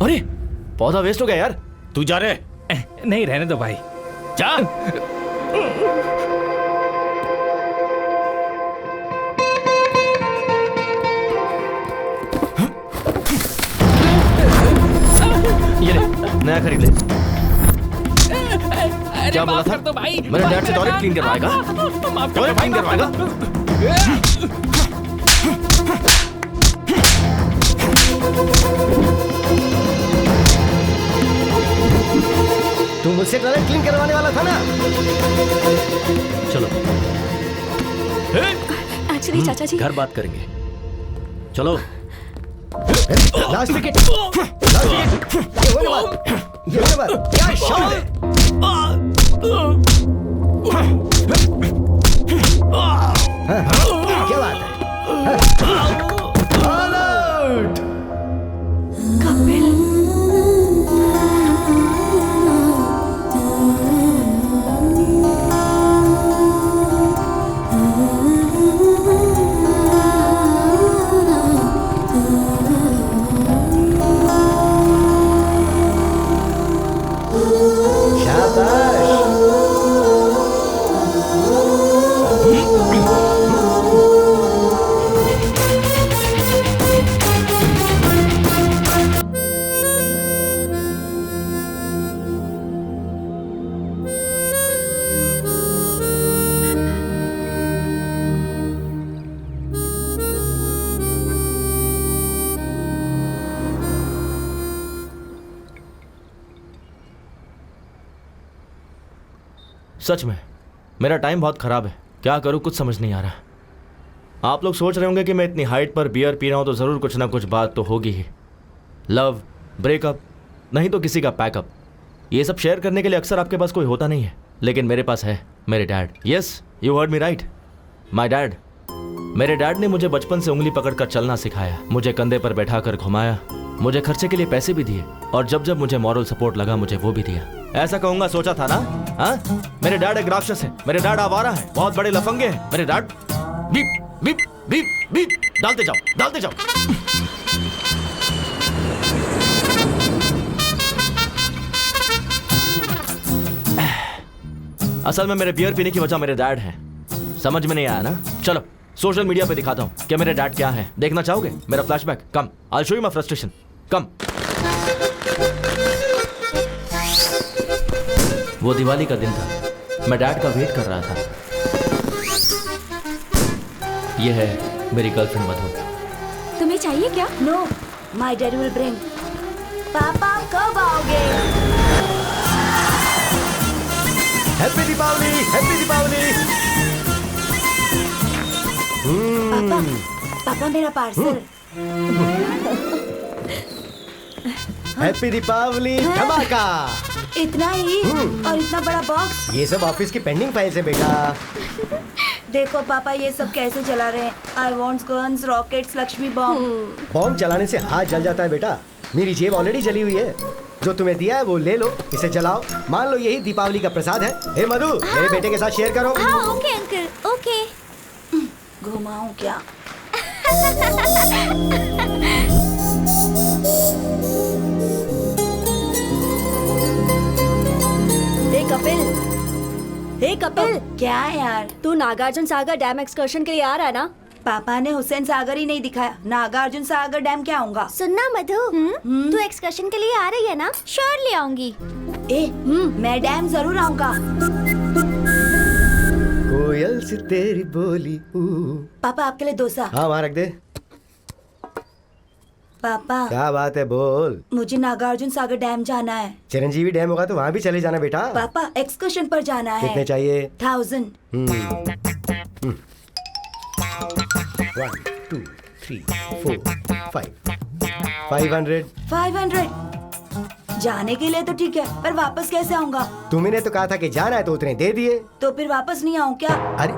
अरे पौधा वेस्ट हो गया यार। तू जा रे। नहीं रहने दो भाई, जा। ये ले, नया खरीद ले। क्या बोला माफ था? कर दो भाई। मेरे डैड से टॉयलेट क्लीन करवाएगा? माफ टॉयलेट क्लीन करवाएगा? तू मुझसे टॉयलेट क्लीन करवाने वाला था ना? चलो एक्चुअली चाचा जी, घर बात करेंगे। चलो। Last wicket, last wicket. ये होने वाला, ये होने वाला। क्या शॉट है? क्या बात है? All out. कपिल, सच में मेरा टाइम बहुत खराब है। क्या करूं कुछ समझ नहीं आ रहा। आप लोग सोच रहे होंगे कि मैं इतनी हाइट पर बियर पी रहा हूं तो ज़रूर कुछ ना कुछ बात तो होगी ही। लव, ब्रेकअप, नहीं तो किसी का पैकअप। ये सब शेयर करने के लिए अक्सर आपके पास कोई होता नहीं है, लेकिन मेरे पास है मेरे dad. Yes, you heard me right, my dad. मेरे डैड ने मुझे बचपन से उंगली पकड़कर चलना सिखाया, मुझे कंधे पर बैठाकर घुमाया, मुझे खर्चे के लिए पैसे भी दिए, और जब जब मुझे मॉरल सपोर्ट लगा मुझे वो भी दिया। ऐसा कहूंगा सोचा था ना? हाँ, मेरे डैड एक राक्षस है, मेरे डैड आवारा है, बहुत बड़े लफंगे हैं मेरे dad. Beep beep beep beep डालते जाओ, डालते जाओ। असल में मेरे बियर पीने की वजह मेरे डैड हैं। समझ में नहीं आया ना? चलो सोशल मीडिया पे दिखाता हूँ कि मेरे डैड क्या है। देखना चाहोगे मेरा flashback? Come, I show you my frustration. Come. वो दिवाली का दिन था, मैं डैड का वेट कर रहा था। ये है मेरी गर्लफ्रेंड मधु। तुम्हें चाहिए क्या? No, my daddy will bring. पापा कब आओगे? Happy Deepavali, happy Deepavali. पापा, पापा मेरा पार्सल। हैप्पी दीपावली धमाका। इतना ही और इतना बड़ा बॉक्स? ये सब ऑफिस की पेंडिंग फाइल्स है बेटा। देखो पापा ये सब कैसे चला रहे हैं। आई wants guns, rockets, Lakshmi bomb. Bomb चलाने से हाथ जल जाता है बेटा। मेरी जेब ऑलरेडी जली हुई है। जो तुम्हें दिया है वो ले लो, इसे जलाओ। मान लो यही दीपावली का प्रसाद है। हे मधु, मेरे बेटे के साथ शेयर करो। हाँ ओके अंकल, ओके। घुमाऊं क्या? हे कपिल, हे कपिल, क्या है यार? तू नागार्जुन सागर डैम एक्सकर्शन के लिए आ रहा है ना? पापा ने हुसैन सागर ही नहीं दिखाया, नागार्जुन सागर डैम क्या आऊंगा? सुनना मधु, तू एक्सकर्शन के लिए आ रही है ना? श्योरली आऊंगी। मैं डैम जरूर आऊंगा। कोयल से तेरी बोली। पापा आपके लिए डोसा। हाँ वहाँ रख दे। पापा क्या बात है, बोल। मुझे नागार्जुन सागर डैम जाना है। चिरंजीवी डैम होगा तो वहाँ भी चले जाना बेटा। पापा एक्सकर्शन पर जाना है। कितने चाहिए? 1000। 1 2 3 4 5 500। 500 जाने के लिए तो ठीक है, पर वापस कैसे आऊंगा? तुमने तो कहा था कि जाना है तो उतने दे दिए। तो फिर वापस नहीं आऊं क्या? अरे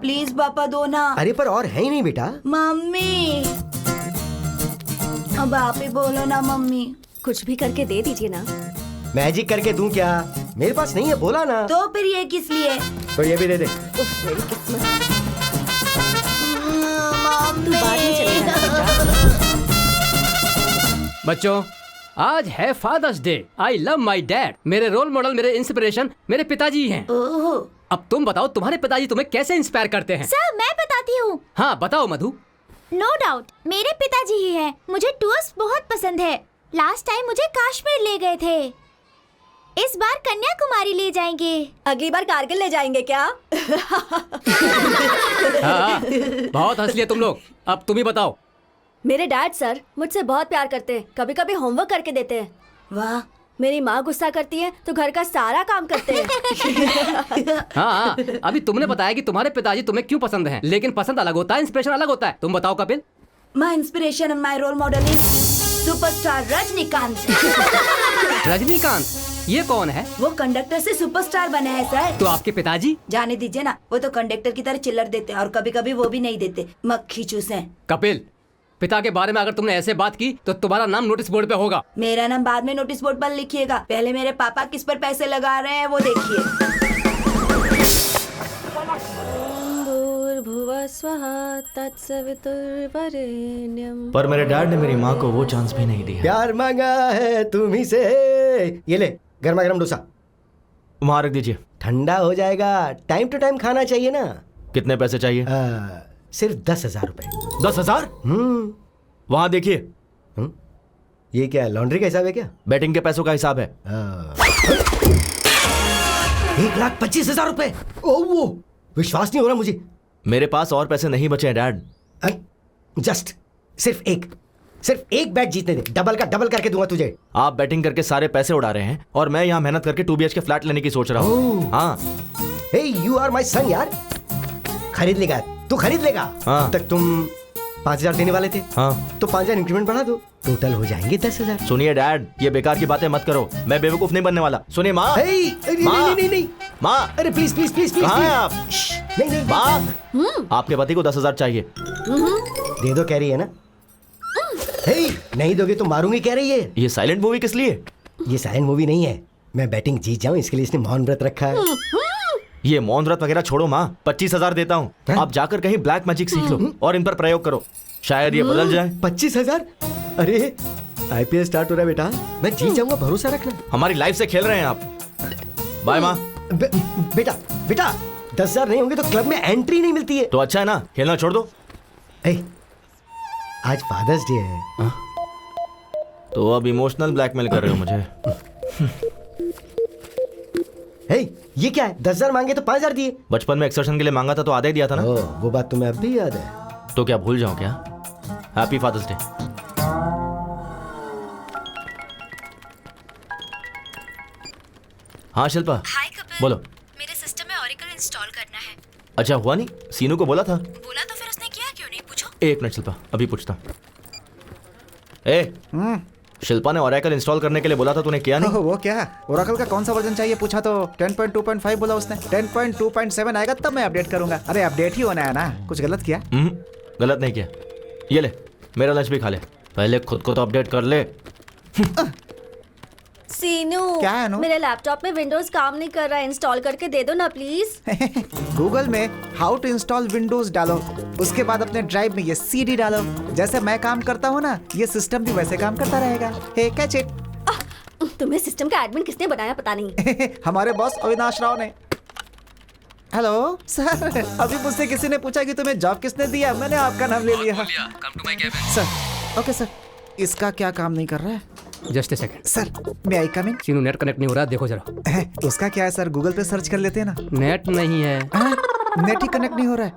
प्लीज पापा दो ना। अरे पर और है ही नहीं बेटा। मम्मी, अब आप ही बोलो ना मम्मी। कुछ भी करके दे दीजिए ना। मैजिक करके दूं क्या? मेरे पास नहीं है, बोला ना। तो फिर ये किस लिए? तो ये भी दे दे। उफ, मेरी किस्मत। मम्मी। तू बाद में बच्चों, आज है father's day. I love my dad. मेरे रोल मॉडल, मेरे इंस्पिरेशन मेरे पिताजी हैं। ओह, अब तुम बताओ, तुम्हारे पिताजी तुम्हें कैसे इंस्पायर करते हैं? सर मैं बताती हूँ। हाँ बताओ मधु। नो डाउट मेरे पिताजी ही हैं। मुझे टूर्स बहुत पसंद है। लास्ट टाइम मुझे कश्मीर ले गए थे। इस बार कन्याकुमारी ले जाएंगे। अगली बार कारगिल ले जाएंगे क्या? हाँ, बहुत हंस लिए तुम लोग। अब तुम ही बताओ। मेरे डैड सर मुझसे बहुत प्यार करते हैं। कभी कभी होमवर्क करके देते हैं। वाह, मेरी माँ गुस्सा करती है तो घर का सारा काम करते हैं। हाँ, अभी तुमने बताया कि तुम्हारे पिताजी तुम्हें क्यों पसंद हैं, लेकिन पसंद अलग होता है, इंस्पिरेशन अलग होता है। तुम बताओ Kapil. My inspiration and my role model is superstar Rajinikanth. Rajinikanth, ये कौन है? वो कंडक्टर से सुपरस्टार बने हैं सर। तो आपके पिताजी? जाने दीजिए ना, वो तो कंडक्टर की तरह चिल्लर देते हैं और कभी कभी वो भी नहीं देते, मक्खी चूसे। कपिल, पिता के बारे में अगर तुमने ऐसे बात की तो तुम्हारा नाम नोटिस बोर्ड पे होगा। मेरा नाम बाद में नोटिस बोर्ड पर लिखिएगा, पहले मेरे पापा किस पर पैसे लगा रहे हैं वो देखिए। भूर्भुवः स्वः तत्सवितुर्वरेण्यम्। पर मेरे डैड ने मेरी माँ को वो चांस भी नहीं दिया। प्यार मांगा है तुम्ही से। ये ले गर्मा गर्म डोसा। वहाँ रख दीजिए। ठंडा हो जाएगा। टाइम टू टाइम खाना चाहिए ना। कितने पैसे चाहिए? सिर्फ 10,000 रुपए। 10,000? वहाँ देखिए। ये क्या लॉन्ड्री का हिसाब है क्या? बैटिंग के पैसों का हिसाब है। 1,25,000 रुपए। ओह, वो विश्वास नहीं हो रहा मुझे। मेरे पास और पैसे नहीं बचे हैं डैड। जस्ट सिर्फ एक बैट जीतने दे। डबल का डबल करके दूंगा तुझे। आप बैटिंग करके सारे पैसे उड़ा रहे हैं और मैं यहाँ मेहनत करके 2 BHK फ्लैट लेने की सोच रहा हूँ। हाँ। हे, यू आर माई सन यार। खरीद लेगा तू, खरीद लेगा। हाँ। अब तक तुम 5,000 देने वाले थे। हाँ। तो 5,000 इंक्रीमेंट बढ़ा दो, टोटल हो जाएंगे 10,000। सुनिए डैड, ये बेकार की बातें मत करो। मैं बेवकूफ नहीं बनने वाला। सुनिए माँ। नहीं नहीं नहीं माँ, अरे प्लीज प्लीज प्लीज प्लीज। कहाँ हैं आप? नहीं नहीं माँ, आपके पति को 10,000 चाहिए। दे दो कह रही है ना। हे, नहीं दोगे तो मारूंगी कह रही है। ये साइलेंट मूवी किस लिए? ये साइलेंट मूवी नहीं है। मैं बैटिंग जीत जाऊं इसके लिए इसने मौन व्रत रखा है। ये मौन व्रत वगैरह छोड़ो माँ। 25,000 देता हूँ। आप जाकर कहीं ब्लैक मैजिक सीख लो और इन पर प्रयोग करो, शायद ये बदल जाए। 25,000? अरे IPL स्टार्ट हो रहा है बेटा, मैं जीत जाऊंगा, भरोसा रखना। हमारी लाइफ से खेल रहे हैं आप। बाय माँ। बेटा 10,000 नहीं होंगे तो क्लब में एंट्री नहीं मिलती है। तो अच्छा है ना, खेलना छोड़ दो। आज फादर्स डे है। तो अब इमोशनल ब्लैकमेल कर रहे हो मुझे। ये क्या है? 10,000 मांगे तो 5,000 दिए। बचपन में एक्सर्शन के लिए मांगा था तो आधा ही दिया था ना। वो बात तुम्हें अब भी याद है? तो क्या भूल जाऊं क्या? Happy father's day. हाँ शिल्पा। हाय कपिल। बोलो। मेरे सिस्टम में ओरेकल इंस्टॉल करना है। अच्छा हुआ नहीं? सीनू को बोला था। बोला तो फिर उसने किया क्यों नहीं, पूछो। 1 मिनट शिल्पा, अभी पूछता। शिल्पा ने ओरेकल इंस्टॉल करने के लिए बोला था, तूने किया नहीं? वो क्या है? ओरेकल का कौन सा वर्जन चाहिए पूछा तो 10.2.5 बोला उसने। 10.2.7 आएगा तब मैं अपडेट करूंगा। अरे अपडेट ही होना है ना, कुछ गलत किया? गलत नहीं किया। ये ले, मेरा लंच भी खा ले। पहले खुद को तो अपडेट कर ले। सीनू, क्या है अनु? मेरे लैपटॉप में विंडोज काम नहीं कर रहा है, इंस्टॉल करके दे दो ना प्लीज। गूगल में हाउ टू इंस्टॉल विंडोज डालो, उसके बाद अपने ड्राइव में ये CD डालो। जैसे मैं काम करता हूँ ना, ये सिस्टम भी वैसे काम करता रहेगा। हे कैच इट। तुम्हें सिस्टम का एडमिन किसने बनाया पता नहीं। हमारे बॉस अविनाश राव ने। हेलो सर, अभी मुझसे किसी ने पूछा कि तुम्हें जॉब किसने दिया, मैंने आपका नाम ले लिया। सर ओके सर, इसका क्या काम नहीं कर रहा है? जस्ट ए सेकंड सर, मैं आई कम इन? सीनू, नेट कनेक्ट नहीं हो रहा, देखो जरा। उसका क्या है सर, गूगल पे सर्च कर लेते हैं ना। नेट नहीं है। नेट ही कनेक्ट नहीं हो रहा है।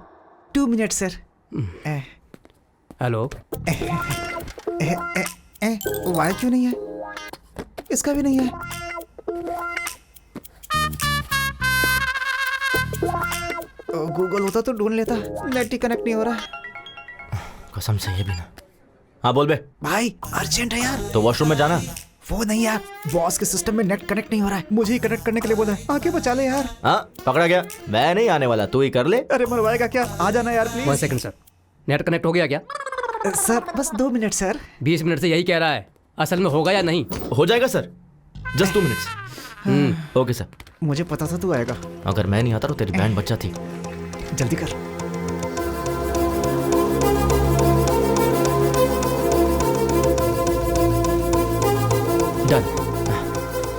2 मिनट सर। हेलो। वाई क्यों नहीं है? इसका भी नहीं है। गूगल होता तो ढूंढ लेता। नेट ही कनेक्ट नहीं हो रहा। कसम से ये भी ना। हाँ बोल बे। भाई अर्जेंट है यार। तो वॉशरूम में जाना। वो नहीं यार, बॉस के सिस्टम में नेट कनेक्ट नहीं हो रहा है, मुझे ही कनेक्ट करने के लिए बोला है। आके बचा ले यार। हाँ पकड़ा गया। मैं नहीं आने वाला, तू ही कर ले। अरे मरवाएगा क्या? आ जाना यार 1 please. Second sir, net connect हो गया क्या? सर बस 2 मिनट सर। 20 मिनट से यही कह रहा है, असल में होगा या नहीं? हो जाएगा sir, just 2 minutes. Okay sir. मुझे पता था तू आएगा। अगर मैं नहीं आता तो तेरी बैंड बच्चा थी। जल्दी कर।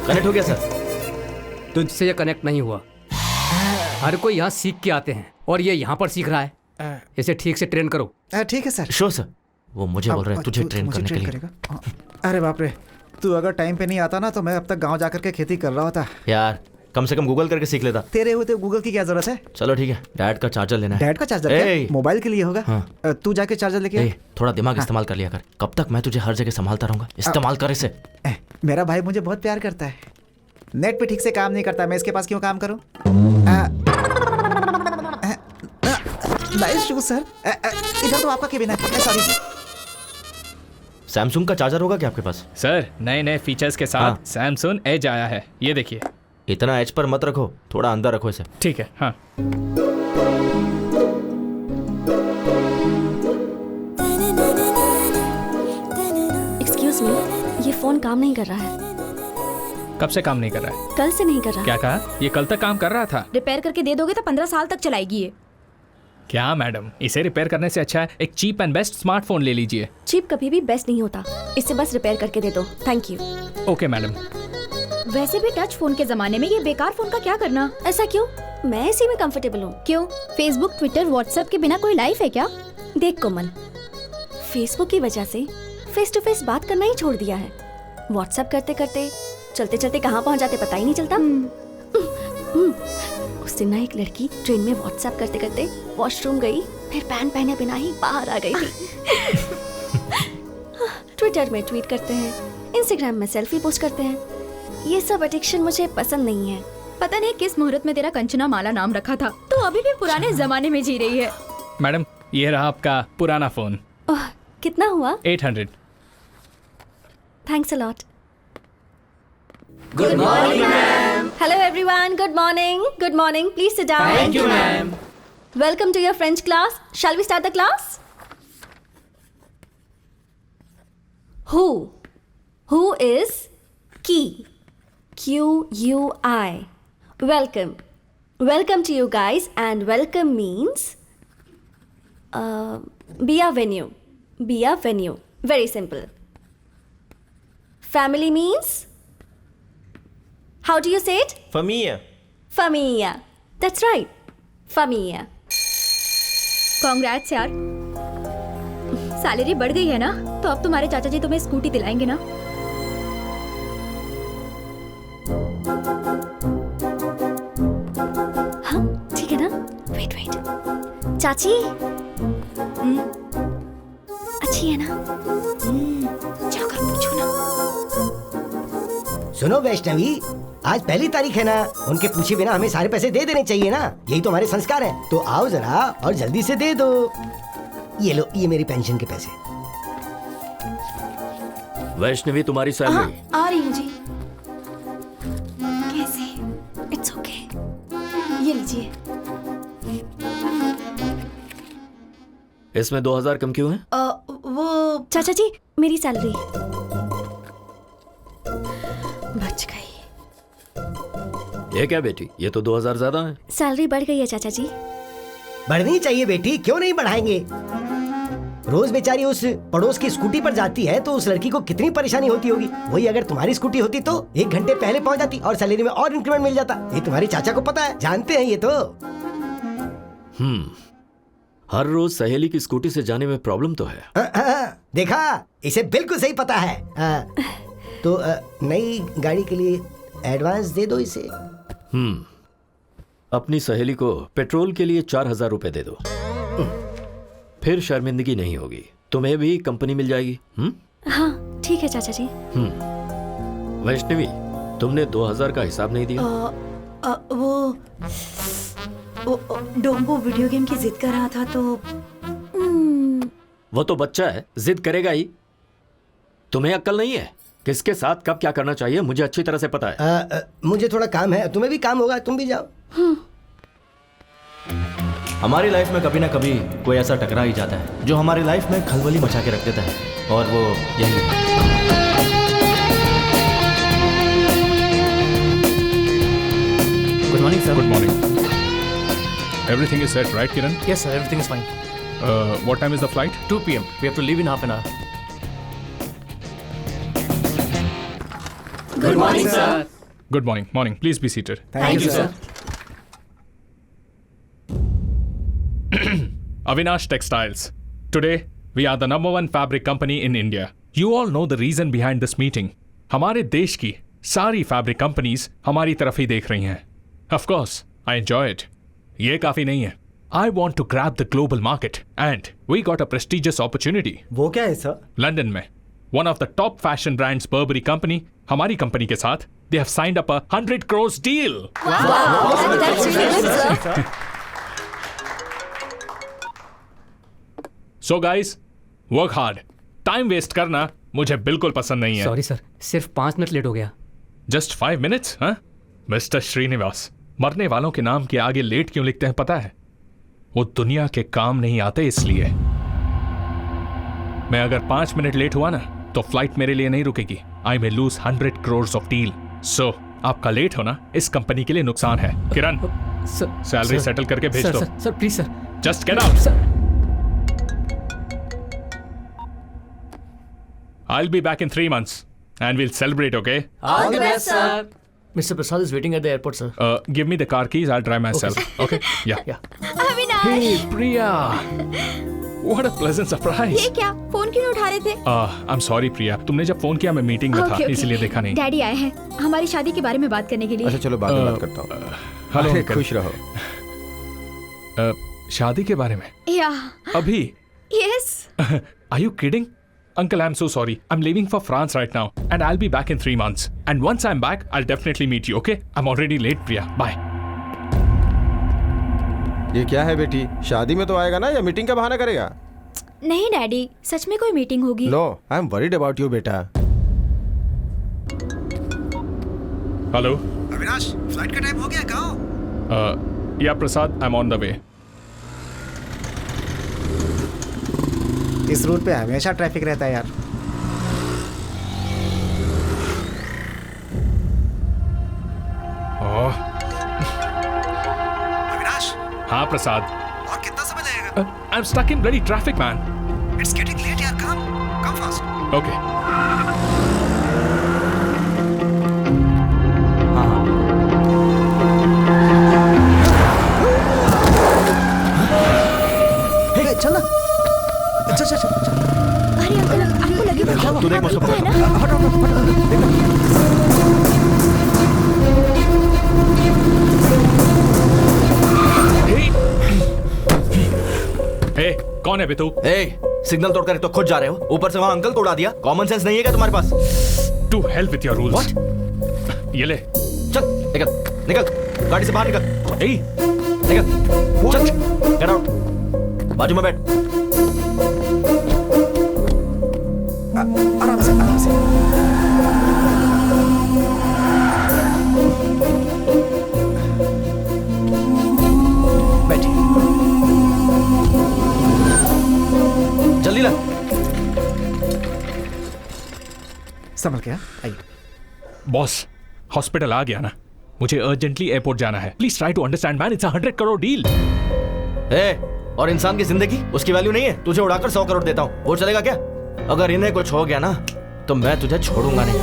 कनेक्ट हो गया सर। तुझसे ये कनेक्ट नहीं हुआ। हर कोई यहाँ सीख के आते हैं और ये यहाँ पर सीख रहा है। इसे ठीक से ट्रेन करो। ठीक है सर। Sure sir. वो मुझे बोल रहे हैं तुझे ट्रेन करने के लिए। करेगा? अरे बाप रे, तू अगर टाइम पे नहीं आता ना तो मैं अब तक गांव जाकर के खेती कर रहा होता। यार कम से कम गूगल करके सीख लेता। तेरे होते गूगल की क्या जरूरत है? चलो ठीक है, डैड का चार्जर लेना है। डैड का चार्जर ए, क्या? मोबाइल के लिए होगा। हाँ। तू जाके चार्जर लेके ए, थोड़ा दिमाग इस्तेमाल कर लिया कर। कब तक मैं तुझे हर जगह संभालता रहूंगा? इस्तेमाल कर इसे। मेरा भाई मुझे बहुत प्यार करता है। नेट पे ठीक से काम नहीं करता, मैं इसके पास क्यों काम करूं? Nice shoes sir. इधर तो आपका केबिन है। सॉरी। सैमसंग का चार्जर होगा क्या आपके पास? सर नए नए फीचर्स के साथ हाँ। सैमसंग एज आया है, ये देखिए। इतना एज पर मत रखो, थोड़ा अंदर रखो इसे। ठीक है। हाँ एक्सक्यूज मी, ये फोन काम नहीं कर रहा है। कब से काम नहीं कर रहा है? कल से नहीं कर रहा। क्या कहा? ये कल तक काम कर रहा था। रिपेयर करके दे दोगे तो 15 साल तक चलाएगी ये। क्या मैडम, इसे रिपेयर करने से अच्छा है एक चीप एंड बेस्ट स्मार्टफोन ले लीजिए। चीप कभी भी बेस्ट नहीं होता, इसे बस रिपेयर करके दे दो। Thank you. Okay madam. वैसे भी टच फोन के जमाने में ये बेकार फोन का क्या करना? ऐसा क्यों? मैं इसी में कंफर्टेबल हूँ। क्यों? फेसबुक, ट्विटर, व्हाट्सएप के बिना कोई लाइफ है क्या? देख कोमल, फेसबुक की वजह से फेस टू फेस बात करना ही छोड़ दिया है। व्हाट्सएप करते करते चलते चलते कहाँ पहुँच जाते पता ही नहीं चलता। उस दिन ना एक लड़की ट्रेन में व्हाट्सएप करते करते वॉशरूम गई, फिर पैंट पहने बिना ही बाहर आ गई थी। ट्विटर में ट्वीट करते हैं, इंस्टाग्राम में सेल्फी पोस्ट करते हैं। ये सब एडिक्शन मुझे पसंद नहीं है। पता नहीं किस मुहूर्त में तेरा कंचना माला नाम रखा था, तो अभी भी पुराने जमाने में जी रही है। मैडम ये रहा आपका पुराना फोन। ओह, कितना हुआ? 800। Thanks a lot. Good morning, ma'am. Hello, everyone. Good morning. Good morning. Please sit down. Thank you, ma'am. Welcome to your French class. Shall we start the class? Who? Who is key? Q-U-I. Welcome. Welcome to you guys, and welcome means be a venue. Be a venue. Very simple. Family means? How do you say it? Familia. Familia. That's right. Familia. Congrats यार, salary बढ़ गई है ना, तो अब तुम्हारे चाचा जी तुम्हें स्कूटी दिलाएंगे ना? हाँ ठीक है ना। वेट वेट, चाची अच्छी है ना? जाकर पूछो ना। सुनो वैष्णवी, आज पहली तारीख है ना, उनके पूछे बिना हमें सारे पैसे दे देने चाहिए ना, यही तो हमारे संस्कार हैं। तो आओ जरा और जल्दी से दे दो। ये लो, ये मेरी पेंशन के पैसे। वैष्णवी तुम्हारी सैलरी। आ रही हूँ जी। कैसे? It's okay. ये लीजिए। इसमें 2000 कम क्यों है? वो चाचा जी, मेरी सैलरी बच गई। ये क्या बेटी, ये तो 2000 ज्यादा है। सैलरी बढ़ गई है चाचा जी। बढ़नी चाहिए बेटी, क्यों नहीं बढ़ाएंगे? रोज बेचारी उस पड़ोस की स्कूटी पर जाती है तो उस लड़की को कितनी परेशानी होती होगी। वही अगर तुम्हारी स्कूटी होती तो 1 घंटे पहले पहुंच जाती और सैलरी में और इंक्रीमेंट मिल जाता। ये तुम्हारे चाचा को पता है, जानते हैं ये तो। हर रोज सहेली की स्कूटी से जाने में प्रॉब्लम तो है। देखा, इसे बिल्कुल सही पता है। तो नई गाड़ी के लिए एडवांस दे दो इसे। अपनी सहेली को पेट्रोल के लिए 4000 रुपए दे दो, फिर शर्मिंदगी नहीं होगी। तुम्हें भी कंपनी मिल जाएगी। हाँ ठीक है चाचा जी। वैष्णवी, तुमने 2000 का हिसाब नहीं दिया। वो डोंबो वीडियो गेम की जिद कर रहा था तो वो तो बच्चा है, जिद करेगा ही। तुम्हें अक्ल नहीं है? किसके साथ कब क्या करना चाहिए मुझे अच्छी तरह से पता है। मुझे थोड़ा काम है, तुम्हें भी काम होगा, तुम भी जाओ। हमारी लाइफ में कभी ना कभी कोई ऐसा टकरा ही जाता है जो हमारी लाइफ में खलबली मचा के रख देता है, और वो यही है। Good morning sir. Good morning. Everything is set, right, Kiran? Yes sir, everything is fine. What time is the flight? 2 p.m. We have to leave in half an hour. Good morning, sir. Good morning. Morning. Please be seated. Thank you, sir. Avinash Textiles. Today, we are the #1 fabric company in India. You all know the reason behind this meeting. हमारे देश की सारी fabric companies हमारी तरफ ही देख रही हैं. Of course, I enjoy it. ये काफी नहीं है. I want to grab the global market and we got a prestigious opportunity. वो क्या है सर? लंदन में one of the top fashion brands Burberry company हमारी कंपनी के साथ they have signed up a 100 crores deal. So guys, work hard. Time waste करना मुझे बिल्कुल पसंद नहीं है. सॉरी सर, सिर्फ 5 मिनट लेट हो गया. Just 5 minutes, हाँ? मिस्टर श्रीनिवास, मरने वालों के नाम के आगे लेट क्यों लिखते हैं पता है? वो दुनिया के काम नहीं आते इसलिए. मैं अगर 5 मिनट लेट हुआ ना तो फ्लाइट मेरे लिए नहीं रुकेगी. I may lose 100 crores of deal. So आपका लेट होना इस कंपनी के लिए नुकसान है. किरण, सैलरी सेटल करके भेज दो. Sir please sir. Just get out. I'll be back in 3 months and we'll celebrate, okay? All the best, sir. Mr. Prasad is waiting at the airport, sir. Give me the car keys. I'll drive myself. Okay? Yeah. Avinash, Hey, Priya. What a pleasant surprise. ये क्या? Phone क्यों नहीं उठा रहे थे? I'm sorry, Priya. तुमने जब phone किया मैं मीटिंग में था इसलिए देखा नहीं. डैडी आए हैं हमारी शादी के बारे में बात करने के लिए. अच्छा चलो बाद में बात करता हूँ. हेलो अरे, अंकल. खुश रहो. शादी के बारे में या अभी? Yes. Are you kidding? Uncle, I'm so sorry. I'm leaving for France right now and I'll be back in 3 months. And once I'm back, I'll definitely meet you, okay? I'm already late, Priya. Bye. ये क्या है बेटी? शादी में तो आएगा ना या मीटिंग का बहाना करेगा? नहीं डैडी, सच में कोई मीटिंग होगी. No, I am worried about you बेटा. हेलो अविनाश, फ्लाइट का टाइम हो गया. कहाँ? या Prasad, I'm on the way. इस रूट पे हमेशा ट्रैफिक रहता है यार. अविनाश. हाँ प्रसाद. और कितना समय लगेगा? I'm stuck in bloody traffic, man. It's getting late यार. Come fast. Okay. Hey, चल ना. चल. अरे अंकल, आपको लगेगा तू देख मुझसे है ना? Hey, कौन है बे तू? सिग्नल तोड़कर तो खुद जा रहे हो, ऊपर से वहां अंकल को उड़ा दिया. कॉमन सेंस नहीं है क्या तुम्हारे पास? To hell with your rules. What? ये ले. चल निकल गाड़ी से बाहर निकल. Hey, निकल चल. Get out. बाजू में बैठ. आराम से. बैठिए. जल्दी ला. संभल के. आइए. बॉस, हॉस्पिटल आ गया ना. मुझे अर्जेंटली एयरपोर्ट जाना है. Please try to understand man. It's a 100 crore deal. और इंसान की जिंदगी उसकी वैल्यू नहीं है. तुझे उड़ाकर 100 करोड़ देता हूँ, वो चलेगा क्या? अगर इन्हें कुछ हो गया ना तो मैं तुझे छोड़ूंगा नहीं.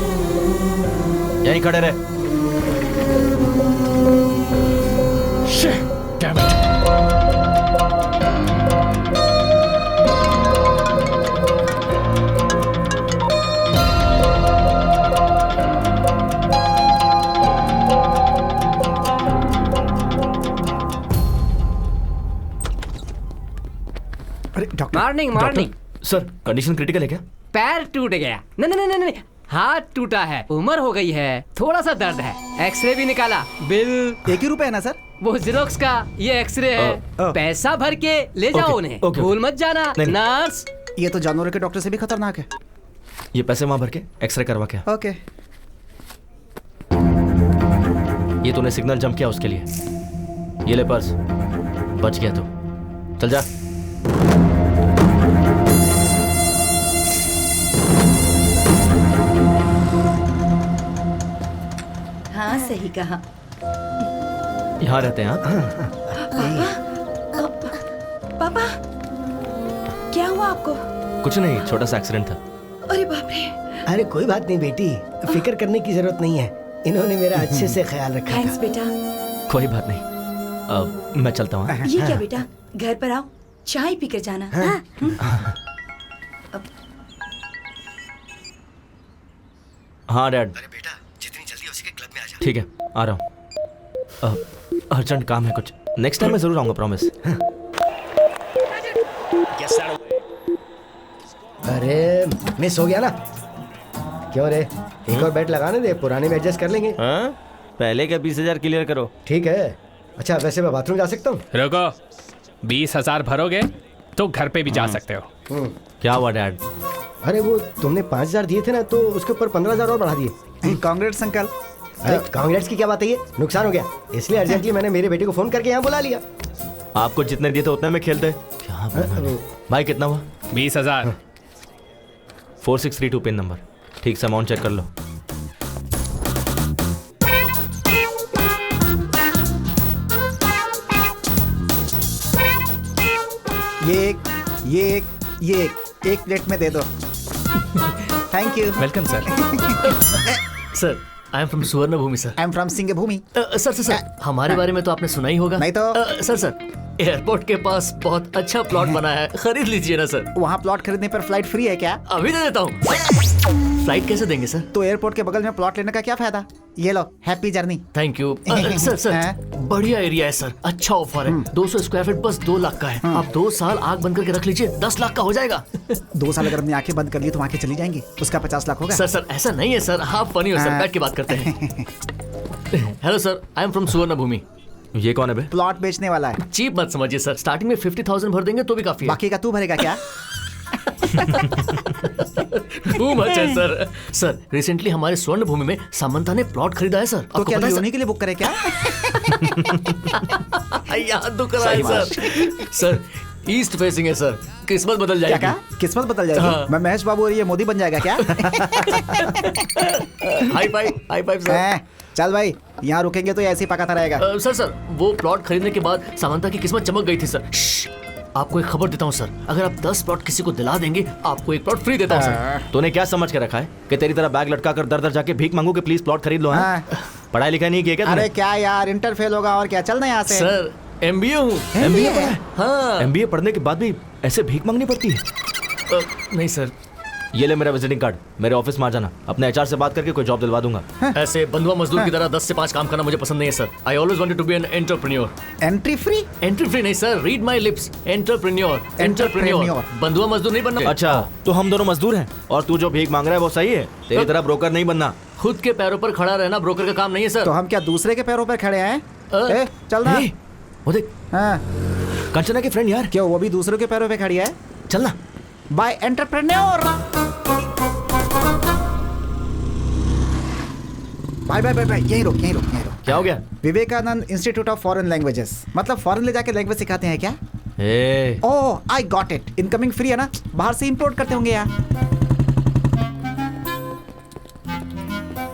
यहीं खड़े रहे. Damn it. अरे doctor. Morning. Sir condition critical है क्या? पैर टूट गया. नहीं, हाथ टूटा है. उम्र हो गई है, थोड़ा सा दर्द है. एक्सरे भी निकाला. बिल 1 ही रुपया है ना सर? वो जेरोक्स का, ये एक्सरे है. पैसा भर के ले जाओ उन्हें. भूल मत जाना. नर्स. ये तो जानवरों के डॉक्टर से भी खतरनाक है. ये पैसे वहां भर के एक्सरे करवा क्या? ओके. ये तूने सिग्नल जंप किया उसके लिए. ये ले पर्स. बच गया तू. चल जा. हाँ सही कहा. यहाँ रहते हैं आप? पापा, क्या हुआ आपको? कुछ नहीं, छोटा सा एक्सीडेंट था. अरे बाप रे. अरे कोई बात नहीं बेटी, फिक्र करने की जरूरत नहीं है. इन्होंने मेरा अच्छे से ख्याल रखा थैंक्स बेटा। कोई बात नहीं, मैं चलता हूँ। ये क्या बेटा, घर पर आओ, चाय पी कर जाना। हाँ डैड। अरे बेटा, जितनी जल्दी हो सके क्लब में आ जा। ठीक है, आ रहा हूँ। अर्जेंट काम है कुछ, नेक्स्ट टाइम मैं जरूर आऊँगा, प्रॉमिस। अरे मिस हो गया ना। क्यों रे, एक और बेट लगाने दे, पुराने में एडजस्ट कर लेंगे। हाँ? पहले का 20,000 क्लियर करो। ठीक है। अच्छा वैसे मैं बाथरूम जा सकता हूँ? रुको, 20,000 भरोगे तो घर पे भी जा सकते हो। क्या हुआ डैड? अरे वो तुमने 5,000 दिए थे ना, तो उसके ऊपर 15,000 और बढ़ा दिए। Congrats uncle. अरे कांग्रेट्स की क्या बात है, ये नुकसान हो गया, इसलिए अर्जेंटली मैंने मेरे बेटे को फोन करके यहाँ बुला लिया। आपको जितने दिए थे उतने में खेलते। क्या भाई, कितना हुआ? 20,000। 4632 पिन नंबर। ठीक से अमाउंट चेक कर लो। ये एक प्लेट में दे दो। Thank you. Welcome sir. Sir, I am from Suvarna Bhumi sir. I am from Singh Bhumi. Sir, हमारे बारे में तो आपने सुना ही होगा। नहीं तो। सर, एयरपोर्ट के पास बहुत अच्छा प्लॉट बना है, खरीद लीजिए ना सर। वहाँ प्लॉट खरीदने पर फ्लाइट फ्री है क्या? अभी दे देता हूँ। फ्लाइट कैसे देंगे सर? तो एयरपोर्ट के बगल में प्लॉट लेने का क्या फायदा? ये लो, happy journey. Thank you. Sir, बढ़िया एरिया है सर, अच्छा ऑफर है। 200 स्क्वायर फीट बस 2 लाख का है। आप 2 साल आग बंद करके रख लीजिए, 10 लाख का हो जाएगा। 2 साल अगर हमने आंखें बंद कर ली तो आंखें चली जाएंगी, उसका 50 लाख होगा। सर ऐसा नहीं है सर, आप फनी हो सर, बैठ के बात करते हैं। Hello sir, I am from Suvarna भूमि। ये कौन है बे? प्लॉट बेचने वाला है। चीप मत समझिए सर, स्टार्टिंग में 50,000 भर देंगे तो भी काफी है। बाकी का तू भरेगा क्या? मच है सर। सर, रिसेंटली हमारे स्वर्ण भूमि में सामंता ने प्लॉट खरीदा है सर। तो क्या लियोनी के लिए बुक करे क्या? याद तो करा है सर। सर, ईस्ट फेसिंग है सर, किस्मत बदल जाएगी। क्या? किस्मत बदल जाएगी? हाँ। मैं महेश बाबू और ये मोदी बन जाएगा क्या? High five sir. चल भाई, यहाँ रुकेंगे तो ऐसे ही पकाता रहेगा। सर, वो प्लॉट खरीदने के बाद सामंता की किस्मत चमक गई थी सर। आपको एक खबर देता हूँ सर, अगर आप 10 प्लॉट किसी को दिला देंगे, आपको एक प्लॉट फ्री देता हूँ सर। तूने क्या समझ के रखा है कि तेरी तरह बैग लटका कर दर दर जाके भीख मांगू कि प्लीज प्लॉट खरीद लो? पढ़ाई लिखाई नहीं किया क्या? अरे क्या यार, इंटर फेल होगा और क्या, चलना यहाँ से। सर, MBA हूँ। MBA पढ़ा है? हाँ। MBA पढ़ने के बाद भी ऐसे भीख मांगनी पड़ती है? नहीं सर। ये ले मेरा विजिटिंग कार्ड, मेरे ऑफिस में आ जाना, अपने HR से बात करके कोई जॉब दिलवा दूंगा। ऐसे बंधुआ मजदूर की तरह 10 से 5 काम करना मुझे पसंद नहीं है sir. I always wanted to be an entrepreneur. Entry free? Entry free नहीं sir, read my lips, entrepreneur. बंधुआ मजदूर नहीं बनना। अच्छा, तो हम दोनों मजदूर हैं और तू जो भीख मांग रहा है वो सही है? तेरी तरह ब्रोकर नहीं बनना। खुद के पैरों पर खड़ा रहना ब्रोकर का काम नहीं है सर। तो हम क्या दूसरे के पैरों पर खड़े हैं? चल ना। वो देख, कंचना की फ्रेंड यार। क्यों, वो भी दूसरों के पैरों पे खड़ी है? चलना। Bye entrepreneur. बाय, यही रोक। क्या हो गया? Vivekananda institute of foreign languages, मतलब फॉरेन ले जाके लैंग्वेज सिखाते हैं क्या? Oh, I got it. Incoming free है ना, बाहर से इंपोर्ट करते होंगे यार।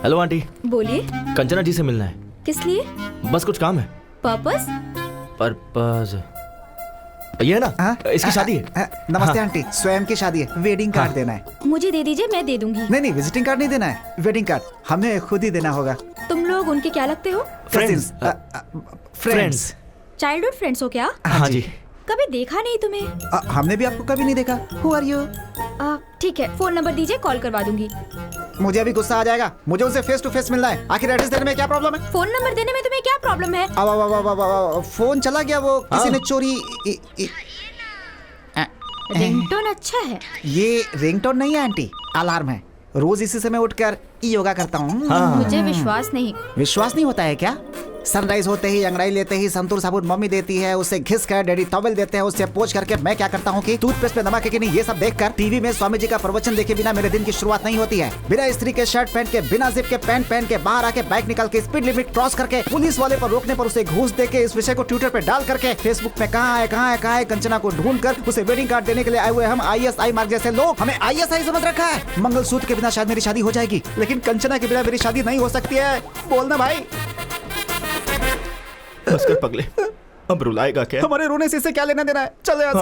Hello aunty. बोलिए। कंचना जी से मिलना है। किस लिए? बस कुछ काम है। पर्पस? ये है ना, इसकी शादी है। नमस्ते आंटी, स्वयं की शादी है, वेडिंग कार्ड देना है। मुझे दे दीजिए, मैं दे दूंगी। नहीं, विजिटिंग कार्ड नहीं देना है, वेडिंग कार्ड हमें खुद ही देना होगा। तुम लोग उनके क्या लगते हो? फ्रेंड्स। चाइल्डहुड फ्रेंड्स हो क्या? हाँ जी। कभी देखा नहीं तुम्हें। हमने भी आपको कभी नहीं देखा। Who are you? ठीक है, फोन नंबर दीजिए, कॉल करवा दूंगी। मुझे अभी गुस्सा आ जाएगा, मुझे उनसे फेस टू फेस मिलना है। आखिर एड्रेस देने में क्या प्रॉब्लम है? फोन नंबर देने में तुम्हें क्या प्रॉब्लम है? अब फोन चला गया, वो किसी ने चोरी। रिंगटोन अच्छा है। ये रिंगटोन नहीं है आंटी, अलार्म है। रोज इसी समय उठकर योगा करता हूँ। मुझे विश्वास नहीं। विश्वास नहीं होता है क्या? सनराइज होते ही, अंगड़ाई लेते ही संतूर साबुन मम्मी देती है, उससे घिस कर डैडी टॉवेल देते हैं, उससे पोंछ करके मैं क्या करता हूँ कि टूथपेस्ट में नमक है कि नहीं ये सब देखकर टीवी में स्वामी जी का प्रवचन देखे बिना मेरे दिन की शुरुआत नहीं होती है। बिना स्त्री के शर्ट पहन के, बिना जिप के पैंट पहन के, बाहर आके बाइक निकाल के स्पीड लिमिट क्रॉस करके, पुलिस वाले पर रोकने पर उसे घूस देके, इस विषय को ट्विटर पे डाल करके, फेसबुक पे कहाँ है कंचना को ढूंढ कर उसे वेडिंग कार्ड देने के लिए आए हुए हम ISI मार्ग जैसे लोग हमें ISI समझ रखा है। मंगलसूत्र के बिना शायद मेरी शादी हो जाएगी, लेकिन कंचना के बिना मेरी शादी नहीं हो सकती है। बोलना भाई। बस कर पगले, अब रुलाएगा क्या? हमारे रोने से इसे क्या लेना देना है? चलो यहाँ से।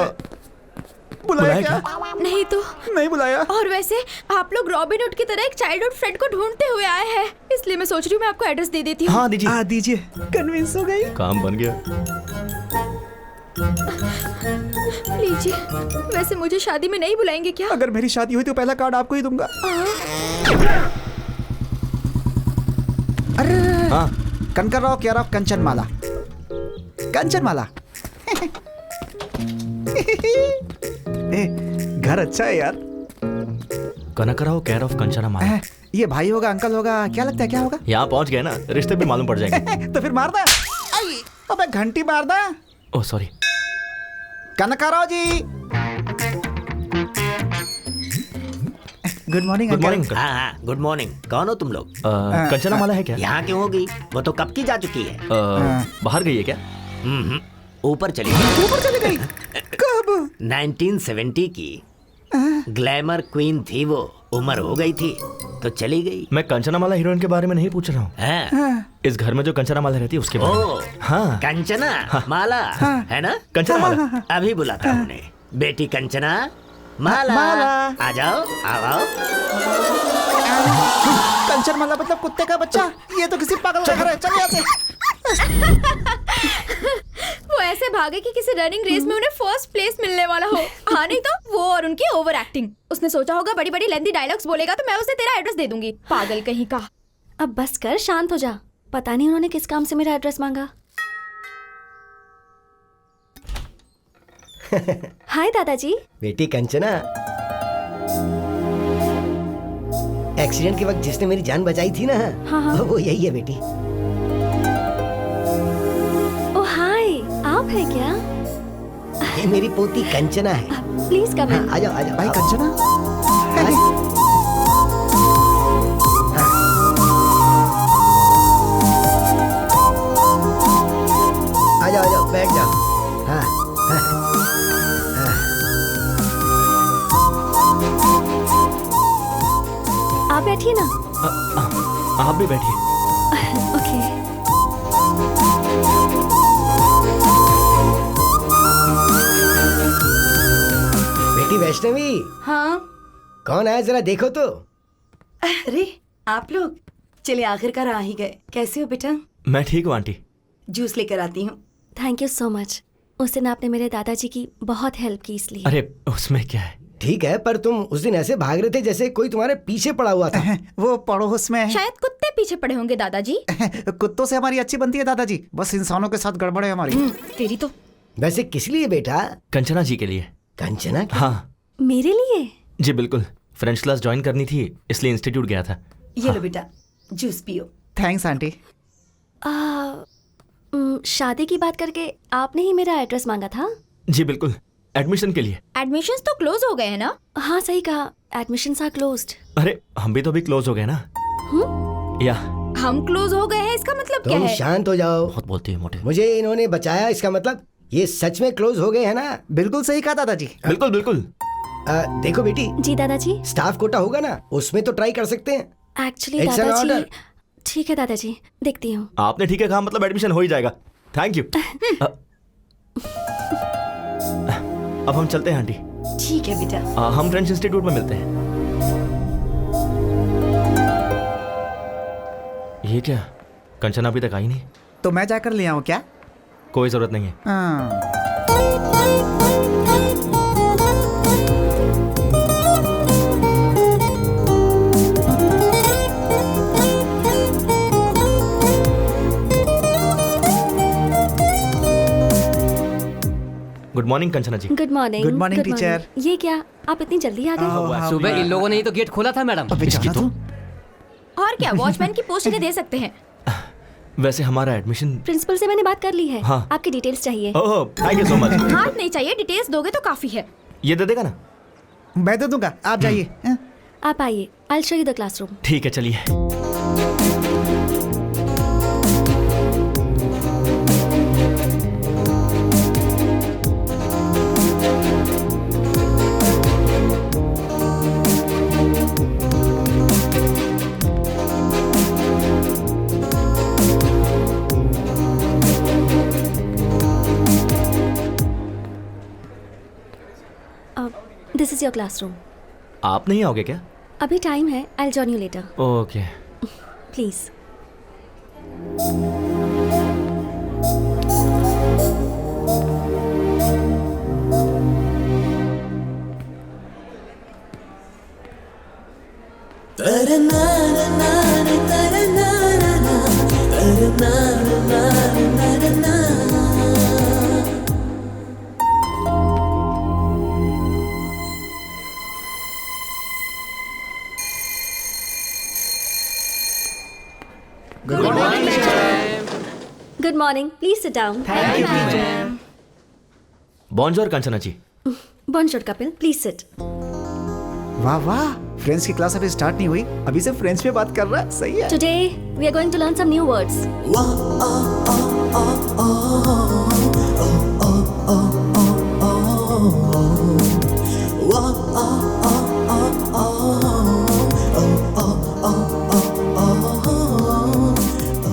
बुलाया क्या? नहीं तो नहीं बुलाया। और वैसे आप लोग रॉबिनहुड की तरह एक चाइल्डहुड फ्रेंड को ढूंढते हुए आए हैं, इसलिए मैं सोच रही हूँ मैं आपको एड्रेस दे देती हूँ। हाँ दीजिए। हाँ दीजिए। कन्विंस हो गई। काम बन गया। लीजिए। वैसे मुझे शादी में नहीं बुलाएंगे क्या? अगर मेरी शादी हुई तो पहला कार्ड आपको ही दूंगा। अरे हाँ। कनकराव केयर ऑफ कंचनमाला। कंचनमाला। घर अच्छा है यार। कनकराव केयर ऑफ कंचनमाला। ये भाई होगा, अंकल होगा, क्या लगता है क्या होगा? यहाँ पहुँच गए ना, रिश्ते भी मालूम पड़ जाएंगे। तो फिर मार दे। अबे घंटी मार दे। Oh sorry. Kanakrao ji. Good morning. Good morning. हाँ हाँ गुड मॉर्निंग। कौन हो तुम लोग? कंचनमाला है क्या? यहाँ क्यों होगी? वो तो कब की जा चुकी है। बाहर गई है क्या? ऊपर चली गई। ऊपर चली गई? कब? 1970 की ग्लैमर क्वीन थी वो। उम्र हो गई थी तो चली गई। मैं कंचनामाला हीरोइन के बारे में नहीं पूछ रहा हूँ। इस घर में जो कंचनामाला रहती है उसके बारे में। हाँ कंचना माला है ना? कंचनामाला। अभी बुलाता हूँ उन्हें। बेटी कंचना माला, आ जाओ आओ। कंचनमाला मतलब कुत्ते का बच्चा? ये तो किसी पागल लग रहा है। चल यहाँ से। वो ऐसे भागे कि किसी रनिंग रेस में उन्हें फर्स्ट प्लेस मिलने वाला हो। हाँ नहीं तो वो और उनकी ओवर एक्टिंग। उसने सोचा होगा बड़ी बड़ी लेंथी डायलॉग्स बोलेगा तो मैं उसे तेरा एड्रेस दे दूंगी। पागल कहीं का। अब बस कर, शांत हो जा। पता नहीं उन्होंने किस काम से मेरा एड्रेस मांगा। हाय दादाजी। बेटी कंचना, एक्सीडेंट के वक्त जिसने मेरी जान बचाई थी ना, हाँ। वो यही है बेटी। ओ हाय, आप है क्या? ये मेरी पोती कंचना है। प्लीज कम इन। आ जाओ आ जाओ। भाई कंचना। आ जाओ बैठ जाओ। हाँ हाँ। आप बैठिए ना। आप भी बैठिए। ओके। बेटी वैष्णवी। हाँ कौन आया जरा देखो तो। अरे आप लोग, चलिए आखिरकार आ ही गए। कैसे हो बेटा? मैं ठीक हूँ आंटी। जूस लेकर आती हूँ। Thank you so much. उस दिन आपने मेरे दादाजी की बहुत हेल्प की इसलिए। अरे उसमें क्या है। ठीक है, पर तुम उस दिन ऐसे भाग रहे थे जैसे कोई तुम्हारे पीछे पड़ा हुआ था। वो पड़ोस में। शायद कुत्ते पीछे पड़े होंगे दादाजी। कुत्तों से हमारी अच्छी बनती है दादाजी, बस इंसानों के साथ गड़बड़ है हमारी। तेरी तो। वैसे किस लिए बेटा? कंचना जी के लिए। कंचना? हाँ मेरे लिए? जी बिल्कुल। फ्रेंच क्लास ज्वाइन करनी थी इसलिए इंस्टीट्यूट गया था। ये लो बेटा, जूस पियो। Thanks aunty. शादी की बात करके आपने ही मेरा एड्रेस मांगा था? जी बिल्कुल, एडमिशन के लिए। एडमिशंस तो क्लोज हो गए हैं ना? हाँ सही कहा, एडमिशंस आर क्लोज्ड। अरे हम भी तो अभी क्लोज हो गए ना। या हम क्लोज हो गए हैं इसका मतलब क्या तुम है? शांत हो जाओ। बहुत बोलती है मोटे। मुझे इन्होंने बचाया, इसका मतलब ये सच में क्लोज हो गए हैं ना? बिल्कुल सही कहा दादाजी। बिल्कुल बिल्कुल। देखो बेटी। जी दादाजी। स्टाफ कोटा होगा ना, उसमें तो ट्राई कर सकते हैं। एक्चुअली दादाजी। ठीक है दादाजी, देखती हूँ। आपने ठीक है कहा, मतलब एडमिशन हो ही जाएगा। Thank you. अब हम चलते हैं आंटी। ठीक है बेटा। हम फ्रेंच इंस्टीट्यूट में मिलते हैं। ये क्या, कंचना अभी तक आई नहीं? तो मैं जाकर ले आऊँ क्या? कोई जरूरत नहीं है। Good morning Kanchana ji. Good morning. Good morning teacher. ये क्या, आप इतनी जल्दी आ गए? सुबह इन लोगों ने ही तो गेट खोला था मैडम। और क्या, वॉचमैन की पोस्ट इन्हें दे सकते हैं। वैसे हमारा एडमिशन प्रिंसिपल से मैंने बात कर ली है। हाँ। आपकी डिटेल्स चाहिए। ओह थैंक यू सो मच। हाथ नहीं चाहिए, डिटेल्स दोगे तो काफी है। ये दे देगा ना? मैं दे दूंगा, आप जाइए। आप आइए, I show you the classroom. ठीक है चलिए। This is your classroom. आप नहीं आओगे क्या? अभी टाइम है, I will join you later. Okay. Please. Good morning, please sit down. बॉन्जोर कंचना जी। बॉन्जोर कपिल, प्लीज सिट। वाह वाह, फ्रेंच की क्लास अभी स्टार्ट नहीं हुई, अभी से फ्रेंच में बात कर रहा है। सही है। Today we are going to learn some new words.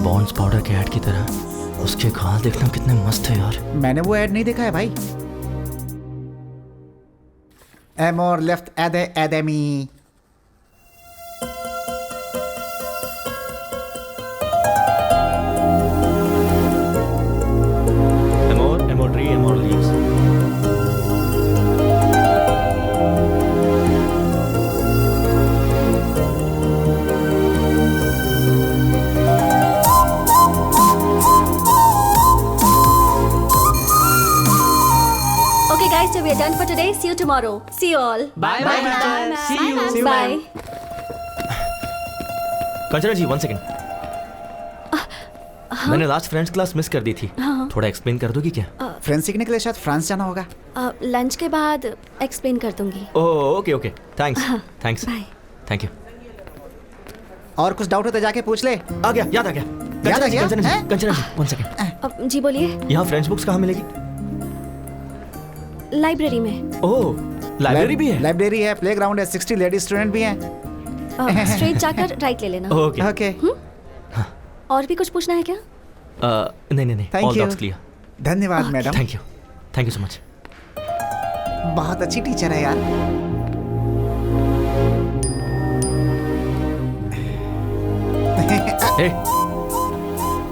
Pond's powder के ऐड की तरह उसके गाल देखना कितने मस्त है यार। मैंने वो ऐड नहीं देखा है भाई। एमोर लेफ्ट एदे academy. Amor, Amor tree, Amor leaves. Okay guys, so we are done for today. See you tomorrow. See you all. Bye bye. See you. Bye. Kanchana ji 1 second. मैंने लास्ट फ्रेंच क्लास मिस कर दी थी। हाँ। थोड़ा explain कर दोगी क्या? French सीखने के लिए शायद फ्रांस जाना होगा। लंच के बाद एक्सप्लेन कर दूंगी। Oh okay okay, thanks thanks, bye. Thank you. और कुछ डाउट हो तो जाके पूछ ले। आ गया, याद आ गया। याद आ गया? कंचना जी 1 सेकेंड। जी बोलिए। यहाँ फ्रेंच बुक्स कहाँ मिलेगी? लाइब्रेरी में। ओह, लाइब्रेरी भी है? लाइब्रेरी है, प्लेग्राउंड है, 60 लेडी स्टूडेंट भी हैं। स्ट्रेट जाकर राइट ले लेना। Okay okay. और भी कुछ पूछना है क्या? नहीं नहीं नहीं, Thank all you. Docs clear. धन्यवाद madam. Thank you so much. बहुत अच्छी टीचर है यार।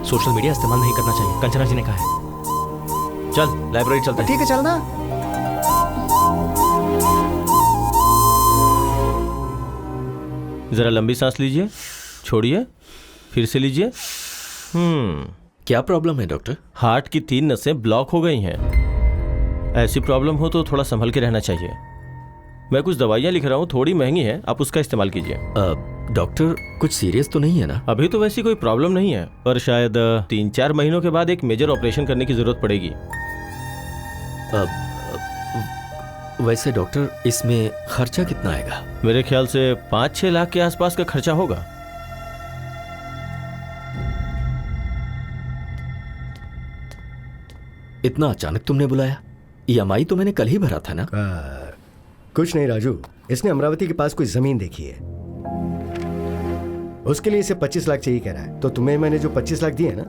सोशल मीडिया इस्तेमाल नहीं करना चाहिए, कंचना जी ने कहा है। चल लाइब्रेरी चलते हैं। ठीक है, चलना। जरा लंबी सांस लीजिए, छोड़िए, फिर से लीजिए। क्या प्रॉब्लम है डॉक्टर? हार्ट की 3 नसें ब्लॉक हो गई हैं। ऐसी प्रॉब्लम हो तो थोड़ा संभल के रहना चाहिए। मैं कुछ दवाइयाँ लिख रहा हूँ, थोड़ी महंगी है, आप उसका इस्तेमाल कीजिए। डॉक्टर कुछ सीरियस तो नहीं है ना? अभी तो वैसी कोई प्रॉब्लम नहीं है, पर शायद 3-4 महीनों के बाद एक मेजर ऑपरेशन करने की जरूरत पड़ेगी। वैसे डॉक्टर इसमें खर्चा कितना आएगा? मेरे ख्याल से 5-6 लाख के आसपास का खर्चा होगा। इतना अचानक तुमने बुलाया? EMI तो मैंने कल ही भरा था ना। कुछ नहीं राजू, इसने अमरावती के पास कोई जमीन देखी है, उसके लिए इसे 25 लाख चाहिए कह रहा है। तो तुम्हें मैंने जो 25 लाख दिए ना,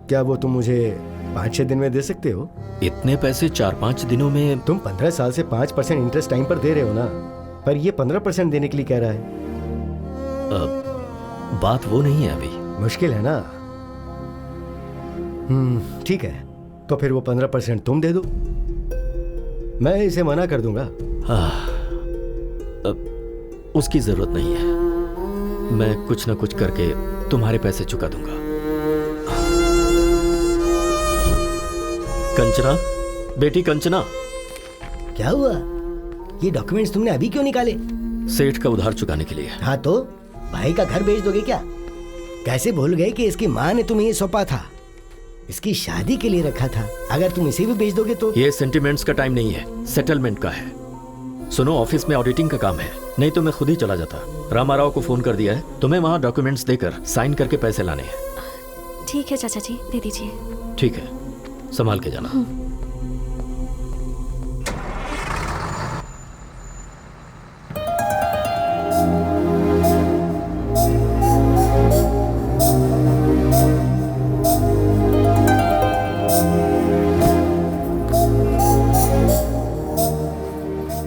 क्या वो तुम मुझे 5-6 दिन में दे सकते हो? इतने पैसे 4-5 दिनों में? तुम 15 साल से 5% इंटरेस्ट टाइम पर दे रहे हो ना, पर ये 15% देने के लिए कह रहा है। बात वो नहीं है अभी। मुश्किल है ना? ठीक है, तो फिर वो 15% तुम दे दो, मैं इसे मना कर दूंगा। उसकी जरूरत नहीं है, मैं कुछ ना कुछ करके तुम्हारे पैसे चुका दूंगा। कंचना, बेटी कंचना। क्या हुआ? ये डॉक्यूमेंट्स तुमने अभी क्यों निकाले? सेठ का उधार चुकाने के लिए। हाँ तो भाई का घर बेच दोगे क्या? कैसे भूल गए कि इसकी माँ ने तुम्हें ये सौंपा था, इसकी शादी के लिए रखा था। अगर तुम इसे भी बेच दोगे तो। ये सेंटिमेंट्स का टाइम नहीं है, सेटलमेंट का है। सुनो, ऑफिस में ऑडिटिंग का काम है, नहीं तो मैं खुद ही चला जाता। रामाराव को फोन कर दिया है, तुम्हें वहाँ डॉक्यूमेंट्स देकर साइन करके पैसे लाने हैं। ठीक है चाचा जी, दे दीजिए। ठीक है, संभाल के जाना।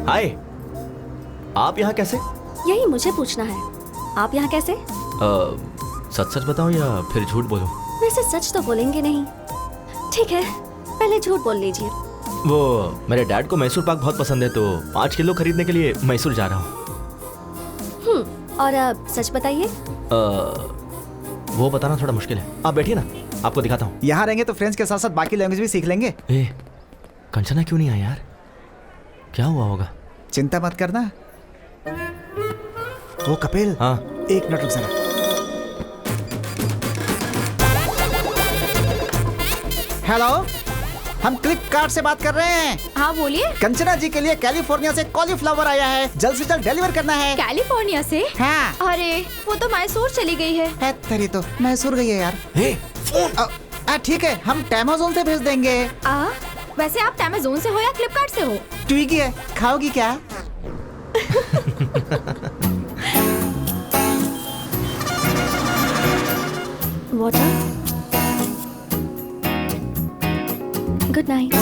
हाय, आप यहाँ कैसे? यही मुझे पूछना है, आप यहाँ कैसे? सच सच बताऊं या फिर झूठ बोलूं? वैसे सच तो बोलेंगे नहीं। ठीक है, पहले झूठ बोल लीजिए। वो मेरे डैड को मैसूर पाक बहुत पसंद है, तो 5 किलो खरीदने के लिए मैसूर जा रहा हूँ। और अब सच बताइए। वो बताना थोड़ा मुश्किल है। आप बैठिए ना, आपको दिखाता हूँ। यहाँ रहेंगे तो फ्रेंच के साथ साथ बाकी लैंग्वेज भी सीख लेंगे। कंचना क्यों नहीं आई यार? क्या हुआ होगा? चिंता मत करना। वो कपिल, हाँ 1 मिनट रुक जरा। हेलो, हम फ्लिपकार्ट से बात कर रहे हैं। हाँ बोलिए। कंचना जी के लिए कैलिफोर्निया से कॉलीफ्लावर आया है, जल्द से जल्द डिलीवर करना है। कैलिफोर्निया से? हाँ। अरे वो तो मैसूर चली गई है। तेरी तो मैसूर गई है यार। ठीक है, हम टेमाजोन से भेज देंगे। वैसे आप टेमाजोन से हो या फ्लिपकार्ट से हो? स्विगी है, खाओगी क्या? वाटर। Good night.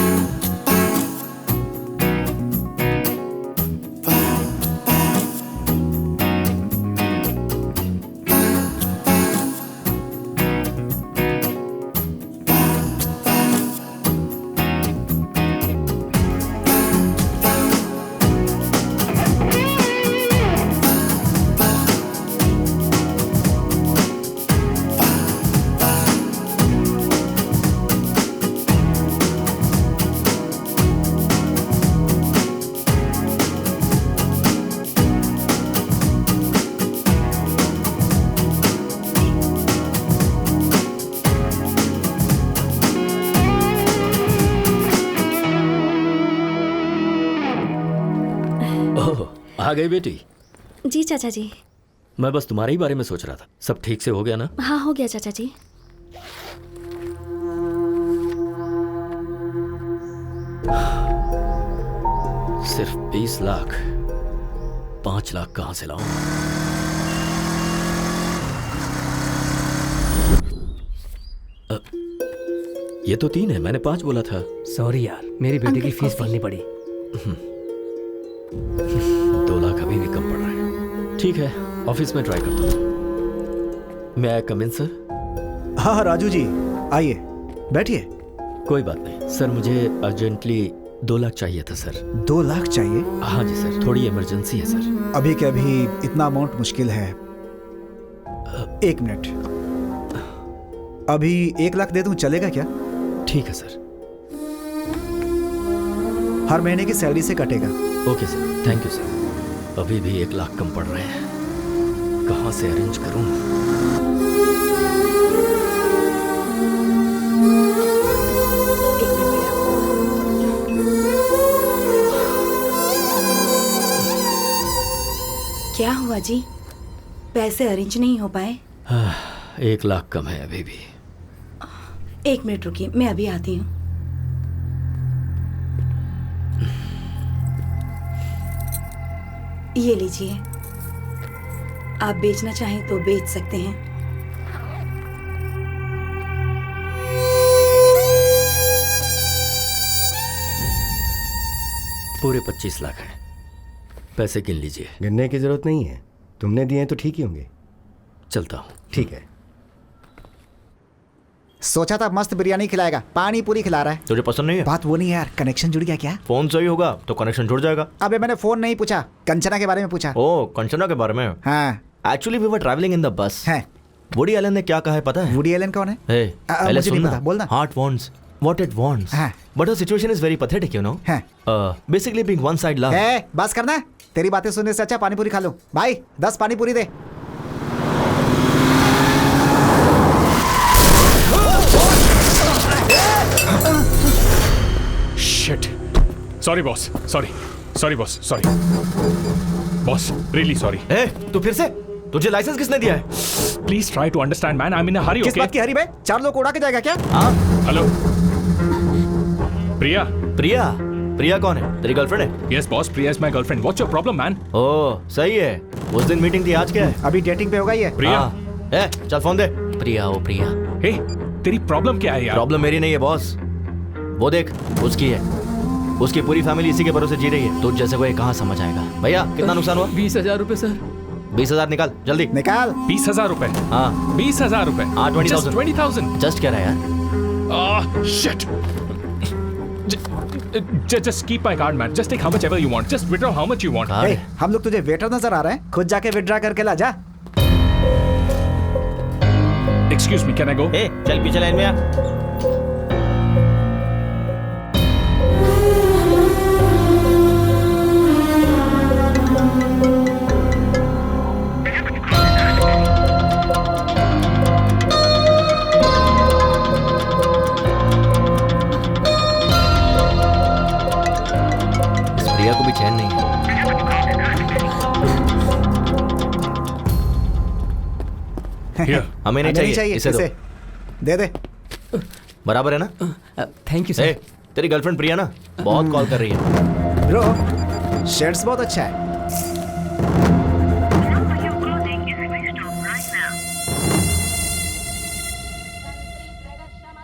आ गई बेटी? जी चाचा जी। मैं बस तुम्हारे ही बारे में सोच रहा था। सब ठीक से हो गया ना? हाँ हो गया चाचा जी। सिर्फ 20 लाख, 5 लाख कहां से लाऊं? ये तो 3 है, मैंने 5 बोला था। सॉरी यार, मेरी बेटी की फीस भरनी पड़ी। 2 लाख अभी भी कम पड़ रहा है। ठीक है, ऑफिस में ट्राई करता हूँ। मैं कम इन सर? हाँ राजू जी, आइए बैठिए। कोई बात नहीं सर, मुझे अर्जेंटली 2 लाख चाहिए था सर। 2 लाख चाहिए? हाँ जी सर, थोड़ी इमरजेंसी है सर। अभी के अभी इतना अमाउंट मुश्किल है। 1 मिनट, अभी 1 लाख दे दूं, चलेगा क्या? ठीक है सर। हर महीने की सैलरी से कटेगा। Okay sir, thank you sir. अभी भी 1 लाख कम पड़ रहे हैं, कहाँ से अरेंज करूं? क्या हुआ जी, पैसे अरेंज नहीं हो पाए? 1 लाख कम है अभी भी। 1 मिनट रुकिए, मैं अभी आती हूँ। ये लीजिए, आप बेचना चाहें तो बेच सकते हैं। पूरे 25 लाख हैं, पैसे गिन लीजिए। गिनने की जरूरत नहीं है, तुमने दिए हैं तो ठीक ही होंगे। चलता हूँ। ठीक है। सोचा था मस्त बिरयानी खिलाएगा, पानी पूरी खिला रहा है। तुझे पसंद नहीं है? बात वो नहीं है यार, कनेक्शन जुड़ गया क्या? फोन सही होगा तो कनेक्शन जुड़ जाएगा। अबे मैंने फोन नहीं पूछा, कंचना के बारे में पूछा। ओ, कंचना के बारे में? हाँ। Actually we were travelling in the bus. है। वुडी एलन ने क्या कहा है पता है? वुडी एलन कौन है? पहले मुझे नहीं पता, बोलना। Heart wants what it wants, but the situation is very pathetic, you know. Basically being one side love. बस करना, तेरी बातें सुनने से अच्छा पानी पूरी खा लो। भाई 10 पानी पूरी दे। Shit. Sorry boss. Sorry boss. Sorry. Boss, really sorry. तू फिर से? तुझे लाइसेंस किसने दिया है? Please try to understand, man. I'm in a hurry. किस Okay? बात की हरी बे? 4 लोग उड़ा के जाएगा क्या? Hello. प्रिया. प्रिया कौन है? तेरी गर्लफ्रेंड है? Yes boss, Priya is my girlfriend. What's your problem, man? ओह सही है, उस दिन मीटिंग थी, आज क्या है? अभी डेटिंग पे होगा ये। प्रिया. चल फोन दे। प्रिया। Hey, तेरी प्रॉब्लम क्या है यार? प्रॉब्लम मेरी नहीं है बॉस, वो देख उसकी है। उसकी पूरी फैमिली इसी के भरोसे जी रही है। तो जैसे कोई कहाँ समझ आएगा। भैया कितना नुकसान हुआ? 20,000 रुपए सर। 20,000 निकाल जल्दी निकाल। 20,000 रुपए? हाँ 20,000 रुपए। हाँ 20,000। 20,000 जस्ट कह रहा है यार। Shit. Just keep my card, man. Just take how much ever you want. Just withdraw how much you want. Hey, हम लोग तुझे वेटर नजर आ रहे हैं? खुद जाके विड्रा करके ला जा। Excuse me, can I go? ए, चल पीछे लाइन में आ। प्रिया को भी चैन नहीं है। हमें नहीं चाहिए, इसे दो। दे दे। बराबर है ना? Thank you sir. तेरी गर्लफ्रेंड प्रिया ना बहुत कॉल कर रही है। ब्रो शर्ट्स बहुत अच्छा है।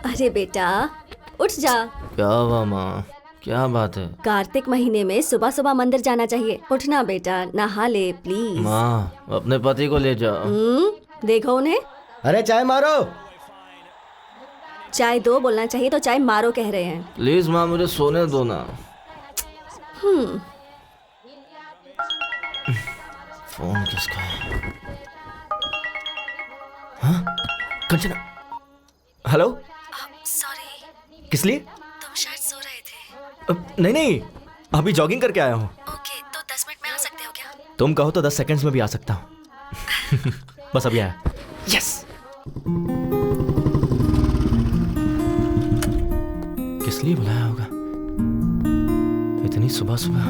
अरे बेटा उठ जा। क्या हुआ माँ? क्या बात है? कार्तिक महीने में सुबह सुबह मंदिर जाना चाहिए। उठना बेटा, नहा ले प्लीज। माँ अपने पति को ले जाओ। देखो उन्हें। अरे चाय मारो। चाय दो बोलना चाहिए तो चाय मारो कह रहे हैं। प्लीज माँ मुझे सोने दो ना। फोन किसका है? हाँ? कंचना। हेलो। सॉरी। किस लिए? तुम शायद सो रहे थे। नहीं नहीं, अभी जॉगिंग करके आया हूँ। ओके, तो 10 मिनट में आ सकते हो क्या? तुम कहो तो 10 सेकंड्स में भी आ सकता हूँ। बस अभी आया। यस। किस लिए बुलाया होगा इतनी सुबह सुबह?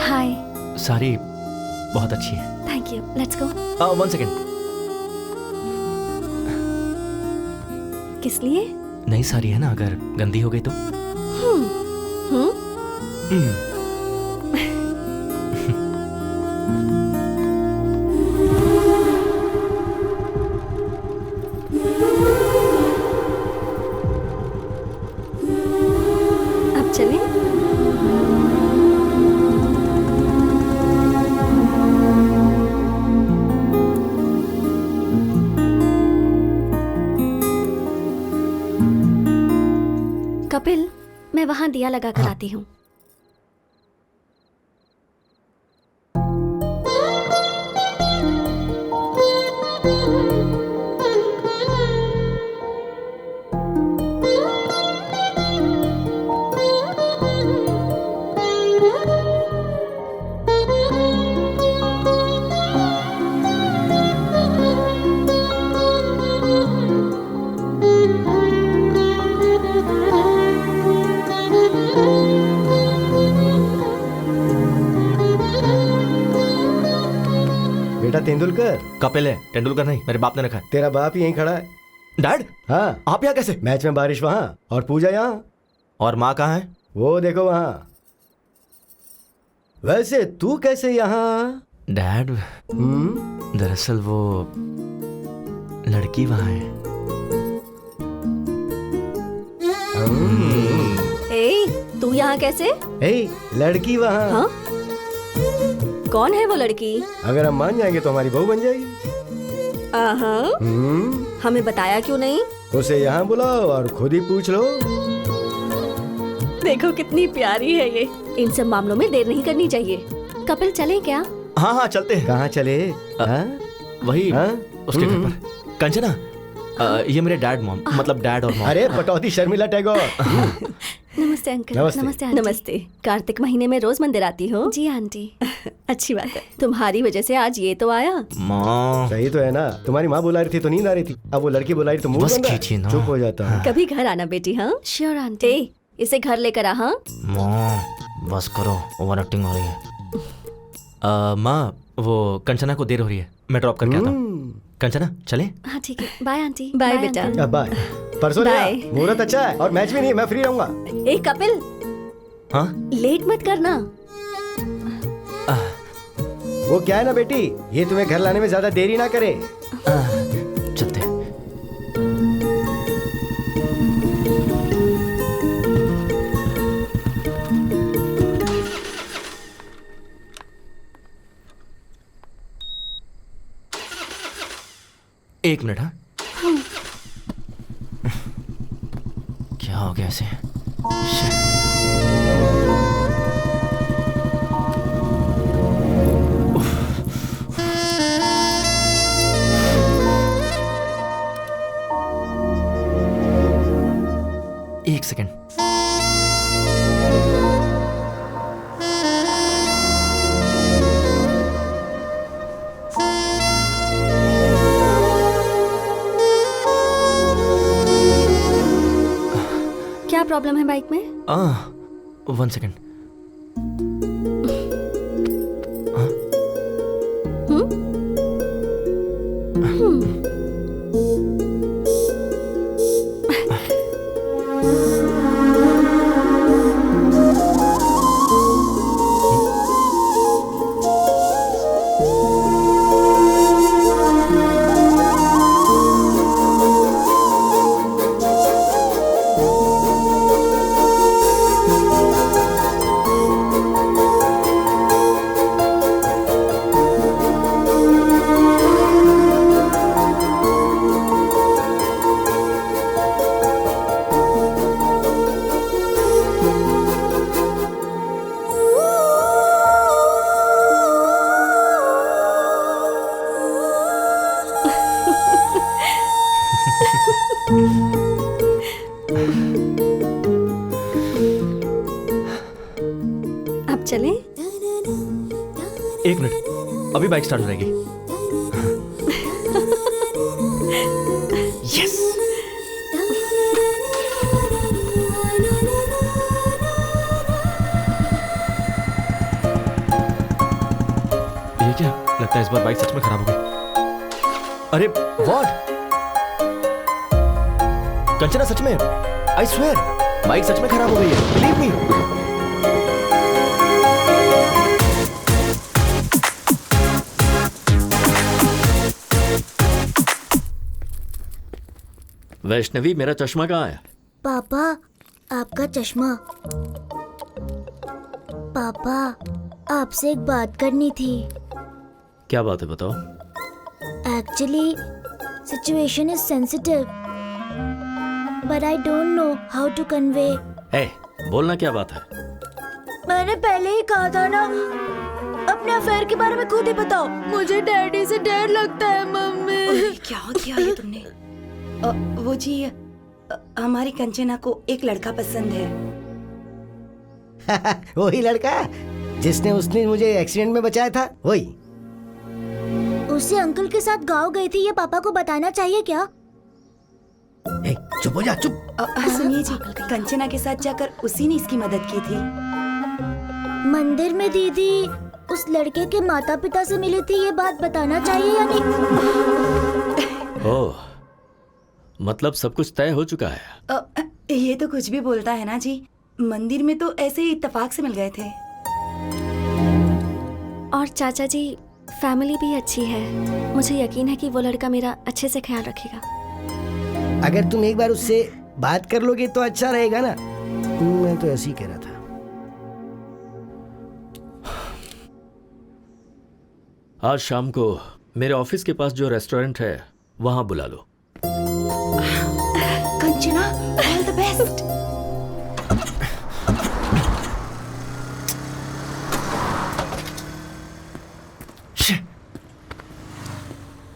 हाय। साड़ी बहुत अच्छी है। Thank you. Let's go. 1 second. किस लिए? नई साड़ी है ना, अगर गंदी हो गई तो? अब चलें? कपिल, मैं वहां दिया लगा कर आती हूँ। बेटा तेंदुलकर। कपिल है, तेंदुलकर नहीं। मेरे बाप ने रखा है। तेरा बाप ही यहीं खड़ा है। डैड? हाँ। आप यहाँ कैसे? मैच में बारिश वहाँ और पूजा यहाँ। और माँ कहाँ है? वो देखो वहाँ। वैसे तू कैसे यहाँ? डैड दरअसल वो लड़की वहाँ है। ए, तू यहाँ कैसे? ए, लड़की वहाँ। हाँ? कौन है वो लड़की? अगर हम मान जाएंगे तो हमारी बहू बन जाएगी। हमें बताया क्यों नहीं? उसे यहाँ बुलाओ और खुद ही पूछ लो। देखो कितनी प्यारी है ये। इन सब मामलों में देर नहीं करनी चाहिए। कपिल चले क्या? हाँ हाँ चलते हैं। कहाँ चले? वही उसके घर पर। कंचना, ये मेरे डैड मॉम, मतलब डैड और मॉम। अरे पटौदी शर्मिला टैगोर। नमस्ते अंकल। नमस्ते। नमस्ते। कार्तिक महीने में रोज मंदिर आती हो? जी आंटी। अच्छी बात है। तुम्हारी वजह से आज ये तो आया। माँ सही तो है ना। तुम्हारी माँ बुला रही थी तो नींद आ रही थी। अब वो लड़की बुला रही तो मुंह बंद है। चुप हो जाता है। कभी घर आना बेटी। हाँ श्योर आंटी। इसे घर लेकर आ। हाँ माँ बस करो, ओवर एक्टिंग हो रही है। माँ वो कंचना को देर हो रही है, मैं ड्रॉप करके आता हूँ। कंचना चले? हाँ ठीक है, बाय आंटी। बाय बेटा। अंकल। बाय। परसों बाय। मुहूर्त अच्छा है और मैच भी नहीं है, मैं फ्री रहूंगा। ए कपिल, हाँ लेट मत करना। वो क्या है ना बेटी, ये तुम्हें घर लाने में ज्यादा देरी ना करे। चलते हैं। एक मिनट। हाँ क्या हो गया ऐसे? एक सेकेंड। क्या प्रॉब्लम है बाइक में? 1 सेकेंड। अब चलें? एक मिनट, अभी बाइक स्टार्ट हो जाएगी। यस। ये क्या लगता है, इस बार बाइक सच में खराब हो गई। अरे व्हाट? कंचना सच में, आई स्वेयर बाइक सच में खराब हो गई है, बिलीव मी। वैष्णवी, मेरा चश्मा कहाँ है? पापा, आपका चश्मा। पापा, आपसे एक बात करनी थी। क्या बात है, बताओ। Actually situation is sensitive, but I don't know how to convey. ए, बोलना क्या बात है? मैंने पहले ही कहा था ना, अपने अफेयर के बारे में खुद ही बताओ। मुझे डैडी से डर लगता है मम्मी। क्या किया ये तुमने? वो जी, हमारी कंचना को एक लड़का पसंद है। वही लड़का जिसने उसने मुझे एक्सीडेंट में बचाया था, वही। उसे अंकल के साथ गाँव गई थी, ये पापा को बताना चाहिए क्या? चुप हो जा, चुप। सुनिए जी, कंचना के साथ जाकर उसी ने इसकी मदद की थी। मंदिर में दीदी उस लड़के के माता पिता से मिली थी, ये बात बताना चाहिए या नहीं? ओह, मतलब सब कुछ तय हो चुका है। ये तो कुछ भी बोलता है ना जी। मंदिर में तो ऐसे ही इत्तेफाक से मिल गए थे। और चाचा जी, फैमिली भी अच्छी है। मुझे यकीन है कि वो लड़का मेरा अच्छे से ख्याल रखेगा। अगर तुम एक बार उससे बात कर लोगे तो अच्छा रहेगा ना। मैं तो ऐसे ही कह रहा था। आज शाम को मेरे ऑफिस के पास जो रेस्टोरेंट है वहां बुला लो। Kanchana, all the best.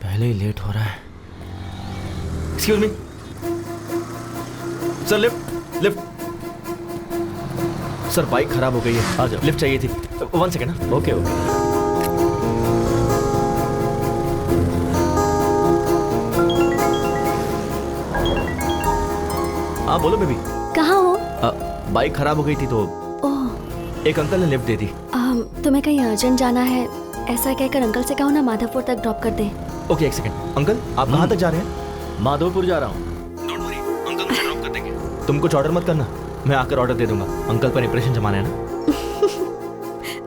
पहले ही लेट हो रहा है। Excuse me sir, lift lift. Sir bike खराब हो गई है, आ जाओ। लिफ्ट चाहिए थी। 1 सेकेंड। Okay okay. हाँ बोलो बेबी। कहाँ हो? बाइक खराब हो गई थी तो ओह, एक अंकल ने लिफ्ट दे दी। तुम्हें कहीं अर्जेंट जाना है, ऐसा कहकर अंकल से कहो ना माधवपुर तक ड्रॉप कर दे। ओके एक सेकंड। अंकल आप कहाँ तक जा रहे हैं? माधोपुर जा रहा हूँ। डोंट वरी, अंकल मुझे ड्रॉप कर देंगे। तुम कुछ ऑर्डर मत करना, मैं आकर ऑर्डर दे दूंगा। अंकल पर इंप्रेशन जमाना है ना।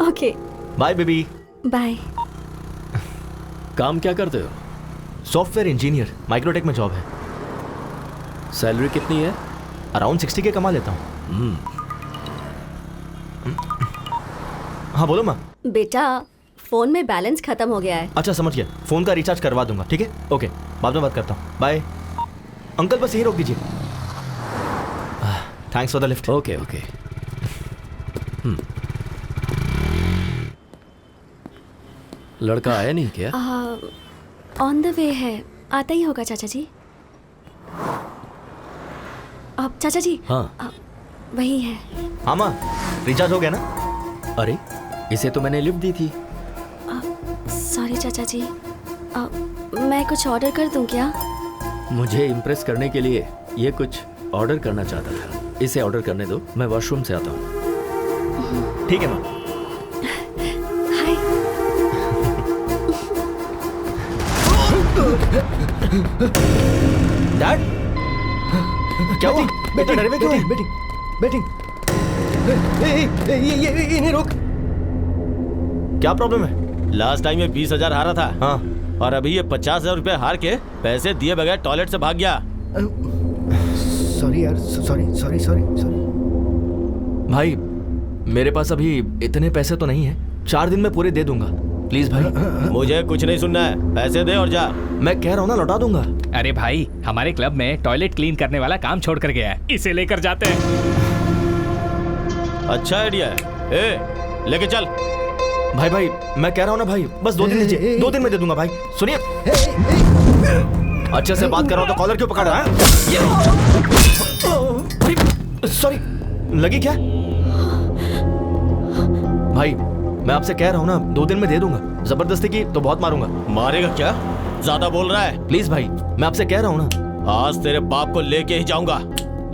Okay bye baby. बाय। काम क्या करते हो? सॉफ्टवेयर इंजीनियर, माइक्रोटेक में जॉब है। सैलरी कितनी है? अराउंड 60 के कमा लेता हूँ। हाँ बोलो माँ। बेटा फोन में बैलेंस खत्म हो गया है। अच्छा समझ गया, फोन का रिचार्ज करवा दूंगा। ठीक है ओके, बाद में बात करता हूँ। बाय। अंकल बस यही रोक दीजिए। Thanks for the lift. Okay okay. लड़का आया नहीं क्या? ऑन द वे है, आता ही होगा चाचा जी। अब चाचा जी। हाँ वही है। हाँ माँ, रिचार्ज हो गया ना? अरे इसे तो मैंने लिफ्ट दी थी। सॉरी चाचा जी, मैं कुछ ऑर्डर कर दूं क्या? मुझे इम्प्रेस करने के लिए ये कुछ ऑर्डर करना चाहता था। इसे ऑर्डर करने दो, मैं वॉशरूम से आता हूँ। ठीक है माँ। हाय। डैड क्या हुआ? बेटा डरे हुए क्यों हैं? बैटिंग इन्हें रोक। क्या प्रॉब्लम है? लास्ट टाइम ये 20,000 हारा था। हाँ। और अभी ये 50,000 रुपए हार के पैसे दिए बगैर टॉयलेट से भाग गया। सॉरी यार, सॉरी। भाई मेरे पास अभी इतने पैसे तो नहीं है, 4 दिन में पूरे दे दूंगा। प्लीज भाई। मुझे कुछ नहीं सुनना है, पैसे दे और जा। मैं कह रहा हूँ ना, लौटा दूंगा। अरे भाई हमारे क्लब में टॉयलेट क्लीन करने वाला काम छोड़ कर गया है, इसे लेकर जाते हैं। अच्छा आइडिया है। ए, लेके चल। भाई मैं कह रहा हूँ ना भाई, बस 2 दिन दीजिए, 2 दिन में दे दूंगा भाई। सुनिए, अच्छे से बात कर रहा हूँ तो कॉलर क्यों पकड़ रहा है? सॉरी, लगी क्या? भाई मैं आपसे कह रहा हूँ ना, 2 दिन में दे दूंगा। जबरदस्ती की तो बहुत मारूंगा। मारेगा क्या? ज्यादा बोल रहा है। प्लीज भाई, मैं आपसे कह रहा हूँ ना। आज तेरे बाप को लेके ही जाऊंगा।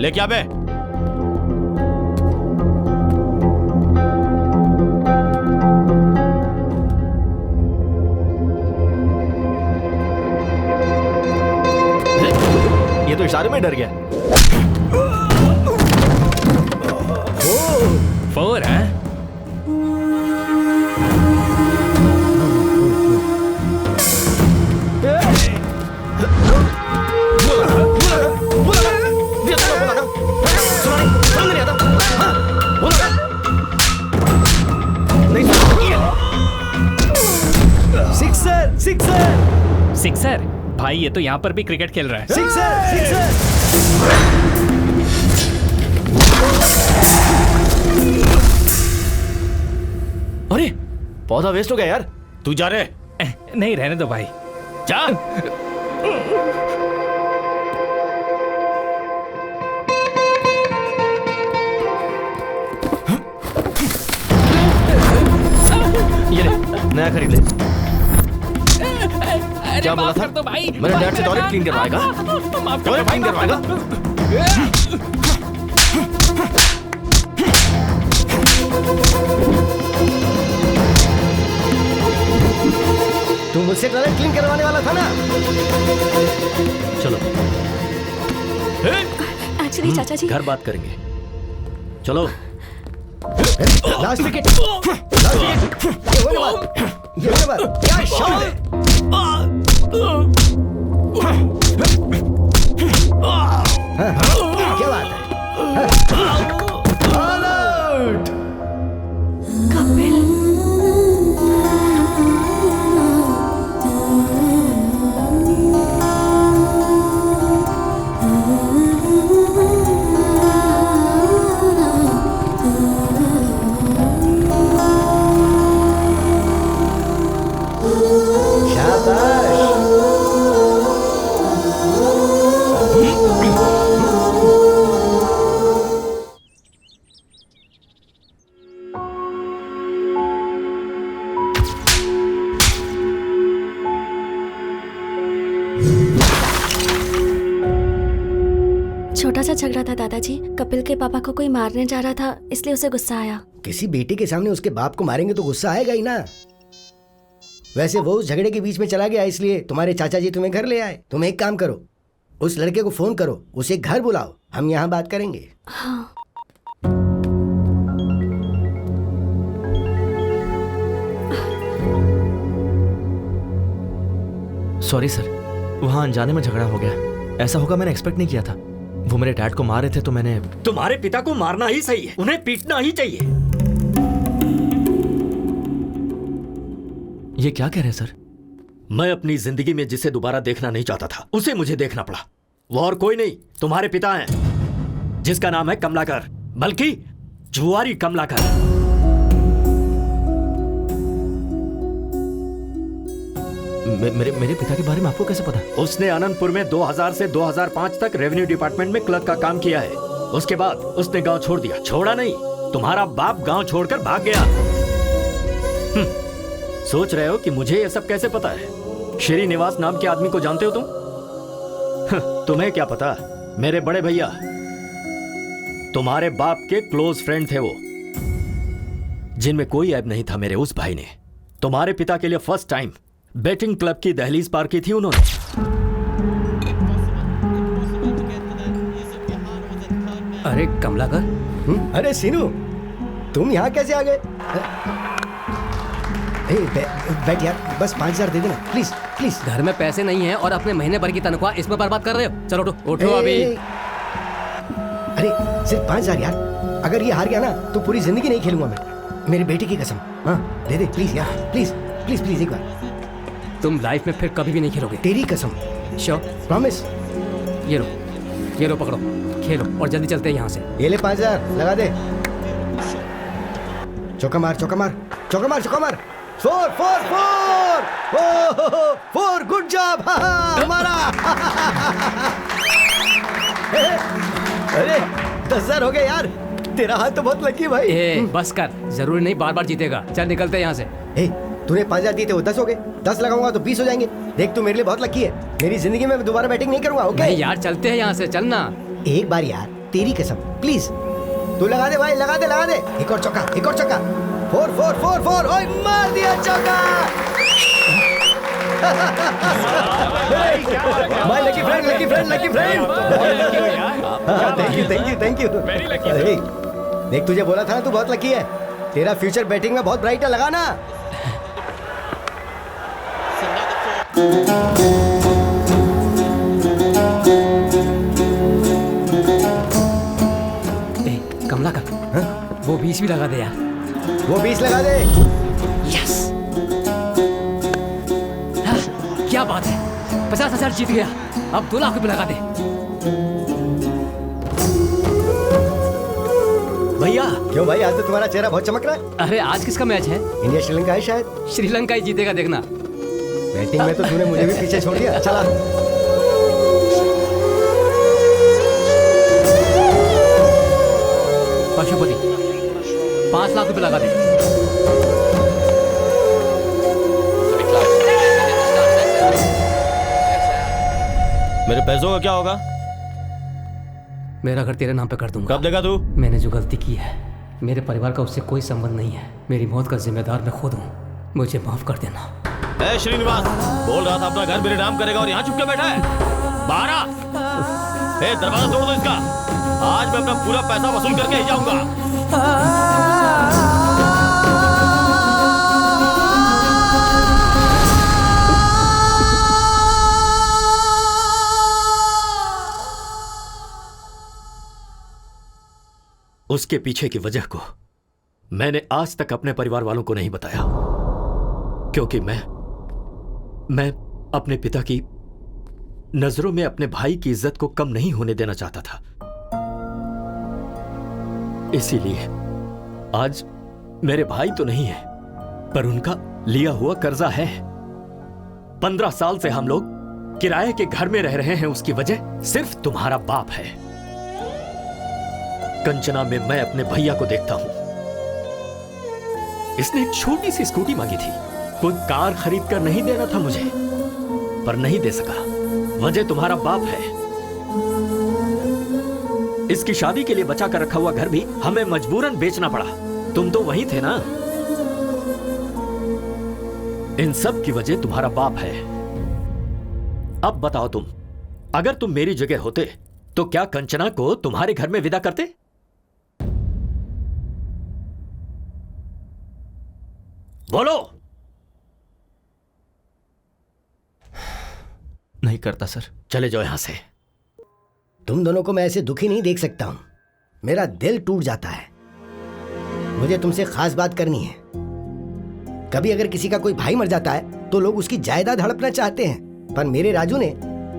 लेके आ बे। ये तो इशारे में डर गया। 4 है? सिक्सर? भाई ये तो यहाँ पर भी क्रिकेट खेल रहा है। सिक्सर। अरे पौधा वेस्ट हो गया यार। तू जा रे। नहीं रहने दो भाई, जा। ये ले, नया खरीद ले। क्या बोला था? तो भाई मेरे डैड से टॉयलेट क्लीन करवाएगा? टॉयलेट क्लीन करवाएगा? तू मुझसे टॉयलेट क्लीन करवाने वाला था ना? चलो एक्चुअली चाचा जी घर बात करेंगे। चलो। Last wicket. ये होने वाला। क्या शॉट है? क्या बात है? All out. कपिल। छोटा सा झगड़ा था दादाजी। कपिल के पापा को कोई मारने जा रहा था, इसलिए उसे गुस्सा आया। किसी बेटे के सामने उसके बाप को मारेंगे तो गुस्सा आएगा ही ना। वैसे वो उस झगड़े के बीच में चला गया, इसलिए तुम्हारे चाचा जी तुम्हें घर ले आए। तुम एक काम करो, उस लड़के को फोन करो, उसे घर बुलाओ, हम यहाँ बात करेंगे। हाँ। सॉरी सर, वहाँ अनजाने में झगड़ा हो गया। ऐसा होगा मैंने एक्सपेक्ट नहीं किया था। वो मेरे डैड को मार रहे थे तो मैंने। तुम्हारे पिता को मारना ही सही है, उन्हें पीटना ही चाहिए। ये क्या कह रहे हैं सर? मैं अपनी जिंदगी में जिसे दोबारा देखना नहीं चाहता था उसे मुझे देखना पड़ा। वो और कोई नहीं, तुम्हारे पिता हैं, जिसका नाम है कमलाकर, बल्कि जुआरी कमलाकर। मेरे पिता के बारे में आपको कैसे पता? उसने अनंतपुर में 2000 से 2005 तक रेवेन्यू डिपार्टमेंट में क्लर्क का काम किया है। उसके बाद उसने गांव छोड़ दिया। छोड़ा नहीं, तुम्हारा बाप गांव छोड़कर भाग गया। सोच रहे हो कि मुझे यह सब कैसे पता है? श्रीनिवास नाम के आदमी को जानते हो तुम? तुम्हें क्या पता, मेरे बड़े भैया तुम्हारे बाप के क्लोज फ्रेंड थे वो, जिनमें कोई ऐब नहीं था। मेरे उस भाई ने तुम्हारे पिता के लिए फर्स्ट टाइम बेटिंग क्लब की दहलीज पार की थी उन्होंने। अरे कमलाकर। अरे सीनू, तुम यहाँ कैसे आ गए? बैठ यार, बस 5000 दे देना प्लीज प्लीज। घर में पैसे नहीं है और अपने महीने भर की तनख्वाह इसमें बर्बाद कर रहे हो। चलो उठो अभी। अरे सिर्फ 5000 यार, अगर ये हार गया ना तो पूरी जिंदगी नहीं खेलूंगा मैं, मेरे बेटे की कसम। हाँ दे दे प्लीज यार, प्लीज प्लीज प्लीज एक बार। तुम लाइफ में फिर कभी भी नहीं खेलोगे। तेरी कसम। श्योर? प्रॉमिस। ये लो पकड़ो, खेलो और जल्दी चलते हैं यहाँ से। ये ले 5000 लगा दे। चौका मार चौका मार चौका मार चौका मार। 4 4 4 4 गुड जॉब हमारा। अरे 10,000 हो गए यार, तेरा हाथ तो बहुत लकी भाई। बस कर, जरूरी नहीं बार बार जीतेगा। चल निकलते हैं यहाँ से। तूने 5000 दिए थे, वो 10 हो गए। 10 लगाऊंगा तो 20 हो जाएंगे। देख तू मेरे लिए बहुत लकी है, मेरी जिंदगी में दोबारा बैटिंग नहीं करूंगा। ओके नहीं यार, चलते हैं यहाँ से, चलना। एक बार यार, तेरी कसम प्लीज। तू लगा दे भाई, लगा दे लगा दे। एक और चौका, एक और चौका। 4 4 4 4। ओए मार दिया चौका। My lucky friend, lucky friend, lucky friend. Thank you thank you thank you. देख तुझे बोला था ना, तू बहुत लकी है। तेरा फ्यूचर बैटिंग में बहुत ब्राइट है, लगा ना। कमलाकर, वो 20 भी लगा दे यार। वो 20 लगा दे। यस, क्या बात है, 50,000 जीत गया। अब 2 लाख रुपए लगा दे। भैया। क्यों भाई, आज तो तुम्हारा चेहरा बहुत चमक रहा है। अरे आज किसका मैच है? इंडिया श्रीलंका है शायद। श्रीलंका ही जीतेगा, देखना। बैटिंग में तो तूने मुझे भी पीछे छोड़ दिया। चला। पशुपति, 5 लाख रुपए लगा दे। मेरे पैसों का क्या होगा? मेरा घर तेरे नाम पे कर दूंगा। कब देगा तू? मैंने जो गलती की है, मेरे परिवार का उससे कोई संबंध नहीं है। मेरी मौत का जिम्मेदार मैं खुद हूँ, मुझे माफ कर देना। श्रीनिवास बोल रहा था अपना घर मेरे नाम करेगा और यहाँ चुप के बैठा है। 12। दरवाजा तोड़ दो इसका। आज मैं अपना पूरा पैसा वसूल करके ही जाऊंगा। उसके पीछे की वजह को मैंने आज तक अपने परिवार वालों को नहीं बताया, क्योंकि मैं अपने पिता की नजरों में अपने भाई की इज्जत को कम नहीं होने देना चाहता था। इसीलिए आज मेरे भाई तो नहीं है, पर उनका लिया हुआ कर्जा है। 15 साल से हम लोग किराए के घर में रह रहे हैं, उसकी वजह सिर्फ तुम्हारा बाप है। कंचना में मैं अपने भैया को देखता हूं। इसने एक छोटी सी स्कूटी मांगी थी, कोई कार खरीद कर नहीं देना था मुझे, पर नहीं दे सका। वजह तुम्हारा बाप है। इसकी शादी के लिए बचा कर रखा हुआ घर भी हमें मजबूरन बेचना पड़ा। तुम तो वहीं थे ना। इन सब की वजह तुम्हारा बाप है। अब बताओ तुम, अगर तुम मेरी जगह होते तो क्या कंचना को तुम्हारे घर में विदा करते? बोलो। नहीं करता सर। चले जाओ यहां से। तुम दोनों को मैं ऐसे दुखी नहीं देख सकता हूं। मेरा दिल टूट जाता है। मुझे तुमसे खास बात करनी है। कभी अगर किसी का कोई भाई मर जाता है तो लोग उसकी जायदाद हड़पना चाहते हैं, पर मेरे राजू ने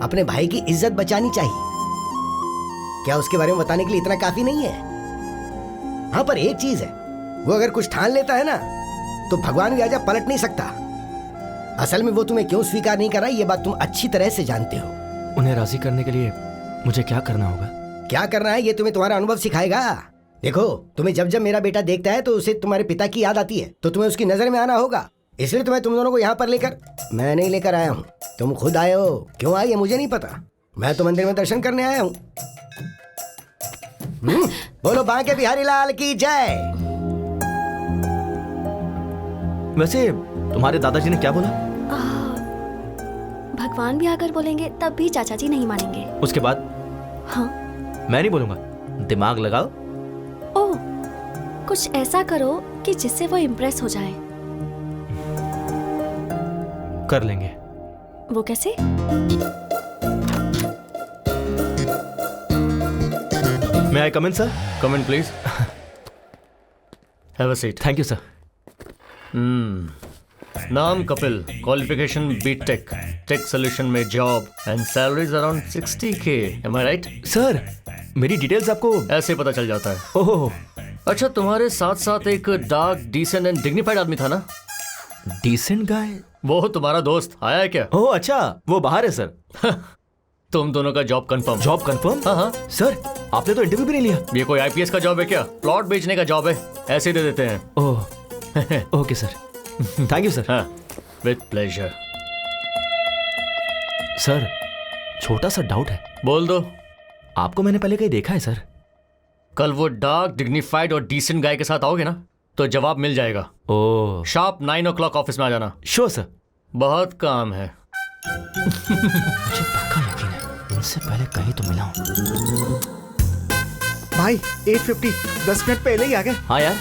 अपने भाई की इज्जत बचानी चाहिए। क्या उसके बारे में बताने के लिए इतना काफी नहीं है? हाँ, पर एक चीज है, वो अगर कुछ ठान लेता है ना तो भगवान भी आजा पलट नहीं सकता। असल में वो तुम्हें क्यों स्वीकार नहीं कर रहा, ये बात तुम अच्छी तरह से जानते हो। उन्हें राजी करने के लिए मुझे क्या करना होगा? क्या करना है ये तुम्हें तुम्हारा अनुभव सिखाएगा। देखो, तुम्हें जब जब मेरा बेटा देखता है तो उसे तुम्हारे पिता की याद आती है, तो तुम्हें उसकी नजर में आना होगा। इसलिए तुम्हें तुम दोनों को यहाँ पर लेकर, मैं नहीं लेकर आया हूँ, तुम खुद आए हो। क्यों आए ये मुझे नहीं पता, मैं तो मंदिर में दर्शन करने आया हूँ। बोलो बांके बिहारी लाल की जय। वैसे तुम्हारे दादाजी ने क्या बोला? भगवान भी आकर बोलेंगे तब भी चाचा जी नहीं मानेंगे। उसके बाद? हाँ, मैं नहीं बोलूंगा। दिमाग लगाओ। ओह, कुछ ऐसा करो कि जिससे वो इम्प्रेस हो जाए। कर लेंगे। वो कैसे? May I come in, sir? Come in, please. Have a seat. Thank you, sir. नाम Kapil, qualification B Tech, tech solution में job and salaries around 60K. Am I right? Sir, मेरी डिटेल्स आपको ऐसे पता चल जाता है। ओह, अच्छा, तुम्हारे साथ साथ एक डार्क, डिसेंट एंड डिग्निफाइड आदमी था ना? Decent guy? वो तुम्हारा दोस्त आया है क्या? ओह अच्छा, वो बाहर है सर। तुम दोनों का जॉब कंफर्म। Job confirm? हाँ हाँ सर, आपने तो इंटरव्यू भी नहीं लिया। ये कोई आईपीएस का जॉब है क्या? प्लॉट बेचने का जॉब है, ऐसे दे देते हैं। Oh okay sir, thank you sir. हाँ, विद प्लेजर। सर, छोटा सा डाउट है। बोल दो। आपको मैंने पहले कहीं देखा है सर? कल वो डार्क, डिग्निफाइड और डिसेंट गाय के साथ आओगे ना तो जवाब मिल जाएगा। ओह, शार्प 9 o'clock ऑफिस में आ जाना। Sure sir. बहुत काम है। मुझे पक्का यकीन है, इनसे पहले कहीं तो मिला हूं। भाई 8:50, 10 मिनट पहले ही आ गए। हाँ यार।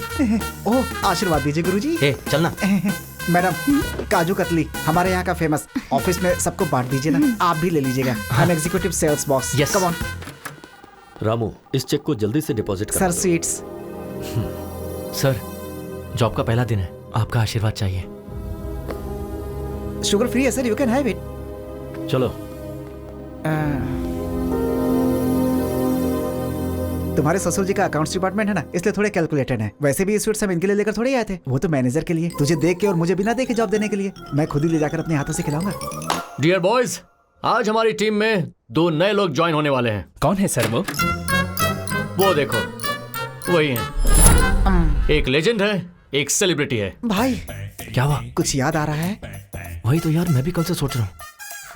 ओह, आशीर्वाद दीजिए गुरुजी। चलना। मैडम, काजू कतली हमारे यहाँ का फेमस, ऑफिस में सबको बांट दीजिए ना। आप भी ले लीजिएगा। हम executive sales boss. Yes. Come on. Ramu, इस चेक को जल्दी से डिपॉजिट कर सर, स्वीट्स। सर, जॉब का पहला दिन है, आपका आशीर्वाद चाहिए। शुगर फ्री है sir, you can have it. चलो। तुम्हारे ससुर जी का अकाउंट्स डिपार्टमेंट है ना, इसलिए थोड़े कैलकुलेटेड है। वैसे भी स्वीट्स हम इनके लिए लेकर थोड़े आए थे, वो तो मैनेजर के लिए, तुझे देख के और मुझे बिना देखे जॉब देने के लिए। मैं खुद ही ले जाकर अपने हाथों से खिलाऊंगा। डियर बॉयज, आज हमारी टीम में 2 नए लोग ज्वाइन होने वाले हैं। कौन है सर? वो देखो, वही हैं। एक लेजेंड है, एक सेलिब्रिटी है। भाई, क्या हुआ? कुछ याद आ रहा है? वही तो यार, मैं भी कल से सोच रहा हूँ।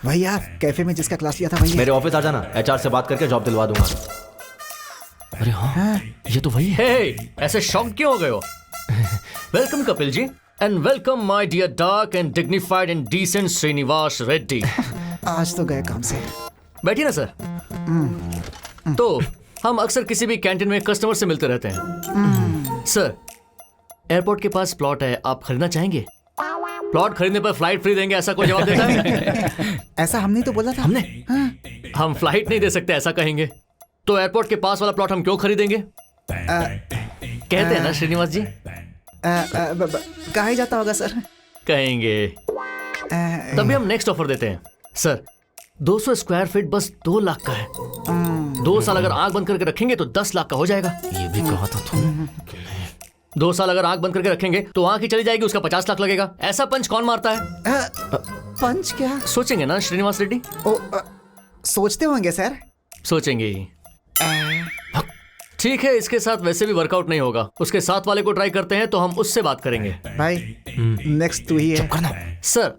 वही यार, कैफे में जिसका क्लास लिया था वही। मेरे ऑफिस आ जाना, एचआर से बात करके जॉब दिलवा दूंगा। अरे हाँ, ये तो वही है। ऐसे शॉक क्यों हो गए हो? Welcome Kapil ji, and welcome my dear dark and dignified and decent Srinivas Reddy. आज तो गए काम से। बैठिए ना सर। तो हम अक्सर किसी भी कैंटीन में कस्टमर से मिलते रहते हैं। सर, एयरपोर्ट के पास प्लॉट है, आप खरीदना चाहेंगे? प्लॉट खरीदने पर फ्लाइट फ्री देंगे, ऐसा कोई जवाब देता है? ऐसा हमने तो बोला था। हमने? हम फ्लाइट नहीं दे सकते, ऐसा कहेंगे तो एयरपोर्ट के पास वाला प्लॉट हम क्यों खरीदेंगे? कहते हैं ना श्रीनिवास जी। कहा ही जाता होगा सर। कहेंगे। तभी हम नेक्स्ट ऑफर देते हैं। सर, 200 स्क्वायर फीट बस 2 लाख का है। 2 साल अगर आंख बंद करके रखेंगे तो 10 लाख का हो जाएगा। ये भी कहा था तुम। 2 साल अगर आंख बंद करके रखेंगे तो आंख ही चली जाएगी, उसका 50 लाख लगेगा। ऐसा पंच कौन मारता है? पंच क्या? सोचेंगे ना श्रीनिवास रेड्डी? सोचते होंगे सर। सोचेंगे ही। ठीक है, इसके साथ वैसे भी वर्कआउट नहीं होगा, उसके साथ वाले को ट्राई करते हैं, तो हम उससे बात करेंगे। भाई, नेक्स्ट तू ही है। सर,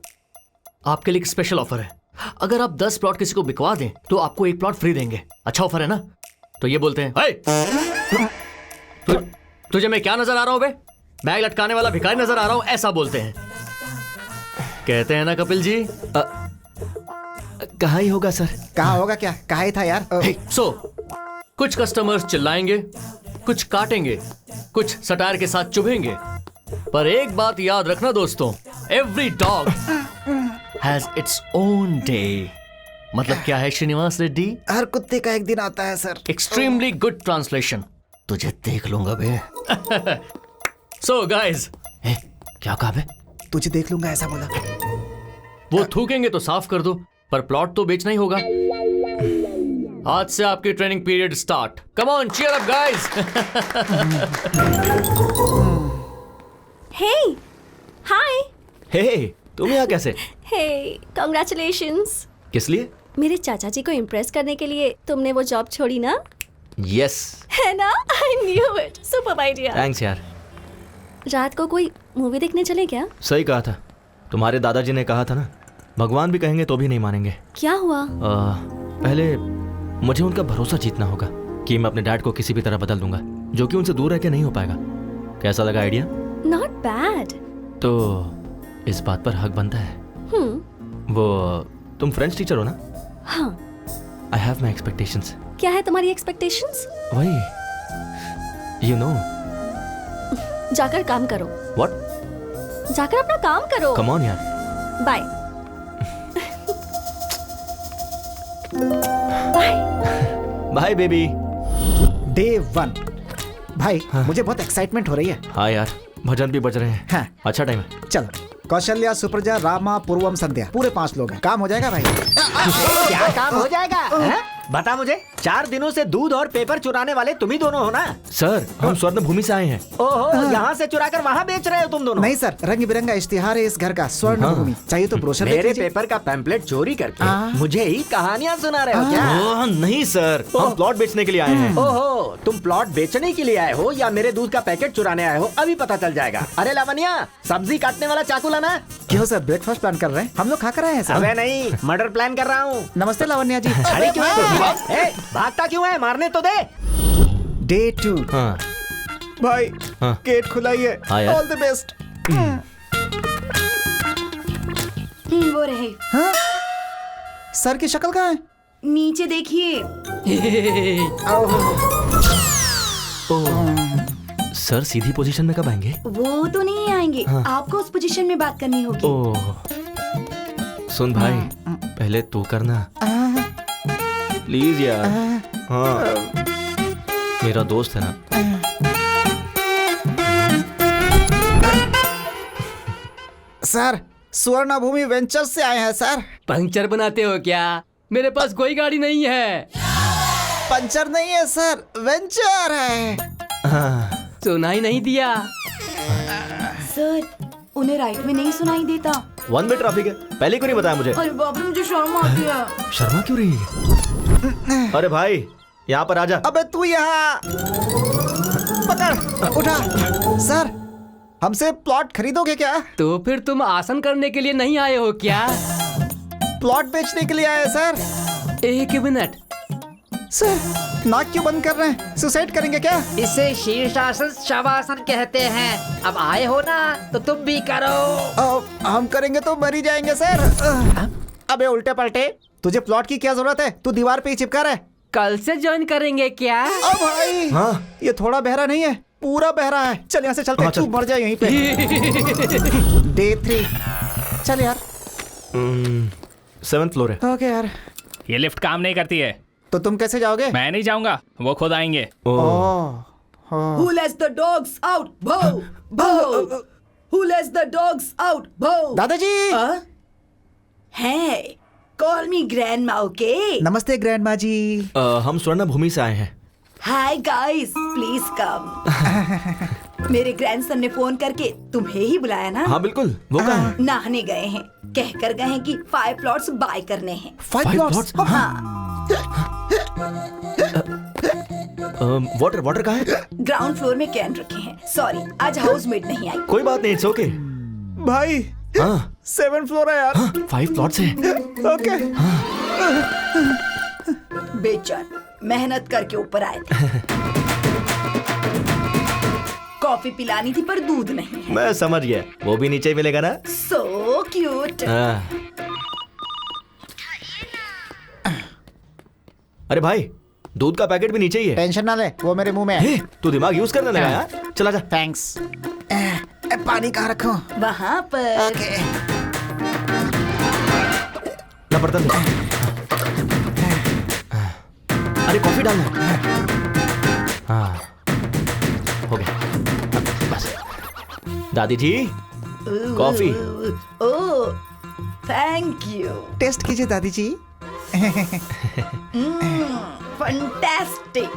आपके लिए एक स्पेशल ऑफर है। अगर आप 10 प्लॉट किसी को बिकवा दें तो आपको 1 प्लॉट फ्री देंगे। अच्छा ऑफर है ना? तो ये बोलते हैं, तुझे मैं क्या नजर आ रहा हूं बे? बैग लटकाने वाला भिखारी नजर आ रहा हूं, ऐसा बोलते हैं। कहते हैं ना कपिल जी। कहाँ ही होगा सर? कहाँ होगा क्या, कहाँ ही था यार। कुछ कस्टमर्स चिल्लाएंगे, कुछ काटेंगे, कुछ सटायर के साथ चुभेंगे, पर एक बात याद रखना दोस्तों, every dog has its own day. मतलब क्या है श्रीनिवास रेड्डी? हर कुत्ते का एक दिन आता है सर। Extremely good translation. तुझे देख लूंगा बे। सो गाइस, क्या कहा बे? तुझे देख लूंगा ऐसा बोला। वो थूकेंगे तो साफ कर दो, पर प्लॉट तो बेचना ही होगा। आज से आपकी training period start. Come on, cheer up guys. Hey, hi. Hey, तुम यहाँ कैसे? Hey, congratulations. किस लिए? मेरे चाचा जी को इम्प्रेस करने के लिए तुमने वो जॉब छोड़ी ना? यस। है ना? I knew it. Super idea. Thanks यार। रात को कोई मूवी देखने चले क्या? सही कहा था, तुम्हारे दादाजी ने कहा था ना, भगवान भी कहेंगे तो भी नहीं मानेंगे। क्या हुआ? पहले मुझे उनका भरोसा जीतना होगा कि मैं अपने डैड को किसी भी तरह बदल दूंगा, जो कि उनसे दूर रह के नहीं हो पाएगा। कैसा लगा आइडिया? Not bad. तो इस बात पर हक बनता है। वो तुम फ्रेंच टीचर हो ना? हाँ। I have my expectations. क्या है तुम्हारी एक्सपेक्टेशंस? वही, यू नो। जाकर काम करो। व्हाट? जाकर अपना काम करो। कम ऑन यार। Bye. Bye. Bye baby. Day 1 भाई, मुझे बहुत एक्साइटमेंट हो रही है। हाँ यार, भजन भी बज रहे हैं। हाँ। अच्छा टाइम है। चलो, कौशल्या, सुप्रजा, रामा, पूर्वम, संध्या, पूरे 5 लोग हैं। काम हो जाएगा भाई? क्या काम हो जाएगा? है? बता मुझे, 4 दिनों से दूध और पेपर चुराने वाले तुम ही दोनों हो ना? सर, हम स्वर्ण भूमि से आए हैं। ओहो, यहाँ से चुराकर वहाँ बेच रहे हो तुम दोनों? नहीं सर, रंग बिरंगा इश्तिहार है इस घर का, स्वर्ण भूमि। चाहिए तो ब्रोशर देख मेरे लीजिए। पेपर का पैम्पलेट चोरी करके मुझे ही कहानियाँ सुना रहे हो क्या? नहीं सर, हम प्लॉट बेचने के लिए आए हैं। ओहो, तुम प्लॉट बेचने के लिए आए हो या मेरे दूध का पैकेट चुराने आए हो, अभी पता चल जाएगा। अरे लावण्या, सब्जी काटने वाला चाकू लाना। क्यों सर, ब्रेकफास्ट प्लान कर रहे हैं? हम लोग खा कर आए हैं सर। अबे नहीं, मर्डर प्लान कर रहा हूँ। नमस्ते लावण्या जी। अरे क्यों है? भागता क्यों है? मारने तो दे। डे 2। हाँ। भाई, हाँ। गेट खुला ही है। हाँ यार। All the best. वो रहे। हाँ? सर की शक्ल कहाँ है? नीचे देखिए। सर सीधी पोजीशन में कब आएंगे? वो तो नहीं आएंगे। हाँ। आपको उस पोजीशन में बात करनी होगी। ओह, सुन भाई, पहले तू करना प्लीज यार। हाँ, मेरा दोस्त है ना। सर, स्वर्ण भूमि वेंचर से आए हैं सर। पंचर बनाते हो क्या? मेरे पास कोई गाड़ी नहीं है। पंचर नहीं है सर, वेंचर है। सुनाई नहीं दिया? सर, उन्हें राइट में नहीं सुनाई देता। 1 वे ट्रैफिक है, पहले क्यों नहीं बताया मुझे? अरे बाप रे, मुझे शर्म आती है। शर्मा क्यों रही है? अरे भाई, यहाँ पर आजा। अबे तू यहाँ पकड़, उठा। सर, हमसे प्लॉट खरीदोगे क्या? तो फिर तुम आसन करने के लिए नहीं आए हो क्या? प्लॉट बेचने के लिए आए सर। एक मिनट सर, नाक क्यों बंद कर रहे हैं? सुसाइड करेंगे क्या? इसे शीर्षासन शवासन कहते हैं। अब आए हो ना तो तुम भी करो। हम करेंगे तो मर ही जाएंगे सर। अबे उल्टे पलटे, तुझे प्लॉट की क्या जरूरत है? तू दीवार पे ही चिपका रहा है। कल से ज्वाइन करेंगे क्या? अब भाई, हाँ, ये थोड़ा बहरा नहीं है, पूरा बहरा है। चल यहाँ से चलते हैं, तू मर जाए यहीं पे। डे 3। चल यार। 7th फ्लोर है। ओके यार। ये लिफ्ट काम नहीं करती है। तो तुम कैसे जाओगे? मैं नहीं जाऊंगा, वो खुद आएंगे। Who lets the dogs out? Boo! Boo! Who lets the dogs out? Boo! दादाजी। Hey, call me grandma, okay? नमस्ते ग्रैंडमा जी। हम स्वर्ण भूमि से आए हैं। Hi guys, please come. मेरे ग्रैंडसन ने फोन करके तुम्हें ही बुलाया ना? हाँ बिल्कुल, वो कहाँ है? नहाने गए हैं, कहकर गए हैं कि 5 प्लॉट्स बाय करने हैं। 5 प्लॉट्स? हाँ। वाटर कहाँ है? ग्राउंड फ्लोर में कैन रखे हैं। सॉरी, आज हाउसमेट नहीं आई। कोई बात नहीं, इट्स ओके। भाई, हाँ, 7th फ्लोर है यार। 5 प्लॉट्स है। ओके। बेचार मेहनत करके ऊपर आए थे। कॉफी पिलानी थी पर दूध नहीं है। मैं समझ गया, वो भी नीचे मिलेगा ना? So cute. अरे भाई, दूध का पैकेट भी नीचे ही है। टेंशन ना ले, वो मेरे मुंह में है। तू दिमाग यूज करने लगा यार। चला जा। थैंक्स। पानी कहाँ रखूं? वहाँ पर। ओके। ना बर्तन दे। अरे कॉफी डालना। हाँ, हो गया। बस। दादी जी, coffee. Oh, thank you. Taste कीजिए दादी जी। फंटास्टिक।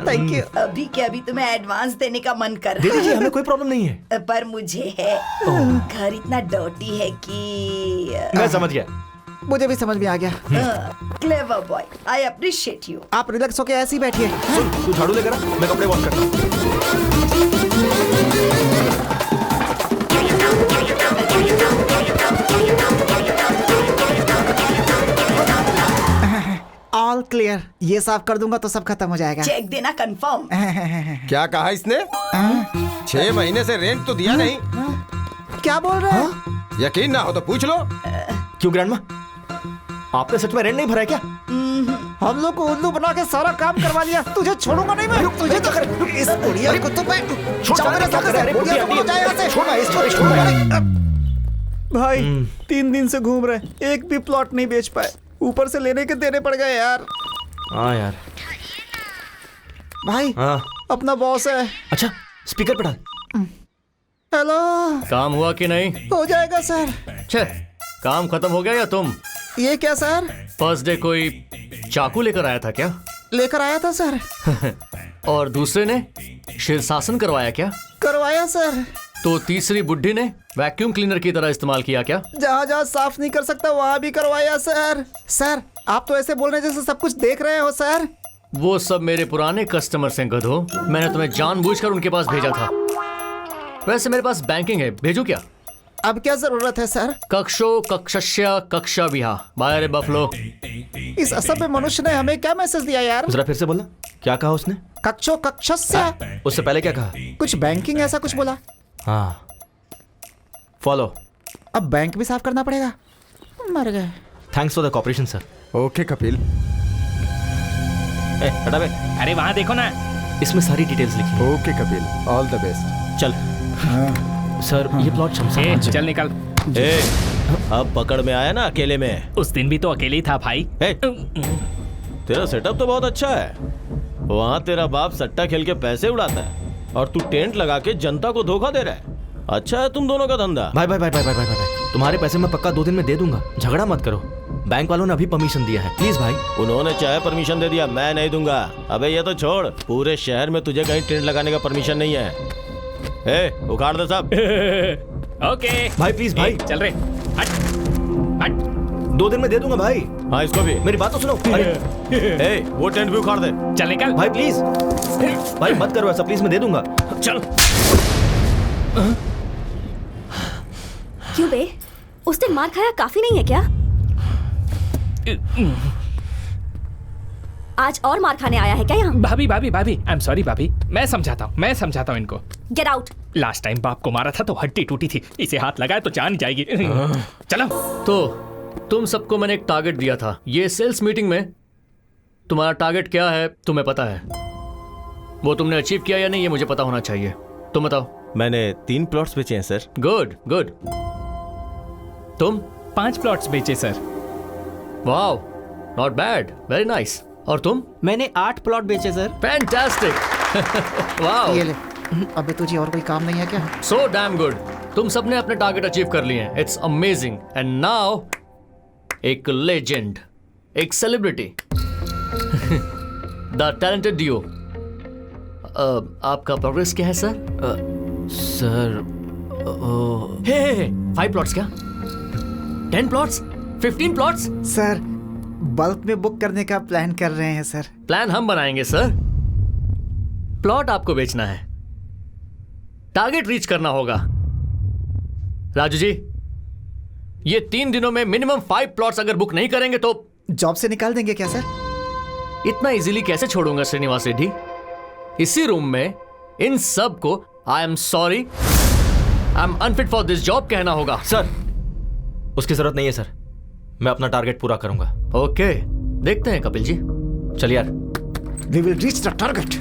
Thank you. अभी के अभी तुम्हें एडवांस देने का मन कर दीदी जी, रहा हमें कोई प्रॉब्लम नहीं है। पर मुझे है। घर इतना डर्टी है कि मैं समझ गया। मुझे भी समझ में आ गया। Clever boy, I appreciate you. आप रिलैक्स होके ऐसे ही बैठिए। सुन, तू झाड़ू लेकर आ, मैं कपड़े वॉश करता हूँ। All clear. ये साफ कर दूंगा तो सब खत्म हो जाएगा। चेक देना कंफर्म। क्या कहा इसने? 6 महीने से रेंट तो दिया नहीं। क्या बोल रहे हैं? यकीन ना हो तो पूछ लो। क्यों ग्रैंडमा, आपने सच में रेंट नहीं भरा है क्या? हम लोग को उल्लू बना के सारा काम करवा लिया। तुझे छोड़ूंगा नहीं मैं। तुझे तो इस बुढ़िया को तो मैं छोड़ मेरे साथ से। बुढ़िया को जाए यहाँ से। छोड़ इसको, छोड़। भाई 3 दिन से घूम रहे, एक भी प्लॉट नहीं बेच पाए। ऊपर से लेने के देने पड़ गए यार। हाँ यार। भाई हाँ, अपना बॉस है। अच्छा, स्पीकर पे डाल। हेलो। काम हुआ कि नहीं? हो जाएगा सर। छे, काम खत्म हो गया या तुम? ये क्या सर? फर्स्ट डे कोई चाकू लेकर आया था क्या? लेकर आया था सर। और दूसरे ने शीर्षासन करवाया क्या? करवाया सर। तो तीसरी बुड्ढी ने वैक्यूम क्लीनर की तरह इस्तेमाल किया क्या? जहाँ जहाँ साफ नहीं कर सकता वहाँ भी करवाया सर। सर आप तो ऐसे बोल रहे जैसे सब कुछ देख रहे हो सर। वो सब मेरे पुराने कस्टमर्स हैं गधो। मैंने तुम्हें जानबूझकर उनके पास भेजा था। वैसे मेरे पास बैंकिंग है, भेजू क्या? अब क्या जरूरत है सर? कक्षो कक्षस्य कक्षा विहा बाय बफलो। इस असभ्य मनुष्य ने हमें क्या मैसेज दिया यार? जरा फिर से बोलना, क्या कहा उसने? कक्षो कक्षस्य। उससे पहले क्या कहा? कुछ बैंकिंग ऐसा कुछ बोला। हाँ, फॉलो। अब बैंक भी साफ करना पड़ेगा। मर गए। Thanks for the cooperation sir. Okay Kapil. हटा बे। अरे वहाँ देखो ना, इसमें सारी डिटेल्स लिखी हैं। Okay Kapil, all the best. चल। सर ये प्लॉट शमशान। चल निकल। अब पकड़ में आया ना अकेले में। उस दिन भी तो अकेले ही था भाई। तेरा सेटअप तो बहुत अच्छा है। वहाँ तेरा बाप सट्टा खेल के पैसे उड़ाता है और तू टेंट लगा के जनता को धोखा दे रहा है। अच्छा है तुम दोनों का धंधा। भाई भाई भाई भाई भाई भाई भाई, तुम्हारे पैसे मैं पक्का 2 दिन में दे दूंगा। झगड़ा मत करो। बैंक वालों ने अभी परमिशन दिया है, प्लीज भाई। उन्होंने चाहे परमिशन दे दिया, मैं नहीं दूंगा। अबे ये तो छोड़, पूरे शहर में तुझे कहीं टेंट लगाने का परमिशन नहीं है। उखाड़ दे सब। ओके भाई प्लीज भाई। चल रहे। हट हट। 2 दिन में दे दूंगा भाई। हाँ इसको भी। मेरी बात तो सुनो। अरे वो टेंट भी उखाड़ दे। चल निकल भाई प्लीज। भाई मत करो ऐसा प्लीज, मैं दे दूंगा। चल। क्यों बे? उस दिन मार खाया काफी नहीं है क्या? आज और मार खाने आया है क्या यहाँ? भाभी भाभी भाभी, आई एम सॉरी भाभी। मैं समझाता हूँ इनको। Get out. लास्ट टाइम बाप को मारा था तो हड्डी टूटी थी, इसे हाथ लगाए तो जान जाएगी। चलो। तो तुम सबको मैंने एक टारगेट दिया था। ये सेल्स मीटिंग में तुम्हारा टारगेट क्या है तुम्हें पता है? वो तुमने अचीव किया या नहीं ये मुझे पता होना चाहिए। तुम बताओ। मैंने 3 प्लॉट्स बेचे हैं सर। Good good. तुम? 5 प्लॉट्स बेचे sir. Wow, not bad, very nice. और तुम? मैंने 8 प्लॉट बेचे सर। फैंटास्टिक। वाओ। ये ले। अबे तुझे और कोई काम नहीं है क्या? So damn good. तुम सबने अपने टारगेट अचीव कर लिए हैं। It's amazing. एंड नाउ एक लेजेंड, एक सेलिब्रिटी, द टैलेंटेड डियो। आपका प्रोग्रेस क्या है सर? सर 5 प्लॉट्स क्या? 10 प्लॉट्स? 15 प्लॉट्स? सर बल्क में बुक करने का प्लान कर रहे हैं सर। प्लान हम बनाएंगे सर। प्लॉट आपको बेचना है, टारगेट रीच करना होगा। राजू जी, ये 3 दिनों में मिनिमम 5 प्लॉट्स अगर बुक नहीं करेंगे तो जॉब से निकाल देंगे क्या सर? इतना इजीली कैसे छोड़ूंगा श्रीनिवास रेड्डी। इसी रूम में इन सब को I am sorry, I am unfit for this job कहना होगा। सर उसकी जरूरत नहीं है सर, मैं अपना टारगेट पूरा करूंगा। ओके, देखते हैं कपिल जी। चल यार। We will reach the target.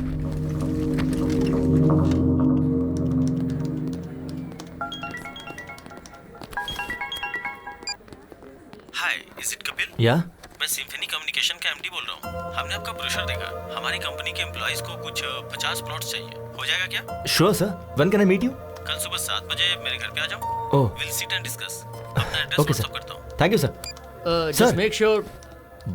Hi, is it Kapil? या मैं सिम्फनी कम्युनिकेशन का एमडी बोल रहा हूँ। हमने आपका ब्रोशर देखा। हमारी कंपनी के एम्प्लॉइज को कुछ 50 प्लॉट्स चाहिए। हो जाएगा क्या? Sure sir, when can I meet you? कल सुबह 7 बजे मेरे घर पे आ जाओ। Oh, will sit and discuss. अपना एड्रेस ओके व्हाट्सएप सर। करता हूँ। Thank you sir. Just make sure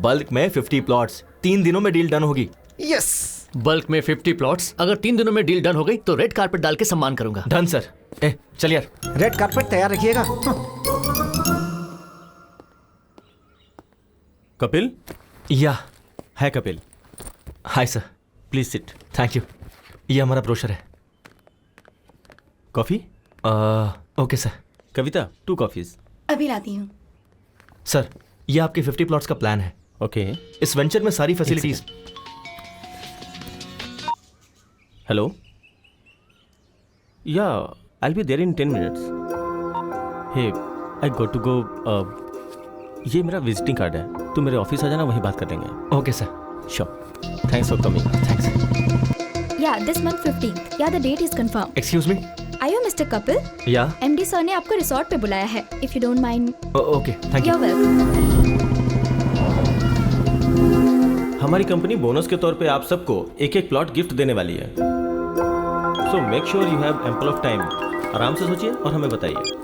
bulk में 50 प्लॉट्स, 3 दिनों में डील डन होगी। यस। बल्क में 50 प्लॉट्स, अगर 3 दिनों में डील डन हो गई तो रेड कारपेट डाल के सम्मान करूंगा। Done sir. ए चल यार। रेड कारपेट तैयार रखिएगा। कपिल? या है Kapil. Hi sir. Please sit. Thank you. ये हमारा ब्रोशर है। Coffee? Okay sir. Kavita, 2 coffees. अभी लाती हूँ। सर, ये आपके 50 प्लॉट्स का प्लान है। ओके। इस वेंचर में सारी facilities. Hello? Yeah, I will be there in 10 minutes. Hey, I got to go. ये मेरा विजिटिंग कार्ड है, तू मेरे ऑफिस आ जाना, वहीं बात कर लेंगे। Okay sir. Sure. Thanks for coming. Thanks. Yeah, this month 15th। Yeah, the date is confirm. Excuse me. Are you Mr. Kapil? Yeah. MD sir ने आपको रिसोर्ट पे बुलाया है। If you don't mind. Okay, thank you. You're welcome. हमारी company bonus के तौर पे आप सबको एक प्लॉट गिफ्ट देने वाली है। So make sure you have ample of time. आराम से सोचिए और हमें बताइए।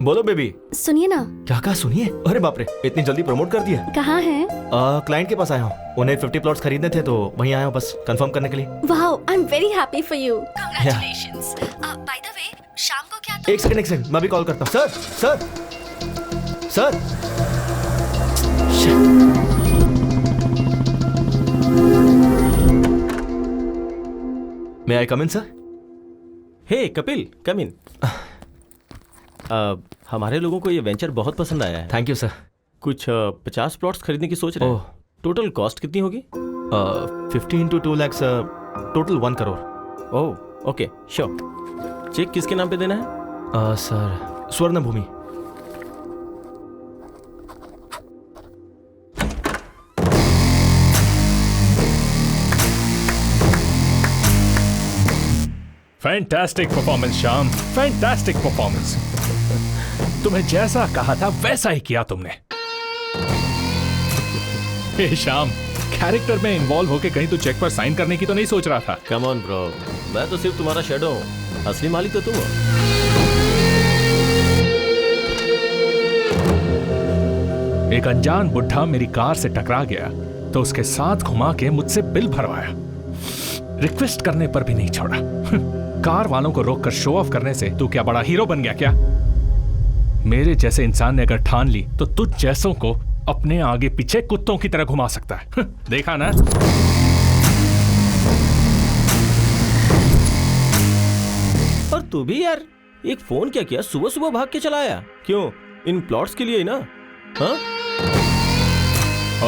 बोलो बेबी। सुनिए ना। क्या कहा? सुनिए? अरे बाप रे, इतनी जल्दी प्रमोट कर दिया। कहाँ हैं? क्लाइंट के पास आया हूँ, उन्हें 50 प्लॉट्स खरीदने थे तो वहीं आया हूँ बस कंफर्म करने के लिए। Wow, I am very happy for you. Congratulations. By the way, शाम को क्या? एक सेकंड, मैं भी कॉल करता हूँ। सर। मे आई कम इन सर? हे कपिल, कम इन। हमारे लोगों को ये वेंचर बहुत पसंद आया है। Thank you sir. कुछ 50 प्लॉट्स खरीदने की सोच रहे हैं। टोटल कॉस्ट कितनी होगी? 50 into 2 lakhs, total 1 crore. Oh, okay, sure. Cheque किसके नाम पे देना है? Sir, Swarna Bhoomi. Fantastic performance Shyam, fantastic performance. तुम्हें जैसा कहा था वैसा ही किया तुमने। हे श्याम, कैरेक्टर में इन्वॉल्व होके कहीं तू चेक पर साइन करने की तो नहीं सोच रहा था? कम ऑन ब्रो, मैं तो सिर्फ तुम्हारा शैडो हूँ, असली मालिक तो तुम हो। एक अनजान बुढ़ा मेरी कार से टकरा गया तो उसके साथ घुमा के मुझसे बिल भरवाया, रिक्वेस्ट करने पर भी नहीं छोड़ा। कार वालों को रोककर शो ऑफ करने से तू क्या बड़ा हीरो बन गया क्या? मेरे जैसे इंसान ने अगर ठान ली तो तुझ जैसों को अपने आगे पीछे कुत्तों की तरह घुमा सकता है। देखा ना? और तू भी यार, एक फोन क्या किया, सुबह सुबह भाग के चला आया। क्यों? इन प्लॉट्स के लिए ही ना? हाँ?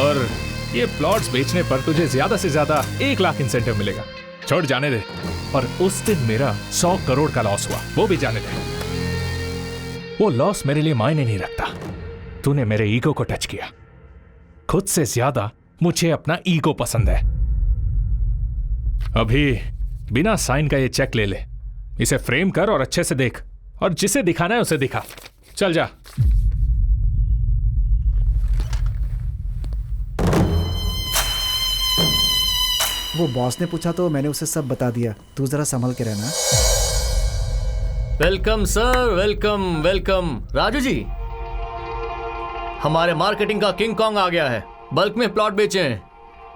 और ये प्लॉट्स बेचने पर तुझे ज्यादा से ज्यादा 1 लाख इंसेंटिव मिलेगा। छोड़, जाने दे। और उस दिन मेरा 100 करोड़ का लॉस हुआ, वो भी जाने दे। वो लॉस मेरे लिए मायने नहीं रखता। तूने मेरे ईगो को टच किया। खुद से ज्यादा मुझे अपना ईगो पसंद है। अभी बिना साइन का ये चेक ले ले, इसे फ्रेम कर और अच्छे से देख, और जिसे दिखाना है उसे दिखा। चल जा। वो बॉस ने पूछा तो मैंने उसे सब बता दिया। तू जरा संभल के रहना। Welcome sir, welcome welcome. Raju ji, हमारे मार्केटिंग का किंग कॉन्ग आ गया है। बल्क में प्लॉट बेचे हैं।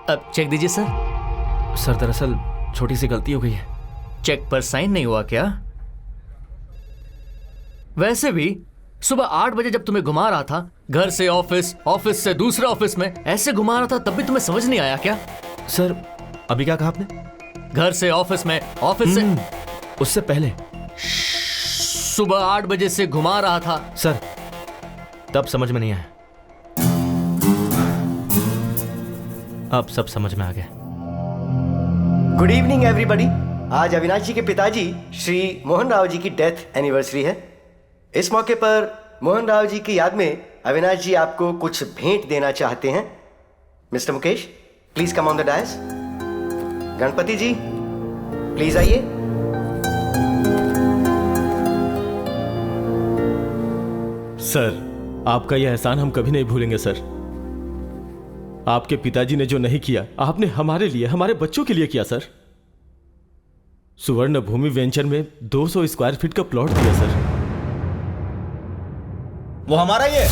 अब चेक दीजिए सर। सर, दरअसल छोटी सी गलती हो गई है। चेक पर साइन नहीं हुआ क्या? वैसे भी सुबह 8 बजे जब तुम्हें घुमा रहा था, घर से ऑफिस, ऑफिस से दूसरे ऑफिस में, ऐसे घुमा रहा था, तब भी तुम्हें समझ नहीं आया क्या? सर, अभी क्या कहा आपने? घर से ऑफिस में, ऑफिस से उससे पहले सुबह 8 बजे से घुमा रहा था। सर, तब समझ में नहीं आया, अब सब समझ में आ गया। Good evening everybody. आज अविनाश जी के पिताजी श्री मोहन राव जी की डेथ एनिवर्सरी है। इस मौके पर मोहन राव जी की याद में अविनाश जी आपको कुछ भेंट देना चाहते हैं। Mister Mukesh, please come on the dais. Ganpati ji, please आइए। सर, आपका यह एहसान हम कभी नहीं भूलेंगे सर। आपके पिताजी ने जो नहीं किया, आपने हमारे लिए, हमारे बच्चों के लिए किया सर। सुवर्ण भूमि वेंचर में 200 स्क्वायर फीट का प्लॉट दिया सर। वो हमारा ही है।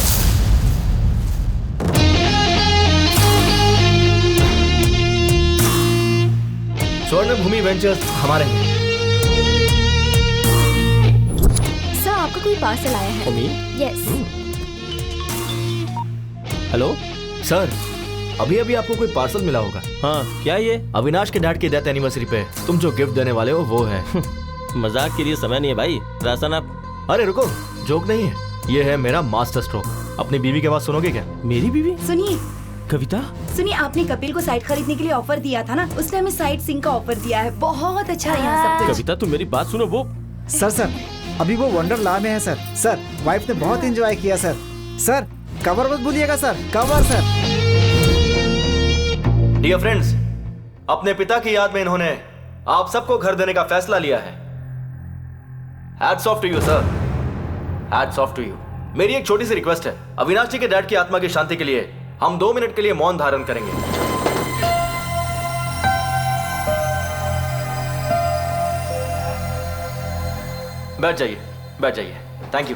स्वर्ण भूमि वेंचर्स हमारे हैं। सर, आपका कोई पार्सल आया है। यस। हेलो सर, अभी अभी आपको कोई पार्सल मिला होगा। हाँ, क्या ये? अविनाश के डैड की डेथ एनिवर्सरी पे तुम जो गिफ्ट देने वाले हो वो है। मजाक के लिए समय नहीं है भाई। राशन आप। अरे रुको, जोक नहीं है, ये है मेरा मास्टर स्ट्रोक। अपनी बीवी के बात सुनोगे क्या? मेरी बीवी? सुनिए कविता, सुनिए, आपने कपिल को साइट खरीदने के लिए ऑफर दिया था ना, उसने हमें साइट सिंह का ऑफर दिया है। बहुत अच्छा है यहाँ सब कुछ। कविता तुम मेरी बात सुनो। वो सर अभी वो वंडरला में है सर। वाइफ ने बहुत एंजॉय किया सर। कवर मत भूलिएगा sir, cover sir. Dear friends, अपने पिता की याद में इन्होंने आप सबको घर देने का फैसला लिया है। Hats off to you sir, hats off to you. मेरी एक छोटी सी रिक्वेस्ट है, अविनाश जी के डैड की आत्मा की शांति के लिए हम 2 मिनट के लिए मौन धारण करेंगे। बैठ जाइए, बैठ जाइए। Thank you.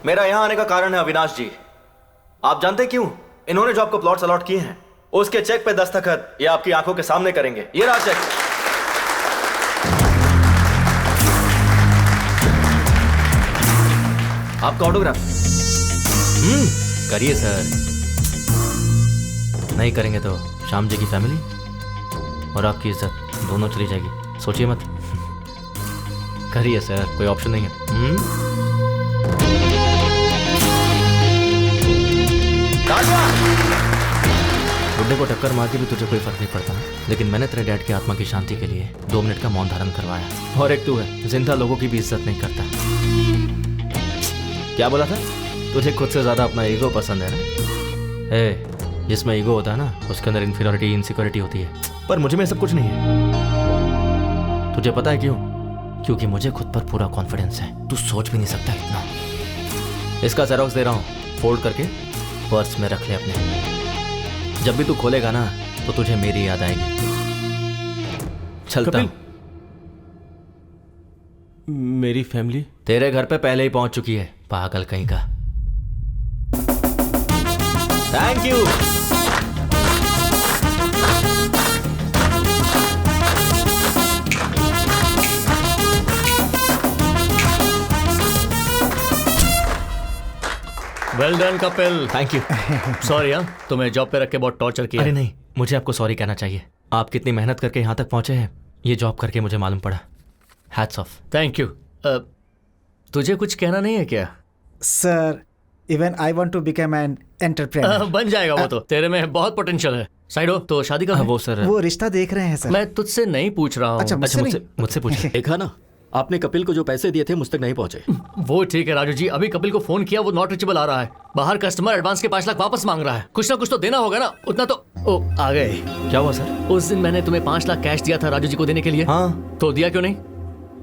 मेरा यहां आने का कारण है अविनाश जी। आप जानते क्यों? इन्होंने जो आपको प्लॉट्स अलॉट किए हैं, उसके चेक पे दस्तखत ये आपकी आंखों के सामने करेंगे। ये रहा चेक। आपका ऑटोग्राफ। करिए सर। नहीं करेंगे तो श्याम जी की फैमिली और आपकी इज्जत दोनों चली जाएगी। सोचिए मत। करिए सर, कोई ऑप्शन नहीं है। बुड्ढे को टक्कर मार के भी तुझे कोई फर्क नहीं पड़ता, लेकिन मैंने तेरे डैड की आत्मा की शांति के लिए 2 मिनट का मौन धारण करवाया। और एक तू है, जिंदा लोगों की भी इज्जत नहीं करता। क्या बोला था? तुझे खुद से ज्यादा अपना ईगो पसंद है ना? जिसमें ईगो होता है ना, उसके अंदर इन्फीरियरिटी, इनसिक्योरिटी होती है। पर मुझे में सब कुछ नहीं है। तुझे पता है क्यों? क्योंकि मुझे खुद पर पूरा कॉन्फिडेंस है। तू सोच भी नहीं सकता कितना। इसका जेरॉक्स दे रहा हूँ, फोल्ड करके पर्स में रख ले अपने। जब भी तू खोलेगा ना, तो तुझे मेरी याद आएगी। चलता हूं। मेरी फैमिली तेरे घर पे पहले ही पहुंच चुकी है, पागल कहीं का। Thank you. Well done Kapil. Thank you. Sorry हाँ, तुम्हें जॉब पे रख के बहुत टॉर्चर किया। अरे नहीं, मुझे आपको सॉरी कहना चाहिए। आप कितनी मेहनत करके यहाँ तक पहुंचे हैं, ये जॉब करके मुझे मालूम पड़ा। Hats off. Thank you. तुझे कुछ कहना नहीं है क्या? Sir, even I want to become an entrepreneur. बन जाएगा वो तो, तेरे में बहुत पोटेंशियल है। साइड हो तो शादी का वो सर, वो रिश्ता देख रहे हैं सर। मैं तुझसे नहीं पूछ रहा हूँ। अच्छा, मुझसे पूछिए। देखा ना, आपने कपिल को जो पैसे दिए थे मुझ तक नहीं पहुंचे। वो ठीक है राजू जी, अभी कपिल को फोन किया, वो नॉट रीचेबल आ रहा है। बाहर कस्टमर एडवांस के 5 लाख वापस मांग रहा है। कुछ ना कुछ तो देना होगा ना, उतना तो। ओ, आ गए। क्या हुआ सर? उस दिन मैंने तुम्हें 5 लाख कैश दिया था राजू जी को देने के लिए। हाँ, तो दिया क्यों नहीं?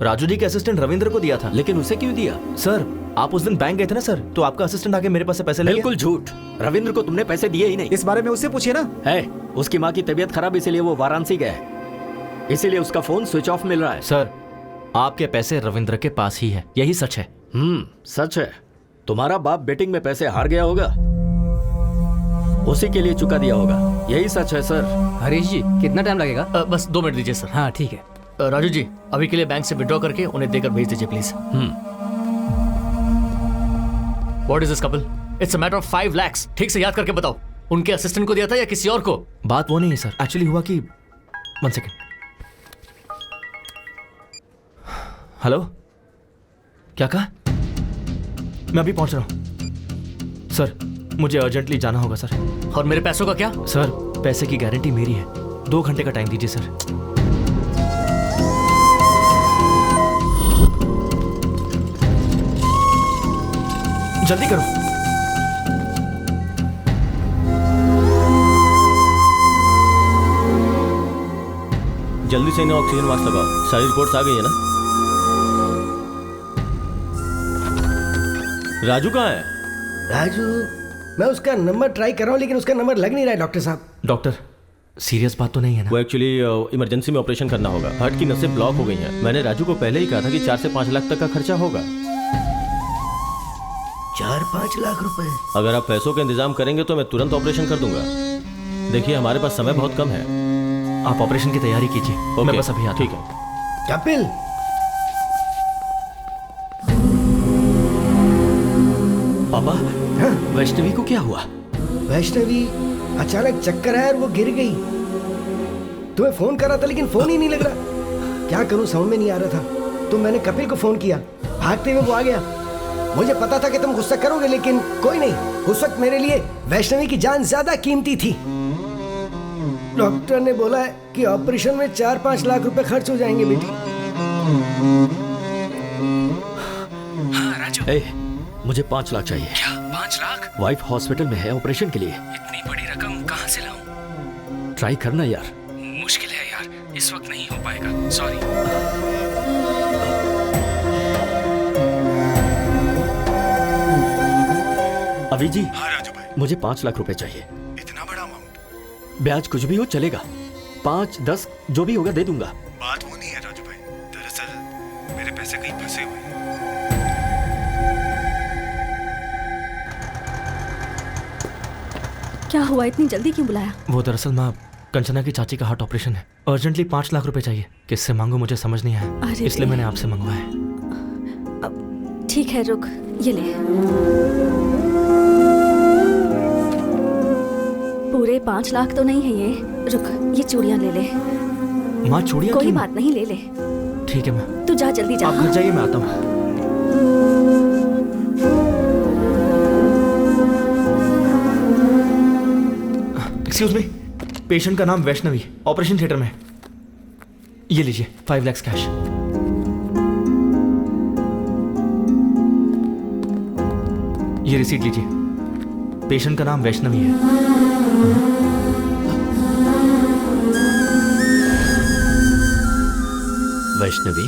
राजू जी के असिस्टेंट रविंद्र को दिया था। लेकिन उसे क्यों दिया? सर, आप उस दिन बैंक गए थे ना सर, तो आपका असिस्टेंट आके मेरे पास से पैसे ले गया। बिल्कुल झूठ। रविंद्र को तुमने पैसे दिए ही नहीं। इस बारे में उससे पूछिए ना। है, उसकी माँ की तबीयत खराब, इसीलिए वो वाराणसी गया है। इसीलिए उसका फोन स्विच ऑफ मिल रहा है। सर, आपके पैसे रविंद्र के पास ही है, यही सच है। सच है। तुम्हारा बाप बेटिंग में पैसे हार गया होगा, उसी के लिए चुका दिया होगा, यही सच है सर। हरीश जी, कितना टाइम लगेगा? बस 2 मिनट दीजिए सर। हाँ ठीक है। राजू जी, अभी के लिए बैंक से विड्रॉ करके उन्हें देकर भेज दीजिए please. What is this Kapil? It's a matter of 5 lakhs। ठीक से याद करके बताओ, उनके असिस्टेंट को दिया था या किसी और को? बात वो नहीं है सर, एक्चुअली हुआ कि 1 सेकेंड। हेलो, क्या कहा? मैं अभी पहुंच रहा हूं सर, मुझे अर्जेंटली जाना होगा सर। और मेरे पैसों का क्या? सर, पैसे की गारंटी मेरी है, 2 घंटे का टाइम दीजिए सर। जल्दी करो। जल्दी से इन्हें ऑक्सीजन मास्क लगाओ। सारी रिपोर्ट्स आ गई है ना? राजू कहाँ है? राजू, मैं उसका नंबर ट्राई कर रहा हूँ लेकिन उसका नंबर लग नहीं रहा है डॉक्टर साहब। डॉक्टर, सीरियस बात तो नहीं है ना? वो एक्चुअली इमरजेंसी में ऑपरेशन करना होगा। हार्ट की नसें ब्लॉक हो गई हैं। मैंने राजू को पहले ही कहा था कि 4 से 5 लाख तक का खर्चा होगा। 4-5 लाख रुपए? अगर आप पैसों का इंतजाम करेंगे तो मैं तुरंत ऑपरेशन कर दूंगा। देखिए हमारे पास समय बहुत कम है। आप ऑपरेशन की तैयारी कीजिए, मैं बस अभी आता हूं। ठीक है। कपिल, पापा, वैष्णवी को क्या हुआ? वैष्णवी अचानक चक्कर आया और वो गिर गई। तुम्हें फोन करा था लेकिन फोन ही नहीं लग रहा। क्या करूं समझ में नहीं आ रहा था, तो मैंने कपिल को फोन किया। भागते हुए वो आ गया। मुझे पता था कि तुम गुस्सा करोगे लेकिन कोई नहीं, उस वक्त मेरे लिए वैष्णवी की जान ज्यादा कीमती थी। डॉक्टर ने बोला है कि ऑपरेशन में 4-5 लाख रुपए खर्च हो जाएंगे बेटी। हाँ राजू, मुझे 5 लाख चाहिए। क्या 5 लाख? वाइफ हॉस्पिटल में है ऑपरेशन के लिए। इतनी बड़ी रकम कहाँ से लाऊं? ट्राई करना यार। मुश्किल है यार, इस वक्त नहीं हो पाएगा, सॉरी। अभी जी। हाँ राजू भाई, मुझे 5 लाख रुपए चाहिए। इतना बड़ा अमाउंट? ब्याज कुछ भी हो चलेगा, 5-10 जो भी होगा दे दूंगा। बात वो नहीं है राजू भाई, दरअसल मेरे पैसे कहीं फंसे हुए हैं। क्या हुआ, इतनी जल्दी क्यों बुलाया? वो दरअसल माँ, कंचना की चाची का हार्ट ऑपरेशन है। अर्जेंटली 5 लाख रुपए चाहिए। किससे मांगू मुझे समझ नहीं आया, इसलिए मैंने आपसे मंगवाया। ठीक है रुक, ये ले। पूरे 5 लाख तो नहीं है ये। रुक, ये चूड़ियां ले ले। माँ चूड़ियां? कोई बात नहीं, ले ले। ठीक है माँ। तू जा, जल्दी जा। आप घर जाइए, मैं आता हूँ। एक्सक्यूज मी, पेशेंट का नाम वैष्णवी, ऑपरेशन थिएटर में। ये लीजिए 5 लाख कैश। ये रिसीट लीजिए। पेशेंट का नाम वैष्णवी है। वैष्णवी,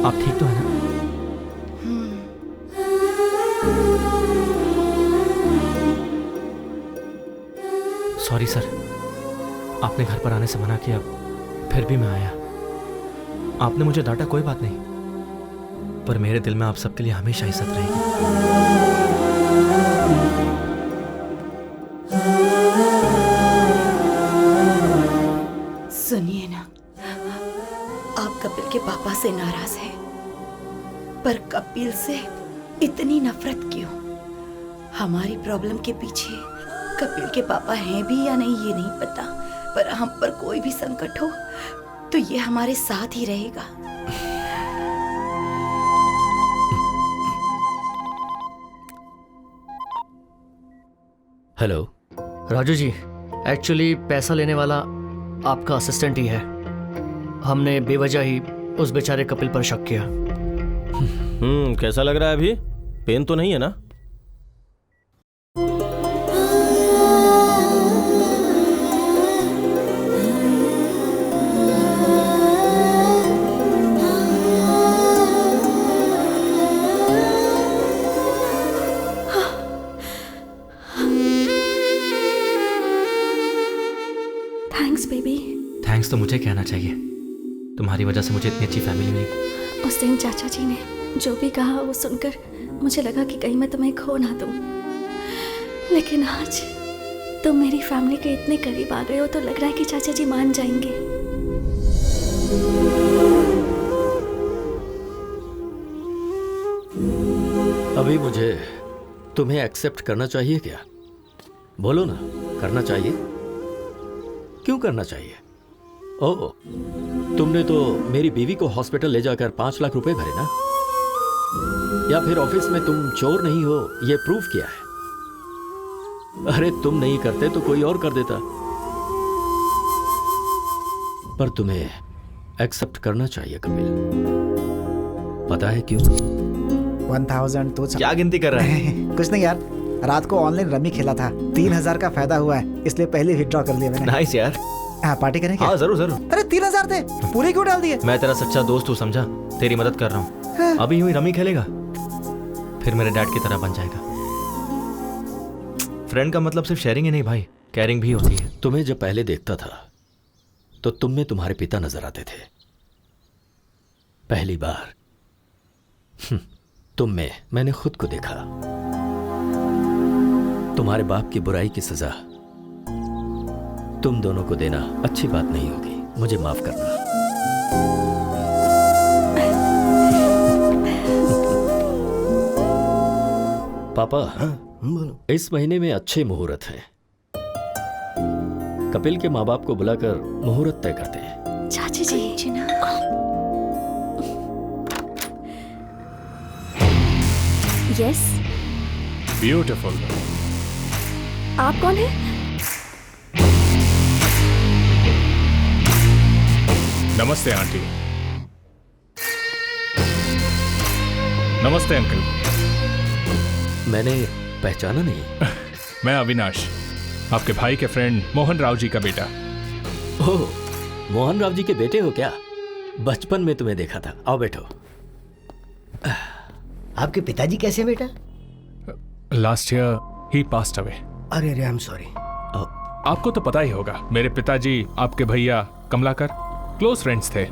आप ठीक तो है ना? सॉरी सर, आपने घर पर आने से मना किया, फिर भी मैं आया। आपने मुझे डांटा, कोई बात नहीं, पर मेरे दिल में आप सबके लिए हमेशा इज्जत रहेगी। सुनिए ना, आप कपिल के पापा से नाराज हैं, पर कपिल से इतनी नफरत क्यों? हमारी प्रॉब्लम के पीछे कपिल के पापा हैं भी या नहीं ये नहीं पता, पर हम पर कोई भी संकट हो तो ये हमारे साथ ही रहेगा। हेलो राजू जी, एक्चुअली पैसा लेने वाला आपका असिस्टेंट ही है। हमने बेवजह ही उस बेचारे कपिल पर शक किया। कैसा लग रहा है अभी? पेन तो नहीं है ना? Thanks baby. थैंक्स तो मुझे कहना चाहिए, तुम्हारी वजह से मुझे इतनी अच्छी फैमिली मिली। उस दिन चाचा जी ने जो भी कहा वो सुनकर मुझे लगा कि कहीं मैं तुम्हें खो ना दूं, लेकिन आज तुम मेरी फैमिली के इतने करीब आ गए हो तो लग रहा है कि चाचा जी मान जाएंगे। अभी मुझे तुम्हें एक्सेप्ट करना चाहिए क्या? बोलो ना, करना चाहिए? क्यों करना चाहिए? ओह, तुमने तो मेरी बीवी को हॉस्पिटल ले जाकर 5 लाख रुपए भरे ना? या फिर ऑफिस में तुम चोर नहीं हो ये प्रूफ किया है। अरे तुम नहीं करते तो कोई और कर देता, पर तुम्हें एक्सेप्ट करना चाहिए कपिल। पता है क्यों? 1000 तो क्या गिनती कर रहा है? कुछ नहीं यार, रात को ऑनलाइन रमी खेला था, 3000 का फायदा हुआ है, इसलिए पहले विड्रॉ कर लिया मैंने। नाइस यार। हाँ, पार्टी करें क्या? हाँ जरूर जरूर। अरे 3000 थे, पूरे क्यों डाल दिए? मैं तेरा सच्चा दोस्त हूँ, समझा? तेरी मदद कर रहा हूँ। हाँ। अभी यूं ही रमी खेलेगा, फिर मेरे डैड की तरह बन जाएगा। फ्रेंड का मतलब सिर्फ शेयरिंग ही नहीं भाई, केयरिंग भी होती है। तुम्हें जब पहले देखता था तो तुम में तुम्हारे पिता नजर आते थे। पहली बार तुम में मैंने खुद को देखा। तुम्हारे बाप की बुराई की सजा तुम दोनों को देना अच्छी बात नहीं होगी, मुझे माफ करना। पापा, इस महीने में अच्छे मुहूर्त हैं। कपिल के माँ बाप को बुलाकर मुहूर्त तय करते हैं। चाची जी। यस। ब्यूटीफुल। आप कौन है? नमस्ते आंटी। नमस्ते अंकल। मैंने पहचाना नहीं। मैं अविनाश, आपके भाई के फ्रेंड मोहन राव जी का बेटा। ओह, मोहन राव जी के बेटे हो क्या? बचपन में तुम्हें देखा था। आओ बैठो। आपके पिताजी कैसे बेटा? लास्ट ईयर ही पास्ड अवे। अरे अरे, आई एम सॉरी। आपको तो पता ही होगा, मेरे पिताजी आपके भैया कमलाकर क्लोज फ्रेंड्स थे।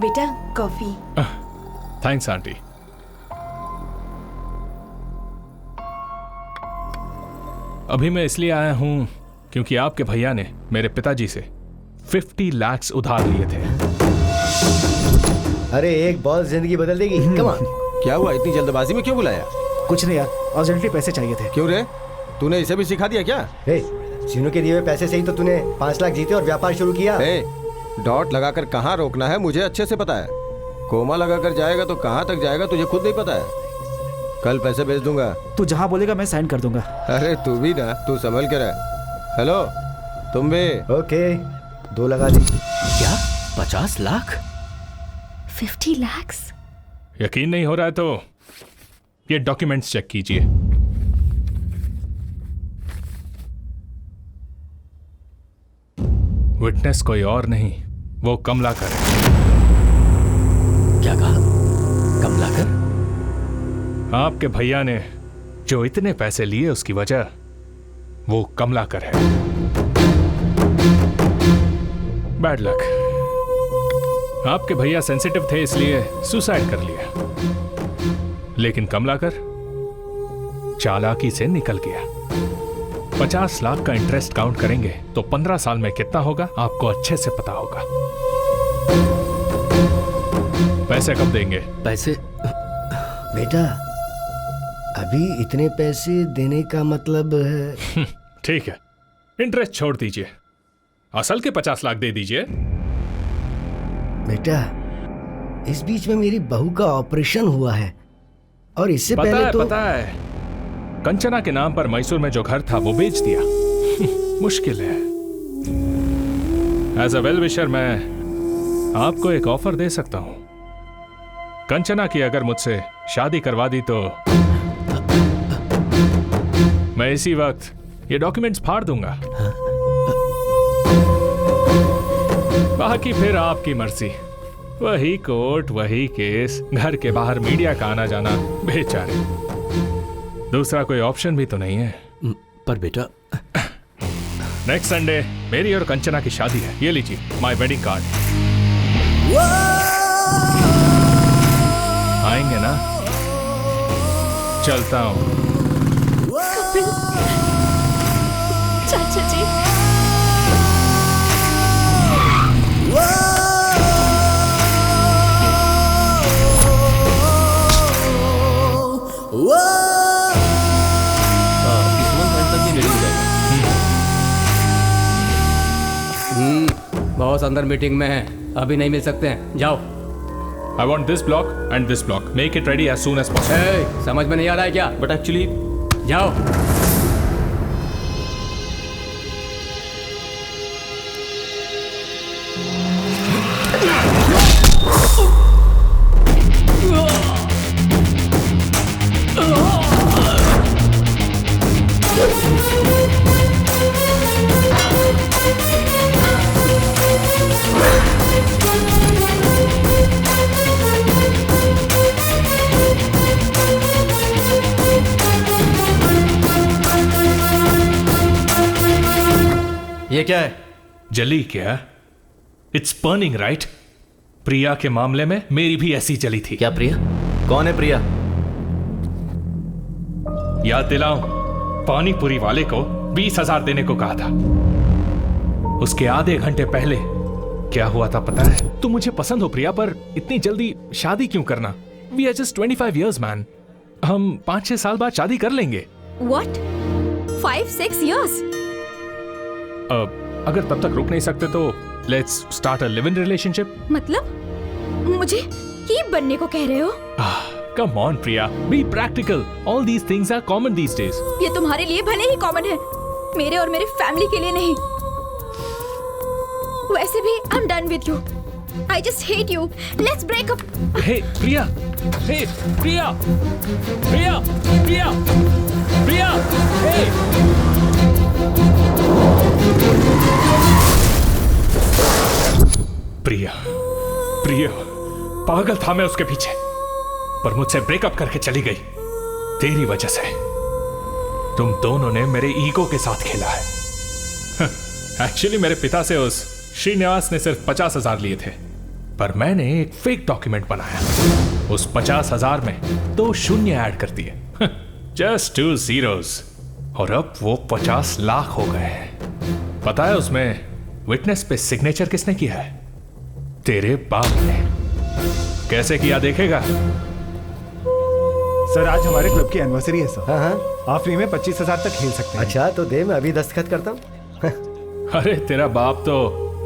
बेटा कॉफी। Thanks aunty. अभी मैं इसलिए आया हूं क्योंकि आपके भैया ने मेरे पिताजी से 50 लाख उधार लिए थे। अरे एक बॉल जिंदगी बदल देगी। Come on. क्या हुआ, इतनी जल्दबाजी में क्यों बुलाया? कुछ नहीं यार, अर्जेंटली पैसे चाहिए थे। क्यों रे, तूने इसे भी सिखा दिया क्या? सीनू के दिए हुए पैसे से ही तो तूने 5 लाख जीते और व्यापार शुरू किया। डॉट लगाकर कहाँ रोकना है मुझे अच्छे से पता है। कोमा लगाकर जाएगा तो कहाँ तक जाएगा तुझे खुद नहीं पता है। कल पैसे भेज दूंगा। तू जहाँ बोलेगा मैं साइन कर दूंगा। अरे तू भी ना, तू संभल के रह। हेलो तुम भी? ओके, 2 लगा दी। क्या 50 लाख? 50 लाख? यकीन नहीं हो रहा है तो ये डॉक्यूमेंट्स चेक कीजिए। विटनेस कोई और नहीं, वो कमलाकर है। क्या कहा? कमलाकर? आपके भैया ने जो इतने पैसे लिए उसकी वजह वो कमलाकर है। Bad luck. आपके भैया सेंसिटिव थे इसलिए सुसाइड कर लिया, लेकिन कमलाकर चालाकी से निकल गया। 50 लाख का इंटरेस्ट काउंट करेंगे तो 15 साल में कितना होगा आपको अच्छे से पता होगा। पैसे कब देंगे? पैसे बेटा, अभी इतने पैसे देने का मतलब है। ठीक है, इंटरेस्ट छोड़ दीजिए, असल के 50 लाख दे दीजिए। बेटा, इस बीच में मेरी बहू का ऑपरेशन हुआ है और इससे पहले तो पता है, कंचना के नाम पर मैसूर में जो घर था वो बेच दिया। मुश्किल है। एज अ वेल विशर मैं आपको एक ऑफर दे सकता हूं। कंचना की अगर मुझसे शादी करवा दी तो मैं इसी वक्त ये डॉक्यूमेंट्स फाड़ दूंगा। बाकी फिर आपकी मर्जी। वही कोर्ट, वही केस, घर के बाहर मीडिया का आना जाना, बेचारे। दूसरा कोई ऑप्शन भी तो नहीं है। पर बेटा, नेक्स्ट संडे मेरी और कंचना की शादी है। ये लीजिए माय वेडिंग कार्ड। आएंगे ना? चलता हूं। कपिल, चाचा जी। बॉस अंदर मीटिंग में है, अभी नहीं मिल सकते हैं, जाओ। I want this block and this block. Make it ready as soon as possible. Hey, समझ में नहीं आ रहा है क्या? But actually, जाओ। ये क्या है? जली क्या? It's burning right? प्रिया के मामले में मेरी भी ऐसी जली थी। क्या प्रिया? कौन है प्रिया? याद दिलाऊं, पानीपुरी वाले को 20,000 देने को कहा था। उसके आधे घंटे पहले क्या हुआ था पता है? तुम मुझे पसंद हो प्रिया, पर इतनी जल्दी शादी क्यों करना? We are just 25 years man. हम 5-6 साल बाद शादी कर लेंगे। What? 5-6 years? अगर तब तक रुक नहीं सकते तो let's start a live in relationship. मतलब मुझे कीप बनने को कह रहे हो? Come on Priya, be practical. All these things are common these days. ये तुम्हारे लिए भले ही कॉमन है, मेरे और मेरे फैमिली के लिए नहीं। वैसे भी I am done with you. I just hate you. Let's break up. Hey Priya, hey Priya, Priya, Priya, Priya, hey. Priya, Priya, पागल था मैं उसके पीछे, पर मुझसे ब्रेकअप करके चली गई तेरी वजह से। तुम दोनों ने मेरे ईगो के साथ खेला है। एक्चुअली मेरे पिता से उस श्रीनिवास ने सिर्फ 50,000 लिए थे, पर मैंने एक फेक डॉक्यूमेंट बनाया। उस 50,000 में 2 शून्य ऐड कर दिए, जस्ट 2 zeros, और अब वो 50 लाख हो गए हैं। पता है उसमें विटनेस पे सिग्नेचर किसने किया है? तेरे बाप ने। कैसे किया देखेगा? सर आज हमारे क्लब की एनिवर्सरी है सर। हाँ। आप फ्री में 25,000 तक खेल सकते हैं। अच्छा तो दे, मैं अभी दस्तखत करता हूँ। अरे तेरा बाप तो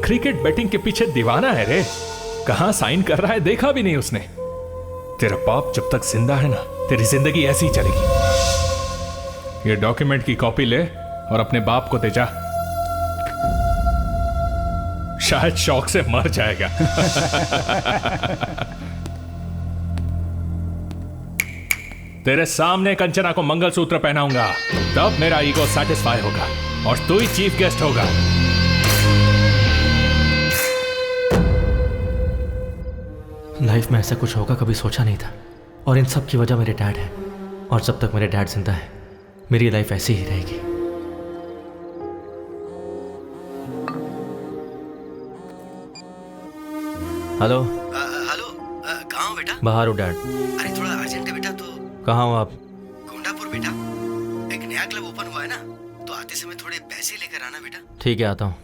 क्रिकेट बैटिंग के पीछे दीवाना है रे। कहां साइन कर रहा है देखा भी नहीं उसने। तेरा बाप जब तक जिंदा है ना, तेरी जिंदगी ऐसी ही चलेगी। ये डॉक्यूमेंट की कॉपी ले और अपने बाप को दे जा, शायद शौक से मर जाएगा। तेरे सामने कंचना को मंगलसूत्र पहनाऊंगा, तब मेरा ईगो सेटिस्फाई होगा और तू ही चीफ गेस्ट होगा। लाइफ में ऐसा कुछ होगा कभी सोचा नहीं था, और इन सब की वजह मेरे डैड है। और जब तक मेरे डैड जिंदा है, मेरी लाइफ ऐसी ही रहेगी। हेलो हेलो, कहाँ हो बेटा? बाहर हो डैड। अरे थोड़ा अर्जेंट है बेटा। तो कहाँ हो आप? गोंडापुर बेटा, एक नया क्लब ओपन हुआ है ना, तो आते समय थोड़े पैसे लेकर आना बेटा। ठीक है, आता हूँ।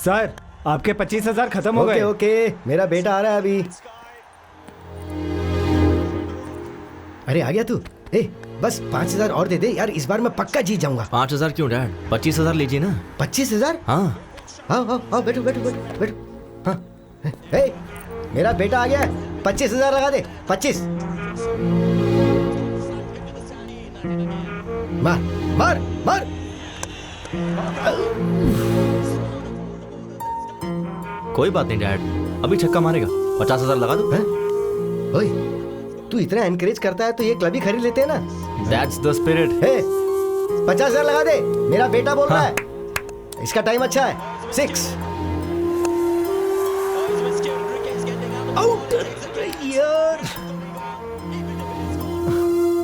सर आपके 25,000 खत्म हो गए। ओके, मेरा बेटा आ रहा है अभी। अरे आ गया तू? बस 5,000 और दे दे यार, इस बार मैं पक्का जीत जाऊंगा। 5,000 क्यों डैड? 25,000 लीजिए ना। 25,000? हाँ। आओ बैठो। हाँ, मेरा बेटा आ गया है। 25,000 लगा दे। 25। मार। कोई बात नहीं डैड, अभी छक्का मारेगा। 50,000 लगा दो। ओए, तू इतना एनकरेज करता है तो ये क्लब ही खरीद लेते हैं ना। That's the spirit. 50,000 लगा दे, मेरा बेटा बोल रहा है। इसका टाइम अच्छा है। 6 आउट यार।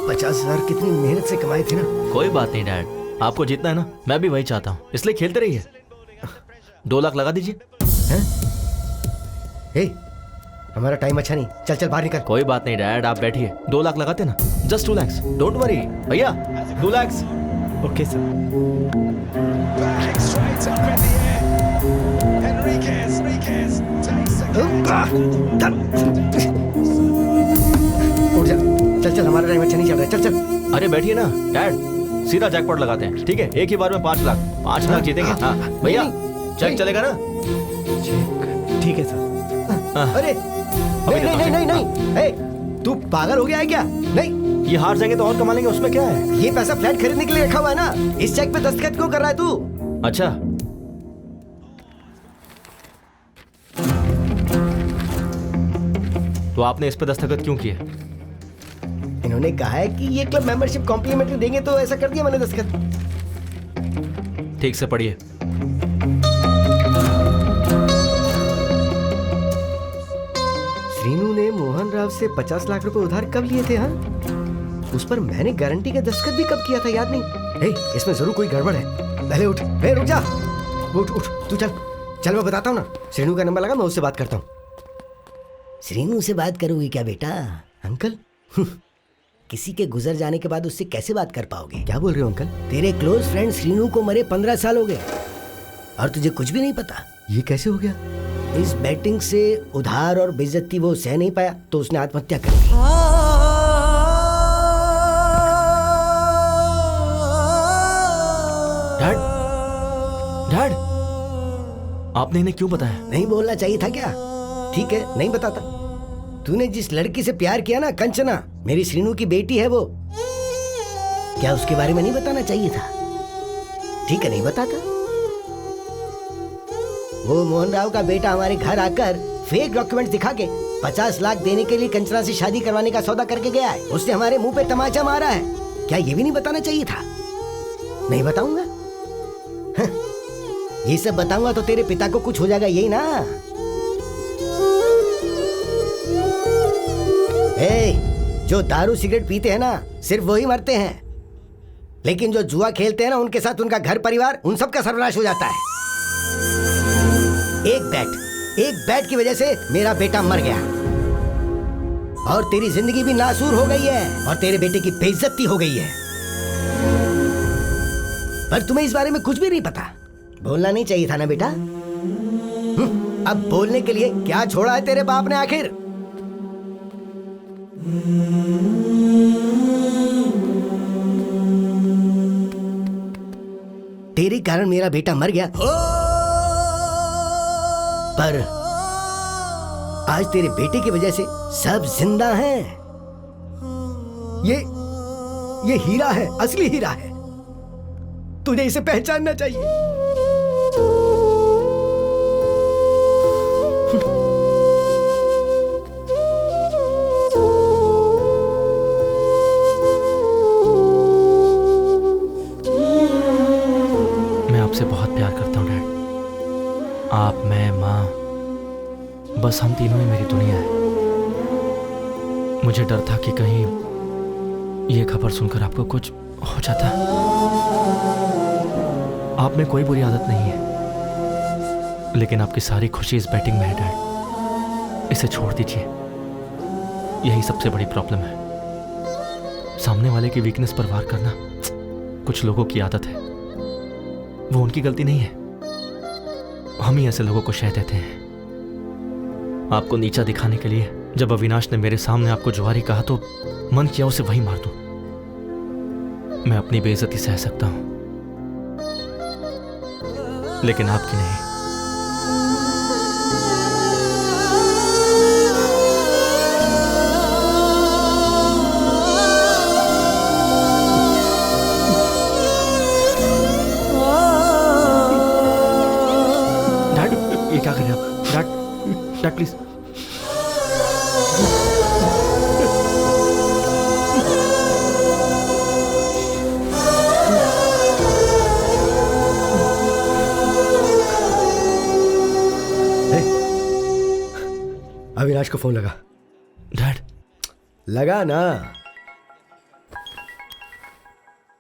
50,000 कितनी मेहनत से कमाए थे ना। कोई बात नहीं डैड, आपको जीतना है ना, मैं भी वही चाहता हूँ, इसलिए खेलते रहिए। 2 लाख लगा दीजिए। हमारा टाइम अच्छा नहीं, चल बाहर निकल। कोई बात नहीं डैड, आप बैठिए। 2 लाख लगाते ना, जस्ट 2 lakhs, डोंट वरी भैया। 2 lakhs। Okay sir. उठ जा, चल हमारा टाइम अच्छा नहीं चल रहा है। चल। अरे बैठिए ना डैड, सीधा जैकपॉट लगाते हैं, ठीक है? एक ही बार में 5 लाख। 5 लाख जीतेंगे। हाँ भैया चेक चलेगा ना? ठीक है सर। अरे नहीं नहीं नहीं नहीं नहीं, ए, तू पागल हो गया है क्या? नहीं, ये हार जाएंगे तो और कमा लेंगे, उसमें क्या है? ये पैसा फ्लैट खरीदने के लिए रखा हुआ है ना, इस चेक पे दस्तखत क्यों कर रहा है तू? अच्छा, तो आपने इस पे दस्तखत क्यों किए? इन्होंने कहा है कि ये क्लब मेंबरशिप कॉम्प्लीमेंट्री देंगे, तो ऐसा कर दिया मैंने दस्तखत। ठीक से पढ़िए। श्रीनू ने मोहन राव से 50 लाख रुपए उधार कब लिए थे? हाँ, उस पर मैंने गारंटी का दस्तखत भी कब किया था, याद नहीं? हे, इसमें जरूर कोई गड़बड़ है। पहले उठ, हे रुक जा, उठ उठ, तू चल चल, मैं बताता हूँ ना। श्रीनू का नंबर लगा, मैं उससे बात करता हूँ। श्रीनू से बात करोगे क्या बेटा? अंकल किसी के गुजर जाने के बाद उससे कैसे बात कर पाओगे? क्या बोल रहे हो अंकल? तेरे क्लोज फ्रेंड श्रीनू को मरे 15 साल हो गए और तुझे कुछ भी नहीं पता। ये कैसे हो गया? इस बैटिंग से उधार और बेइज्जती वो सह नहीं पाया, तो उसने आत्महत्या कर ली। डैड, डैड, आपने इन्हें क्यों बताया? नहीं बोलना चाहिए था क्या? ठीक है, नहीं बताता। तूने जिस लड़की से प्यार किया ना, कंचना, मेरी श्रीनू की बेटी है वो, क्या उसके बारे में नहीं बताना चाहिए था? ठीक है, नहीं बताता। वो मोहन राव का बेटा हमारे घर आकर फेक डॉक्यूमेंट्स दिखा के 50 लाख देने के लिए कंचना से शादी करवाने का सौदा करके गया है। उसने हमारे मुंह पे तमाचा मारा है। क्या ये भी नहीं बताना चाहिए था? नहीं बताऊंगा। ये सब बताऊंगा तो तेरे पिता को कुछ हो जाएगा, यही ना? जो दारू सिगरेट पीते हैं ना, सिर्फ वही मरते हैं, लेकिन जो जुआ खेलते हैं ना, उनके साथ उनका घर परिवार, उन सब का सर्वनाश हो जाता है। एक बैट की वजह से मेरा बेटा मर गया और तेरी जिंदगी भी नासूर हो गई है और तेरे बेटे की बेइज्जती हो गई है। पर तुम्हें इस बारे में कुछ भी नहीं पता। बोलना नहीं चाहिए था ना बेटा? अब बोलने के लिए क्या छोड़ा है तेरे बाप ने आखिर? तेरे कारण मेरा बेटा मर गया, पर आज तेरे बेटे की वजह से सब जिंदा हैं। ये हीरा है, असली हीरा है। तुझे इसे पहचानना चाहिए। आपसे बहुत प्यार करता हूँ डैड। आप, मैं, माँ, बस हम तीनों ही मेरी दुनिया है। मुझे डर था कि कहीं ये खबर सुनकर आपको कुछ हो जाता। आप में कोई बुरी आदत नहीं है, लेकिन आपकी सारी खुशी इस बैटिंग में है डैड। इसे छोड़ दीजिए, यही सबसे बड़ी प्रॉब्लम है। सामने वाले की वीकनेस पर वार करना कुछ लोगों की आदत है, वो उनकी गलती नहीं है। हम ही ऐसे लोगों को शह देते हैं। आपको नीचा दिखाने के लिए जब अविनाश ने मेरे सामने आपको जुआरी कहा तो मन किया उसे वही मार दूं। मैं अपनी बेइज्जती सह सकता हूं, लेकिन आपकी नहीं। क्या कर रहे हैं आप? Dad please. अविनाश को फोन लगा। डैड लगा ना?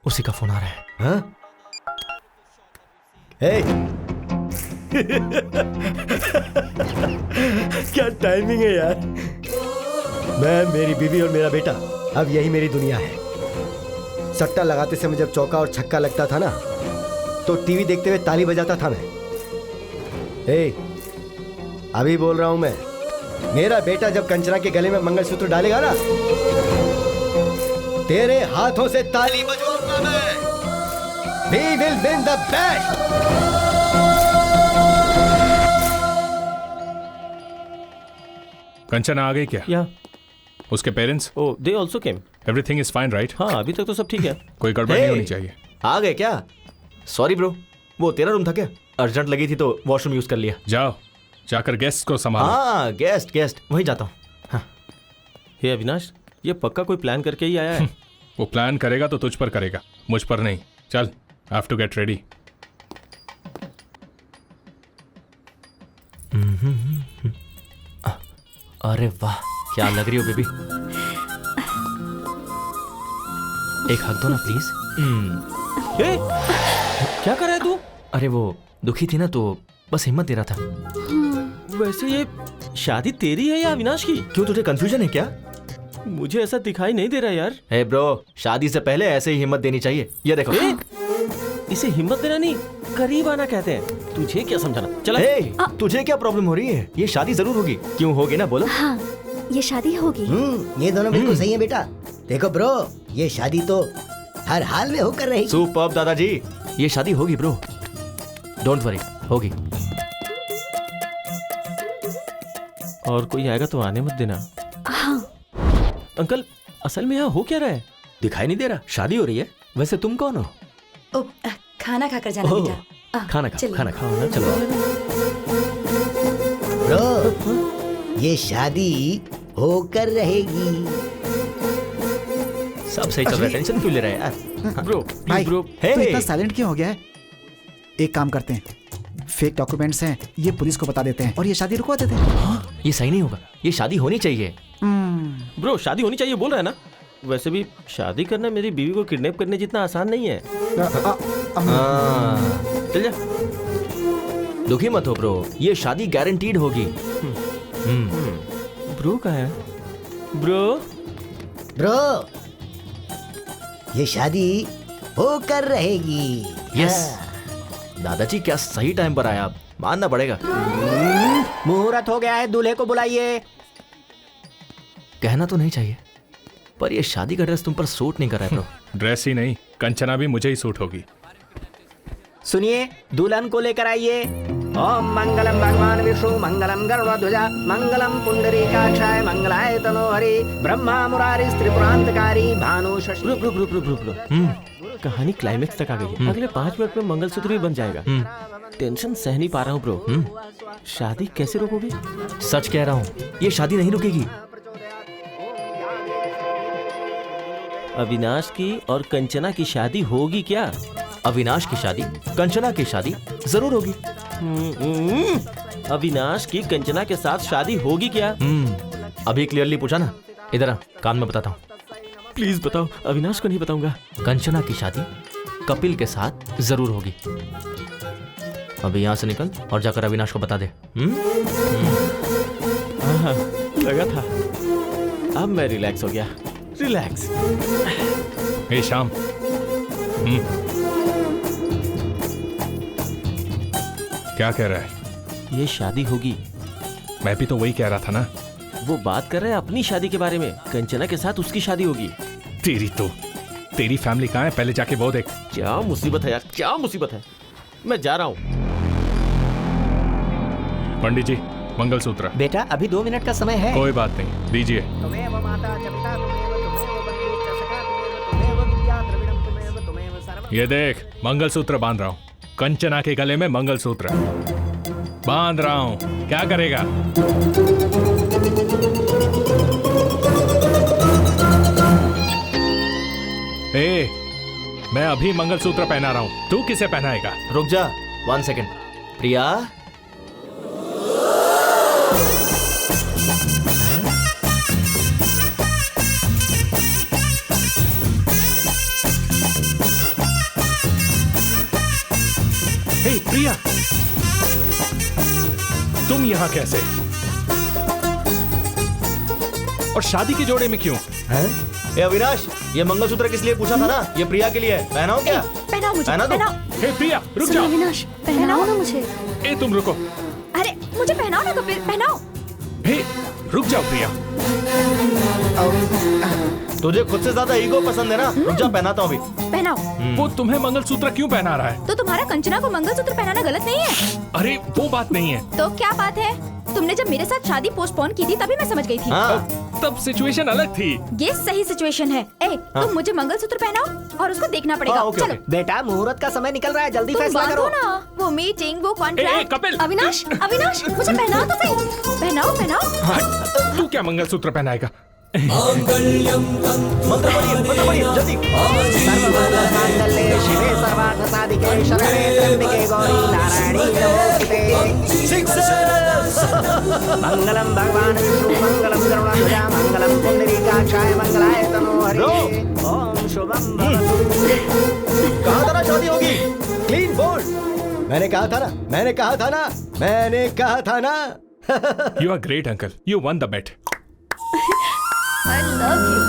उसी का फोन आ रहा है। हाँ? क्या टाइमिंग है यार। मैं, मेरी बीवी और मेरा बेटा, अब यही मेरी दुनिया है। सट्टा लगाते समय जब चौका और छक्का लगता था ना, तो टीवी देखते हुए ताली बजाता था मैं। अभी बोल रहा हूं मैं, मेरा बेटा जब कंचना के गले में मंगलसूत्र डालेगा ना, तेरे हाथों से ताली बजाऊंगा मैं। We will win the bet. Kanchana आ गई क्या? या उसके parents? Oh they also came. Everything is fine right? हाँ अभी तक तो सब ठीक है। कोई गड़बड़ नहीं होनी चाहिए। आ गए क्या? सॉरी ब्रो, वो तेरा रूम था क्या? अर्जेंट लगी थी तो वॉशरूम यूज कर लिया। जाओ जाकर गेस्ट को संभालो। हाँ गेस्ट वहीं जाता हूँ। हाँ। हे अविनाश, ये पक्का कोई प्लान करके ही आया है। वो प्लान करेगा तो तुझ पर करेगा, मुझ पर नहीं। चल, हैव टू गेट रेडी। अरे वाह, क्या लग रही हो बेबी। एक हक दो ना प्लीज। क्या कर रहा है तू? अरे वो दुखी थी ना तो बस हिम्मत दे रहा था। वैसे ये शादी तेरी है या अविनाश की? क्यों, तुझे कंफ्यूजन है क्या? मुझे ऐसा दिखाई नहीं दे रहा यार। हे ब्रो, शादी से पहले ऐसे ही हिम्मत देनी चाहिए। ये देखो। इसे हिम्मत देना नहीं, करीब आना कहते हैं। तुझे क्या समझाना? चला। तुझे क्या प्रॉब्लम हो रही है? ये शादी जरूर होगी। क्यों होगी ना, बोलो। हाँ, ये शादी होगी। ये दोनों बिल्कुल सही है बेटा। देखो ब्रो, ये शादी तो हर हाल में होकर रहेगी। सुपर्ब दादाजी, ये शादी होगी ब्रो, डोंट वरी, होगी। और कोई आएगा तो आने मत देना। हाँ। अंकल, असल में यहाँ हो क्या रहा है? दिखाई नहीं दे रहा? शादी हो रही है। वैसे तुम कौन हो? ओ, खाना खाकर जाना बेटा। खाना खाओ, चलो। ब्रो, ये शादी होकर रहेगी। सब सही चल रहा है, टेंशन क्यों ले रहा है यार? ब्रो भाई, ब्रो, तो इतना साइलेंट क्यों हो गया है? एक काम करते हैं, फेक डॉक्यूमेंट्स हैं, ये पुलिस को बता देते हैं और ये शादी रुकवा देते हैं। हाँ, ये सही नहीं होगा, ये शादी होनी चाहिए। ब्रो शादी होनी चाहिए बोल रहा है ना? वैसे भी शादी करना मेरी बीवी को किडनैप करने जितना आसान नहीं है। चल जा। दुखी मत हो ब्रो, ये शादी गारंटीड होगी। ब्रो कहाँ है? ब्रो, ये शादी होकर रहेगी। यस। दादाजी क्या सही टाइम पर आया, आप मानना पड़ेगा। मुहूर्त हो गया है, दूल्हे को बुलाइए। कहना तो नहीं चाहिए, पर ये शादी का ड्रेस तुम पर सूट नहीं कर रहा है ब्रो। ड्रेस ही नहीं, कंचना भी मुझे ही सूट होगी। सुनिए, दुल्हन को लेकर आइए। ओम मंगलम भगवान विष्णु, मंगलम गरुड़ध्वजा, मंगलम पुंडरीकाक्षाय, मंगलाय तनोहरि, ब्रह्मा मुरारी त्रिपुरांतकारी, भानु शशि। ब्रो कहानी क्लाइमेक्स तक आ गई है। अगले 5 मिनट में मंगलसूत्र भी बन जाएगा। टेंशन सह नहीं पा रहा हूँ ब्रो। शादी कैसे रोकोगे? सच कह रहा हूँ, ये शादी नहीं रुकेगी। अविनाश की और कंचना की शादी होगी क्या? अविनाश की शादी, कंचना की शादी जरूर होगी। अविनाश की कंचना के साथ शादी होगी क्या? अभी क्लियरली पूछा ना, इधर आ, कान में बताता हूँ। प्लीज बताओ, अविनाश को नहीं बताऊंगा। कंचना की शादी कपिल के साथ जरूर होगी। अभी यहाँ से निकल और जाकर अविनाश को बता दे। लगा था, अब मैं रिलैक्स हो गया। रिलैक्स। हे शाम, क्या कह रहा है? ये शादी होगी। मैं भी तो वही कह रहा था ना। वो बात कर रहे हैं अपनी शादी के बारे में। कंचना के साथ उसकी शादी होगी। तेरी फैमिली कहाँ है? पहले जाके वो देख। क्या मुसीबत है यार, क्या मुसीबत है। मैं जा रहा हूँ। पंडित जी, मंगलसूत्र। बेटा अभी 2 मिनट का समय है। कोई बात नहीं, दीजिए। ये देख, मंगलसूत्र बांध रहा हूँ। कंचना के गले में मंगलसूत्र बांध रहा हूँ। क्या करेगा? मैं अभी मंगलसूत्र पहना रहा हूँ, तू किसे पहनाएगा? रुक जा, 1 सेकेंड। प्रिया, प्रिया, तुम यहाँ कैसे? और शादी के जोड़े में क्यों? ए अविनाश, ये मंगलसूत्र किस लिए पूछा था ना? ये प्रिया के लिए है। पहनाओ क्या? पहनाओ मुझे, पहना दो। हे प्रिया, रुक जाओ। अविनाश, पहनाओ ना मुझे। ए तुम रुको। अरे मुझे पहनाओ ना कपिल, पहनाओ। हे रुक जाओ प्रिया। तुझे खुद से ज्यादा ईगो पसंद है ना? रुक जा, पहनाता हूँ अभी। पहनाओ। वो तुम्हें मंगलसूत्र क्यों पहना रहा है? तो तुम्हारा कंचना को मंगलसूत्र पहनाना गलत नहीं है? अरे वो बात नहीं है। तो क्या बात है? तुमने जब मेरे साथ शादी पोस्टपोन की थी तभी मैं समझ गई थी। तब सिचुएशन अलग थी। ये सही सिचुएशन है। तुम मुझे मंगलसूत्र पहनाओ और उसको देखना पड़ेगा। चलो। बेटा मुहूर्त का समय निकल रहा है, जल्दी फैसला करो ना। वो मीटिंग, वो कॉन्ट्रैक्ट। कपिल। अविनाश, अविनाश, मुझे पहनाओ तो सही। पहनाओ, पहनाओ। तू क्या मंगलसूत्र पहनाएगा? मंत्र पढ़िए जल्दी। सर्वमंगलमांगल्ये शिवे सर्वार्थसाधिके शरणे त्र्यंबके गौरी नारायणी नमोस्तुते। मंगलम भगवान विष्णु मंगलम गरुड़ध्वजा मंगलम पुंडरीकाक्षाय मंगलाय तनोहरि। ओम शुभम भवतु। कहा था ना शादी होगी। Clean bowled. मैंने कहा था ना, मैंने कहा था ना, मैंने कहा था ना। You are great, uncle. You won the bet. I love you.